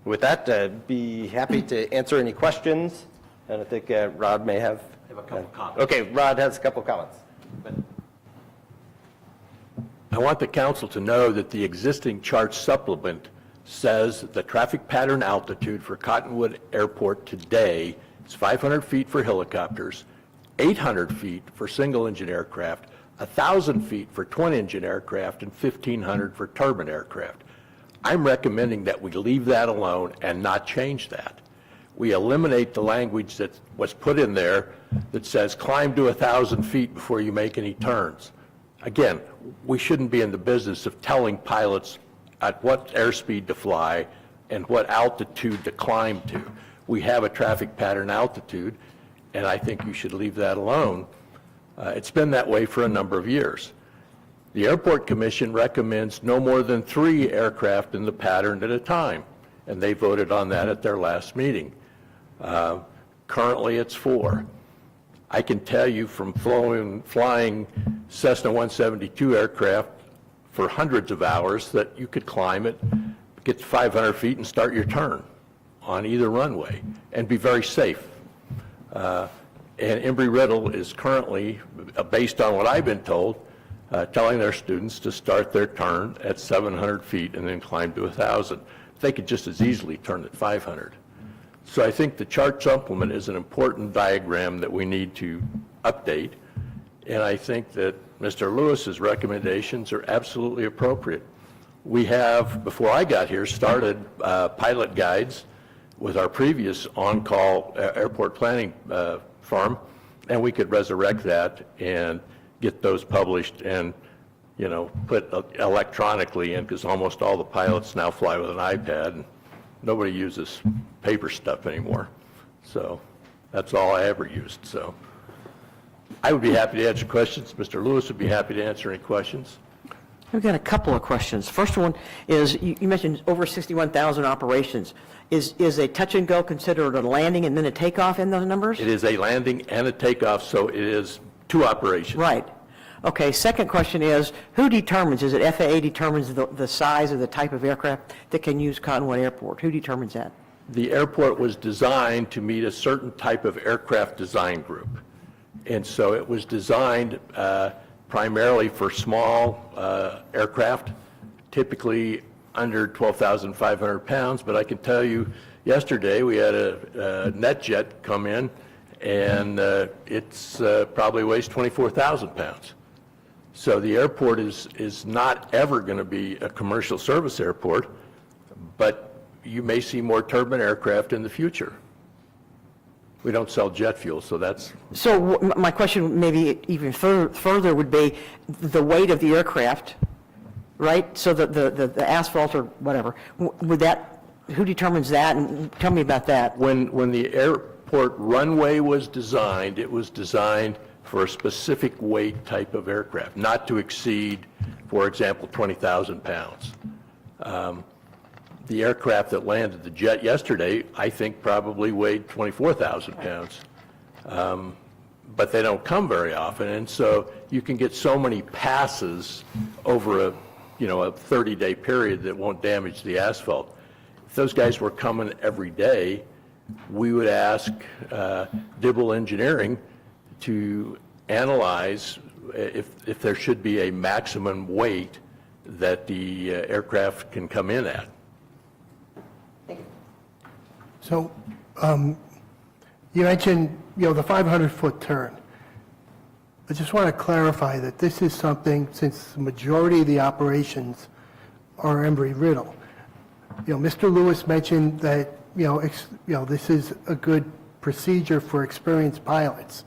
With that, I'd be happy to answer any questions, and I think Rod may have a couple comments. Okay, Rod has a couple comments. I want the council to know that the existing chart supplement says the traffic pattern altitude for Cottonwood Airport today is 500 feet for helicopters, 800 feet for single-engine aircraft, 1,000 feet for twin-engine aircraft, and 1,500 for turbine aircraft. I'm recommending that we leave that alone and not change that. We eliminate the language that was put in there that says climb to 1,000 feet before you make any turns. Again, we shouldn't be in the business of telling pilots at what airspeed to fly and what altitude to climb to. We have a traffic pattern altitude, and I think you should leave that alone. It's been that way for a number of years. The Airport Commission recommends no more than 3 aircraft in the pattern at a time, and they voted on that at their last meeting. Currently, it's 4. I can tell you from flying Cessna 172 aircraft for hundreds of hours that you could climb it, get to 500 feet and start your turn on either runway and be very safe. And Embry-Riddle is currently, based on what I've been told, telling their students to start their turn at 700 feet and then climb to 1,000. They could just as easily turn at 500. So I think the chart supplement is an important diagram that we need to update, and I think that Mr. Lewis's recommendations are absolutely appropriate. We have, before I got here, started pilot guides with our previous on-call airport planning firm, and we could resurrect that and get those published and, put electronically in, because almost all the pilots now fly with an iPad, and nobody uses paper stuff anymore. So that's all I ever used. So I would be happy to answer questions. Mr. Lewis would be happy to answer any questions. We've got a couple of questions. First one is, you mentioned over 61,000 operations. Is a touch and go considered a landing and then a takeoff in those numbers? It is a landing and a takeoff, so it is 2 operations. Right. Okay, second question is, who determines, is it FAA determines the size or the type of aircraft that can use Cottonwood Airport? Who determines that? The airport was designed to meet a certain type of aircraft design group. And so it was designed primarily for small aircraft, typically under 12,500 pounds. But I can tell you, yesterday we had a NetJet come in, and it's probably weighs 24,000 pounds. So the airport is not ever going to be a commercial service airport, but you may see more turbine aircraft in the future. We don't sell jet fuel, so that's... So my question maybe even further would be the weight of the aircraft, right? So the asphalt or whatever, would that, who determines that? And tell me about that. When the airport runway was designed, it was designed for a specific weight type of aircraft, not to exceed, for example, 20,000 pounds. The aircraft that landed the jet yesterday, I think probably weighed 24,000 pounds. But they don't come very often, and so you can get so many passes over a 30-day period that won't damage the asphalt. If those guys were coming every day, we would ask Dibble Engineering to analyze if there should be a maximum weight that the aircraft can come in at. So you mentioned, the 500-foot turn. I just want to clarify that this is something, since the majority of the operations are Embry-Riddle. Mr. Lewis mentioned that, this is a good procedure for experienced pilots.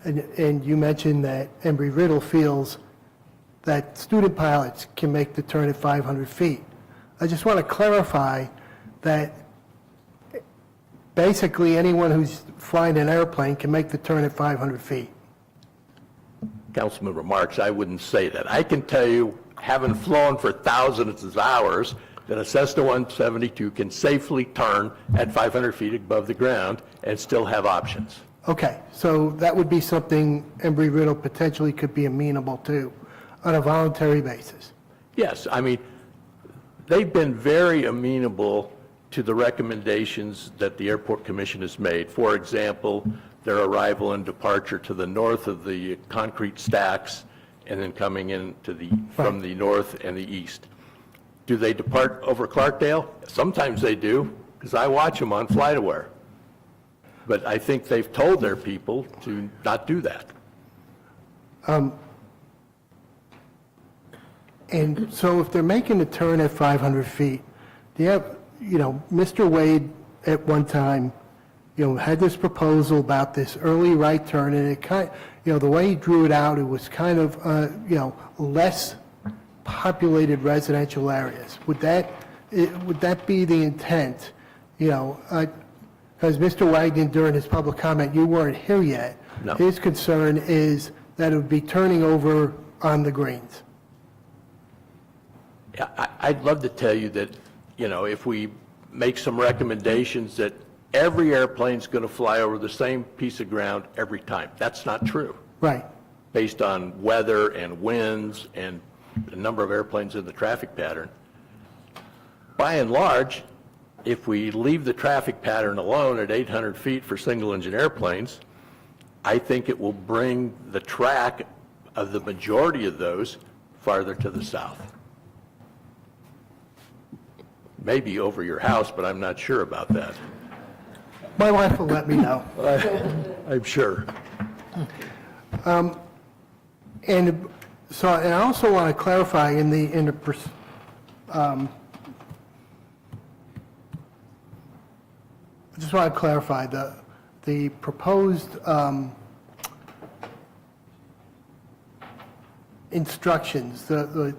And you mentioned that Embry-Riddle feels that student pilots can make the turn at 500 feet. I just want to clarify that basically anyone who's flying an airplane can make the turn at 500 feet. Councilmember Marks, I wouldn't say that. I can tell you, having flown for thousands of hours, that a Cessna 172 can safely turn at 500 feet above the ground and still have options. Okay, so that would be something Embry-Riddle potentially could be amenable to on a voluntary basis. Yes, I mean, they've been very amenable to the recommendations that the Airport Commission has made. For example, their arrival and departure to the north of the concrete stacks and then coming in from the north and the east. Do they depart over Clarkdale? Sometimes they do, because I watch them on FlightAware. But I think they've told their people to not do that. And so if they're making the turn at 500 feet, do you have, Mr. Wade at one time, had this proposal about this early right turn, and it kind, the way he drew it out, it was kind of, less populated residential areas. Would that be the intent? Because Mr. Wagner, during his public comment, you weren't here yet. No. His concern is that it would be turning over on the greens. Yeah, I'd love to tell you that, if we make some recommendations that every airplane's going to fly over the same piece of ground every time. That's not true. Right. Based on weather and winds and the number of airplanes in the traffic pattern. By and large, if we leave the traffic pattern alone at 800 feet for single-engine airplanes, I think it will bring the track of the majority of those farther to the south. Maybe over your house, but I'm not sure about that. My wife will let me know. I'm sure. And so, and I also want to clarify I just want to clarify the proposed instructions, the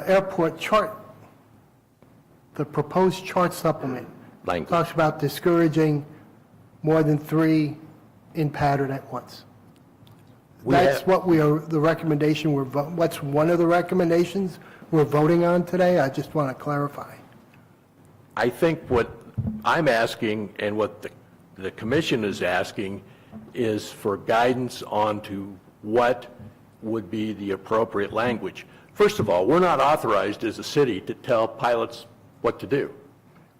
airport chart, the proposed chart supplement Language. talks about discouraging more than 3 in pattern at once. That's what the recommendation what's one of the recommendations we're voting on today? I just want to clarify. I think what I'm asking and what the commission is asking is for guidance onto what would be the appropriate language. First of all, we're not authorized as a city to tell pilots what to do.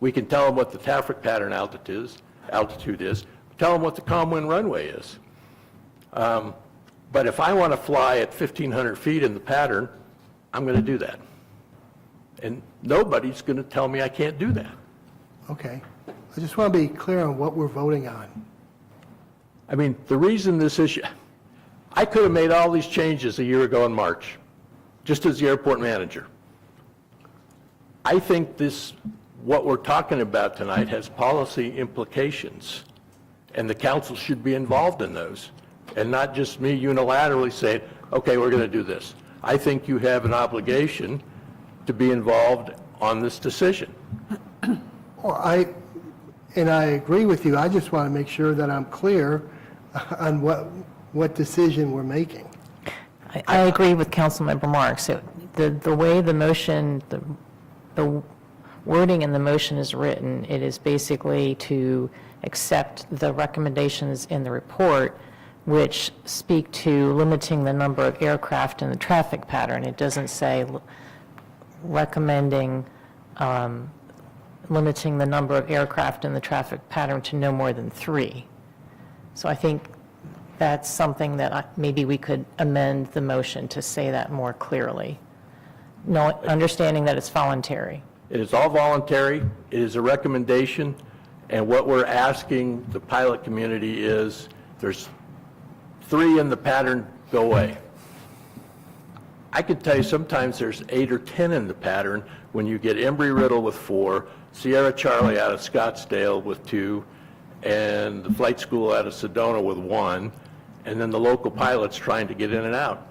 We can tell them what the traffic pattern altitude is, tell them what the calm wind runway is. But if I want to fly at 1,500 feet in the pattern, I'm going to do that. And nobody's going to tell me I can't do that. Okay. I just want to be clear on what we're voting on. I mean, the reason this issue, I could have made all these changes a year ago in March, just as the airport manager. I think what we're talking about tonight has policy implications, and the council should be involved in those, and not just me unilaterally saying, okay, we're going to do this. I think you have an obligation to be involved on this decision. Well, I agree with you. I just want to make sure that I'm clear on what decision we're making. I agree with Councilmember Marks. The way the motion, the wording in the motion is written, it is basically to accept the recommendations in the report, which speak to limiting the number of aircraft in the traffic pattern. It doesn't say recommending limiting the number of aircraft in the traffic pattern to no more than 3. So I think that's something that maybe we could amend the motion to say that more clearly. No, understanding that it's voluntary. It is all voluntary, it is a recommendation, and what we're asking the pilot community is, there's 3 in the pattern, go away. I could tell you sometimes there's 8 or 10 in the pattern when you get Embry-Riddle with 4, Sierra Charlie out of Scottsdale with 2, and the flight school out of Sedona with 1, and then the local pilots trying to get in and out.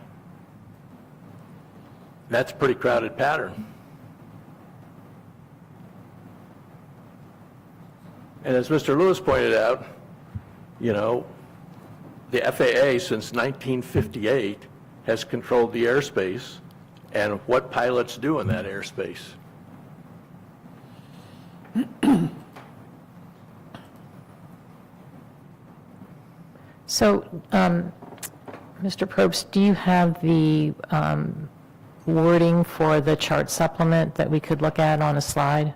That's a pretty crowded pattern. And as Mr. Lewis pointed out, you know, the FAA since 1958 has controlled the airspace and what pilots do in that airspace. So, Mr. Probst, do you have the wording for the chart supplement that we could look at on a slide?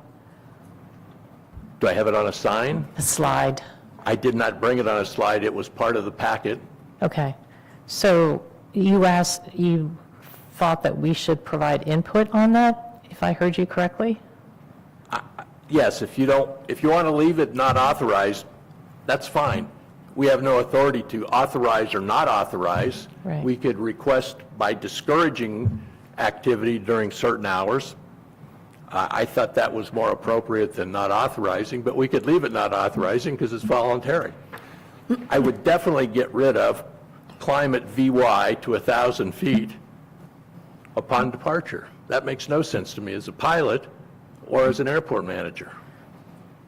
Do I have it on a sign? A slide. I did not bring it on a slide. It was part of the packet. Okay. So you thought that we should provide input on that, if I heard you correctly? Yes, if you want to leave it not authorized, that's fine. We have no authority to authorize or not authorize. Right. We could request by discouraging activity during certain hours. I thought that was more appropriate than not authorizing, but we could leave it not authorizing because it's voluntary. I would definitely get rid of climate VY to 1,000 feet upon departure. That makes no sense to me as a pilot or as an airport manager.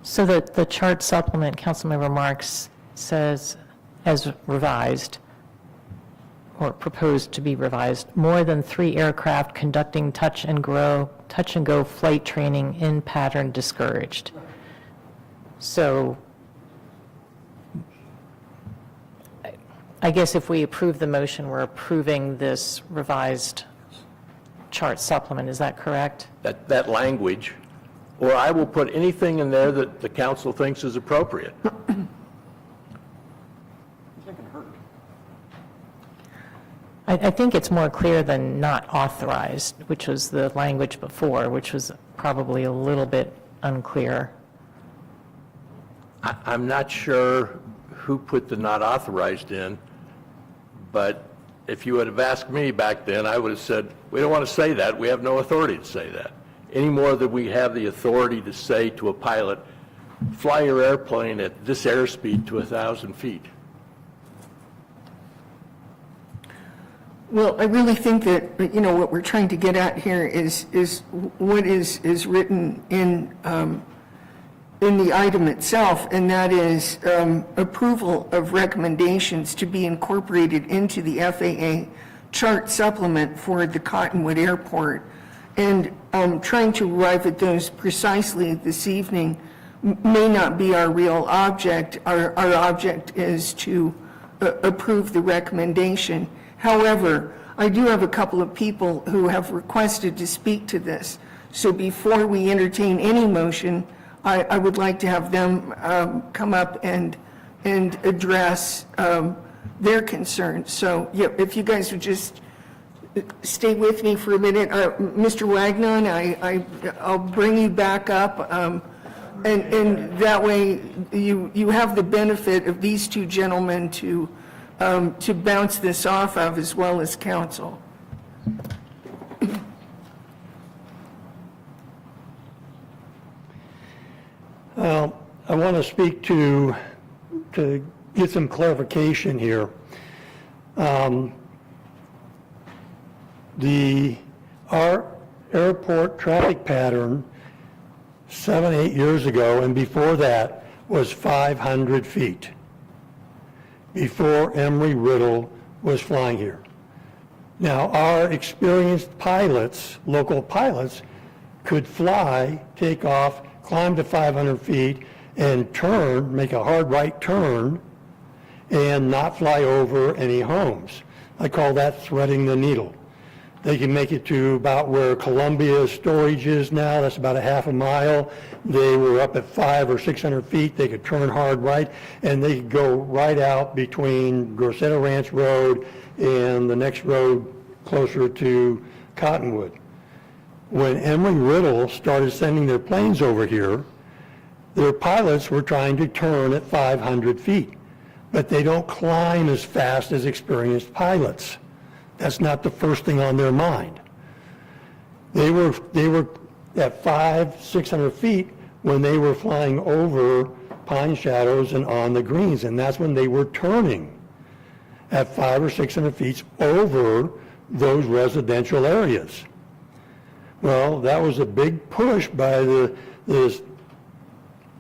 So the chart supplement, Councilmember Marks says, as revised, or proposed to be revised, more than 3 aircraft conducting touch and go flight training in pattern discouraged. So I guess if we approve the motion, we're approving this revised chart supplement, is that correct? That language, or I will put anything in there that the council thinks is appropriate. I think it's more clear than not authorized, which was the language before, which was probably a little bit unclear. I'm not sure who put the not authorized in, but if you would have asked me back then, I would have said, we don't want to say that. We have no authority to say that. Any more than we have the authority to say to a pilot, fly your airplane at this airspeed to 1,000 feet. Well, I really think that, you know, what we're trying to get at here is what is written in the item itself, and that is approval of recommendations to be incorporated into the FAA chart supplement for the Cottonwood Airport. And trying to arrive at those precisely this evening may not be our real object. Our object is to approve the recommendation. However, I do have a couple of people who have requested to speak to this. So before we entertain any motion, I would like to have them come up and address their concerns. So yeah, if you guys would just stay with me for a minute. Mr. Wagnon, I'll bring you back up, and that way you have the benefit of these 2 gentlemen to bounce this off of, as well as council. I want to speak to get some clarification here. Our airport traffic pattern 7, 8 years ago, and before that, was 500 feet. Before Embry-Riddle was flying here. Now, our experienced pilots, local pilots, could fly, take off, climb to 500 feet, and turn, make a hard right turn, and not fly over any homes. I call that threading the needle. They can make it to about where Columbia storage is now, that's about a half a mile. They were up at 500 or 600 feet, they could turn hard right, and they could go right out between Grosseto Ranch Road and the next road closer to Cottonwood. when Embry-Riddle started sending their planes over here, their pilots were trying to turn at 500 feet, but they don't climb as fast as experienced pilots. That's not the first thing on their mind. They were at 500-600 feet when they were flying over pine shadows and on the greens, and that's when they were turning at 500 or 600 feet over those residential areas. Well, that was a big push by the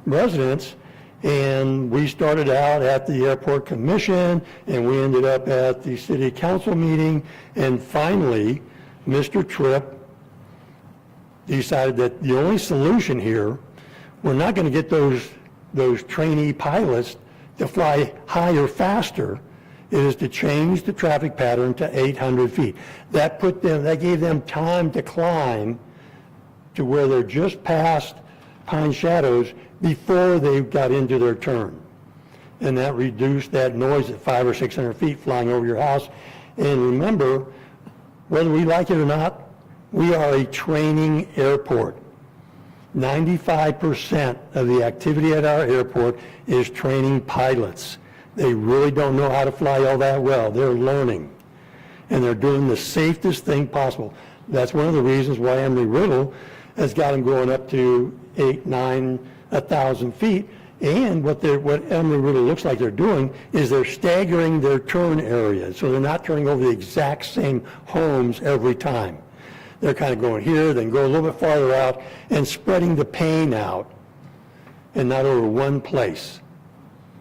residents, and we started out at the Airport Commission, and we ended up at the City Council meeting, and finally, Mr. Tripp decided that the only solution here, we're not going to get those trainee pilots to fly higher faster, is to change the traffic pattern to 800 feet. That gave them time to climb to where they're just past pine shadows before they got into their turn. And that reduced that noise at 500 or 600 feet flying over your house. And remember, whether we like it or not, we are a training airport. 95% of the activity at our airport is training pilots. They really don't know how to fly all that well. They're learning. And they're doing the safest thing possible. That's one of the reasons why Embry-Riddle has got them going up to 8, 9, 1,000 feet. And what Embry-Riddle looks like they're doing is they're staggering their turn areas. So they're not turning over the exact same homes every time. They're kind of going here, then go a little bit farther out, and spreading the pain out, and not over one place.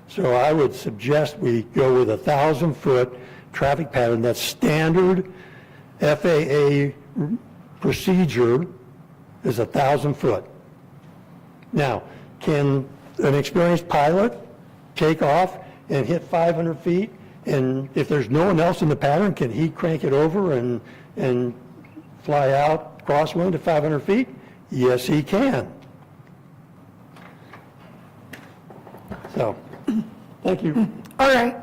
So I would suggest we go with 1,000-foot traffic pattern. That's standard FAA procedure is 1,000 foot. Now, can an experienced pilot take off and hit 500 feet? And if there's no one else in the pattern, can he crank it over and fly out crosswind to 500 feet? Yes, he can. So, thank you. All right.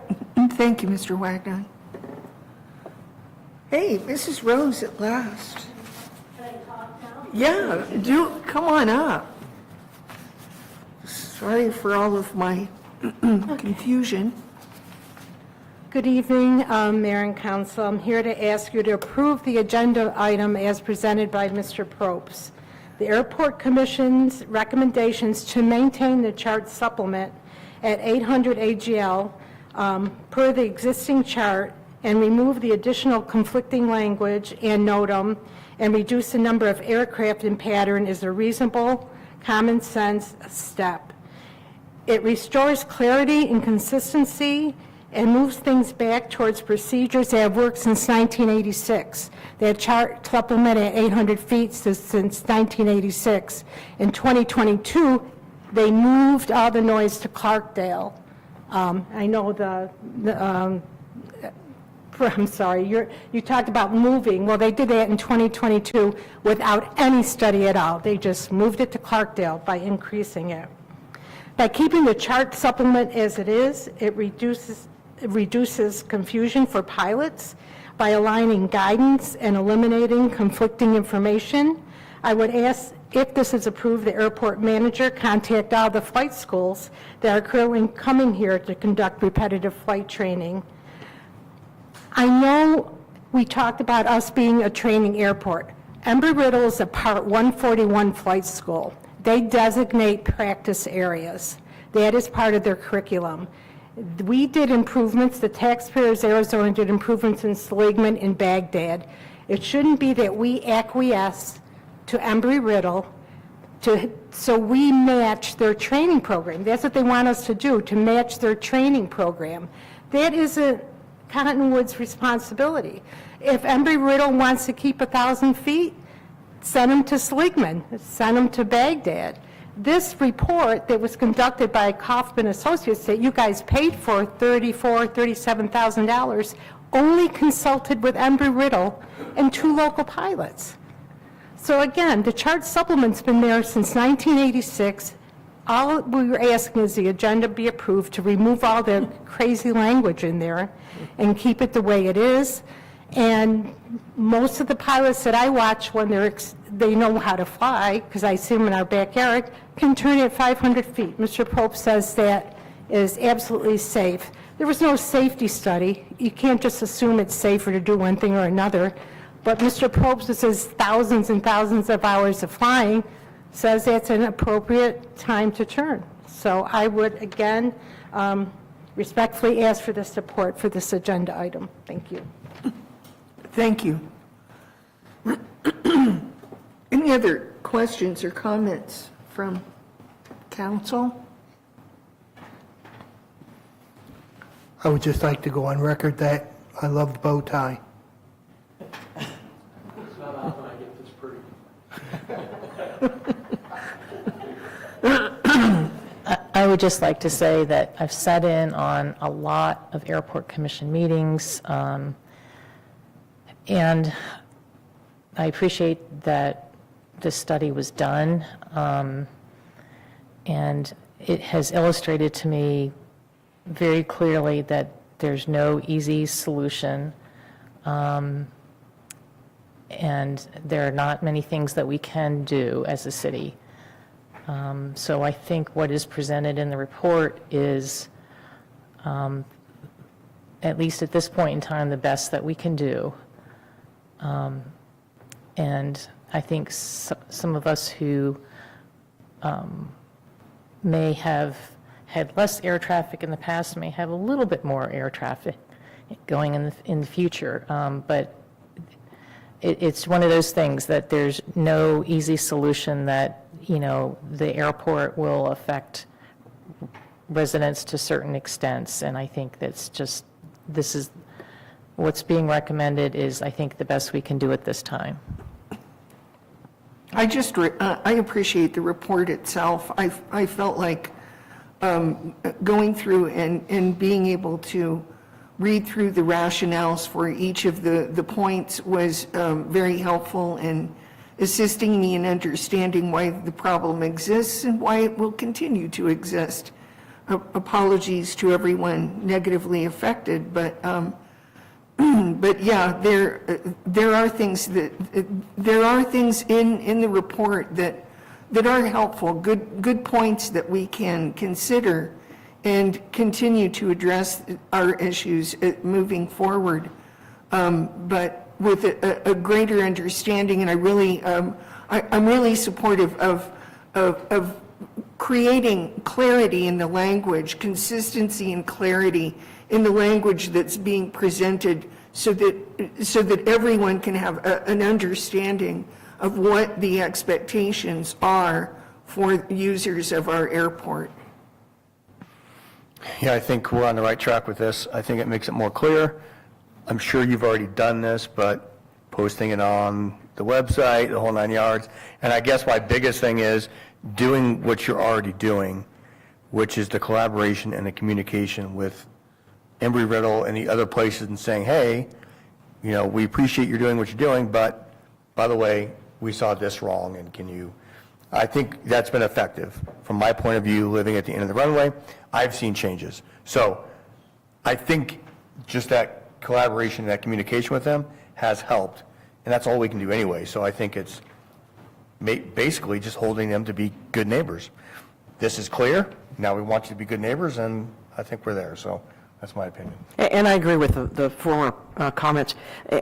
Thank you, Mr. Wagner. Hey, Mrs. Rose at last. Can I talk now? Yeah, come on up. Sorry for all of my confusion. Good evening, Mayor and Council. I'm here to ask you to approve the agenda item as presented by Mr. Probst. The Airport Commission's recommendations to maintain the chart supplement at 800 AGL per the existing chart and remove the additional conflicting language and NOTAM and reduce the number of aircraft in pattern is a reasonable, common sense step. It restores clarity and consistency and moves things back towards procedures that have worked since 1986. That chart supplement at 800 feet since 1986. In 2022, they moved all the noise to Clarkdale. I know I'm sorry, you talked about moving. Well, they did that in 2022 without any study at all. They just moved it to Clarkdale by increasing it. By keeping the chart supplement as it is, it reduces confusion for pilots by aligning guidance and eliminating conflicting information. I would ask, if this is approved, the airport manager contact all the flight schools that are currently coming here to conduct repetitive flight training. I know we talked about us being a training airport. Embry-Riddle is a Part 141 flight school. They designate practice areas. That is part of their curriculum. We did improvements, the taxpayers Arizona did improvements in Seligman and Baghdad. It shouldn't be that we acquiesce to Embry-Riddle so we match their training program. That's what they want us to do, to match their training program. That isn't Cottonwood's responsibility. If Embry-Riddle wants to keep 1,000 feet, send them to Seligman, send them to Baghdad. This report that was conducted by Kaufman Associates that you guys paid for $34,000, $37,000 only consulted with Embry-Riddle and 2 local pilots. So again, the chart supplement's been there since 1986. All we were asking is the agenda be approved to remove all the crazy language in there and keep it the way it is. And most of the pilots that I watch when they know how to fly, because I see them in our backyard, can turn at 500 feet. Mr. Pope says that is absolutely safe. There was no safety study. You can't just assume it's safer to do one thing or another. But Mr. Pope, with his thousands and thousands of hours of flying, says that's an appropriate time to turn. So I would, again, respectfully ask for the support for this agenda item. Thank you. Thank you. Any other questions or comments from council? I would just like to go on record that I love the bow tie. It's not often I get this pretty. I would just like to say that I've sat in on a lot of airport commission meetings, and I appreciate that this study was done, and it has illustrated to me very clearly that there's no easy solution, and there are not many things that we can do as a city. So I think what is presented in the report is, at least at this point in time, the best that we can do. And I think some of us who may have had less air traffic in the past may have a little bit more air traffic going in the future. But it's one of those things that there's no easy solution that, you know, the airport will affect residents to certain extents. And I think that's just, this is, what's being recommended is, I think, the best we can do at this time. I appreciate the report itself. I felt like going through and being able to read through the rationales for each of the points was very helpful in assisting me in understanding why the problem exists and why it will continue to exist. Apologies to everyone negatively affected, but yeah, there are things in the report that are helpful, good points that we can consider and continue to address our issues moving forward. But with a greater understanding, and I'm really supportive of creating clarity in the language, consistency and clarity in the language that's being presented, so that everyone can have an understanding of what the expectations are for users of our airport. Yeah, I think we're on the right track with this. I think it makes it more clear. I'm sure you've already done this, but posting it on the website, the whole 9 yards. And I guess my biggest thing is doing what you're already doing, which is the collaboration and the communication with Embry-Riddle and the other places, and saying, hey, you know, we appreciate you're doing what you're doing, but by the way, we saw this wrong, and can you, I think that's been effective. From my point of view, living at the end of the runway, I've seen changes. So I think just that collaboration, that communication with them has helped, and that's all we can do anyway. So I think it's basically just holding them to be good neighbors. This is clear, now we want you to be good neighbors, and I think we're there, so that's my opinion. And I agree with the former comments,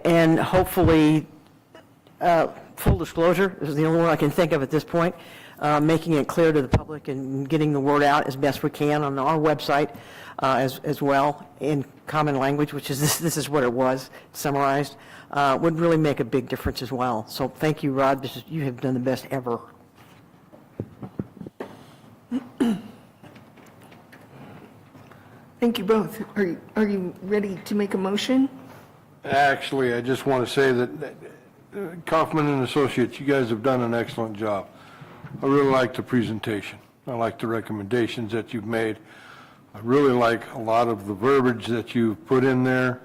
and hopefully, full disclosure is the only one I can think of at this point, making it clear to the public and getting the word out as best we can on our website as well in common language, which is this is what it was summarized, would really make a big difference as well. So thank you, Rod. You have done the best ever. Thank you both. Are you ready to make a motion? Actually, I just want to say that Kaufman and Associates, you guys have done an excellent job. I really like the presentation. I like the recommendations that you've made. I really like a lot of the verbiage that you've put in there,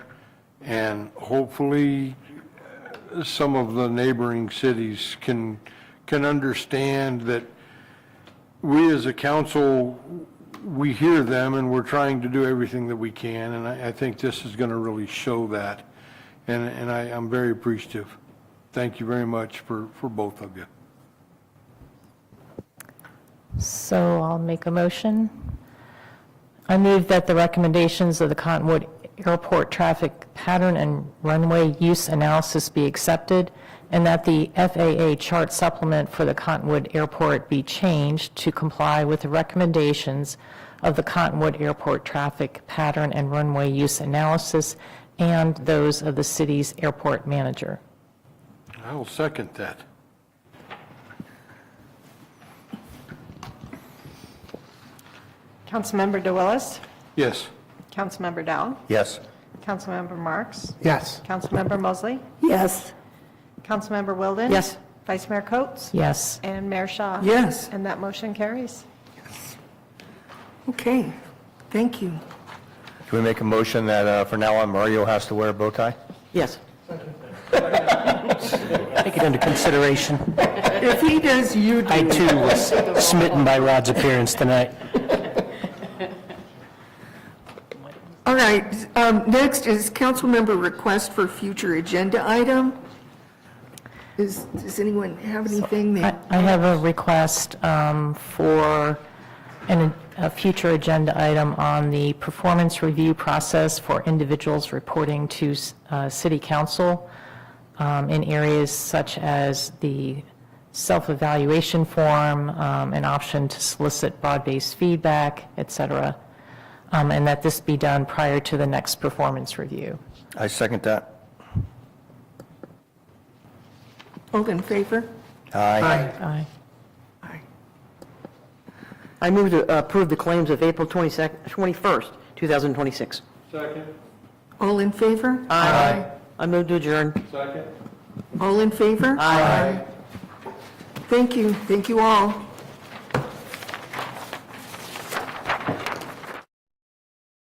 and hopefully some of the neighboring cities can understand that we as a council, we hear them and we're trying to do everything that we can, and I think this is going to really show that. and I'm very appreciative. Thank you very much for both of you. So I'll make a motion. I move that the recommendations of the Cottonwood Airport traffic pattern and runway use analysis be accepted, and that the FAA chart supplement for the Cottonwood Airport be changed to comply with the recommendations of the Cottonwood Airport traffic pattern and runway use analysis and those of the city's airport manager. I will second that. Councilmember DeWillis? Yes. Councilmember Dowd? Yes. Councilmember Marks? Yes. Councilmember Mosley? Yes. Councilmember Wilden? Yes. Vice Mayor Coates? Yes. And Mayor Shaw? Yes. And that motion carries. Okay, thank you. Can we make a motion that from now on Mario has to wear a bow tie? Yes. Take it into consideration. If he does, you do. I too was smitten by Rod's appearance tonight. All right, next is council member request for future agenda item. Does anyone have anything there? I have a request for a future agenda item on the performance review process for individuals reporting to city council in areas such as the self-evaluation form, an option to solicit broad-based feedback, et cetera, and that this be done prior to the next performance review. I second that. All in favor? Aye. Aye. I move to approve the claims of April 21st, 2026. Second. All in favor? Aye. I move to adjourn. Second. All in favor? Aye. Thank you all.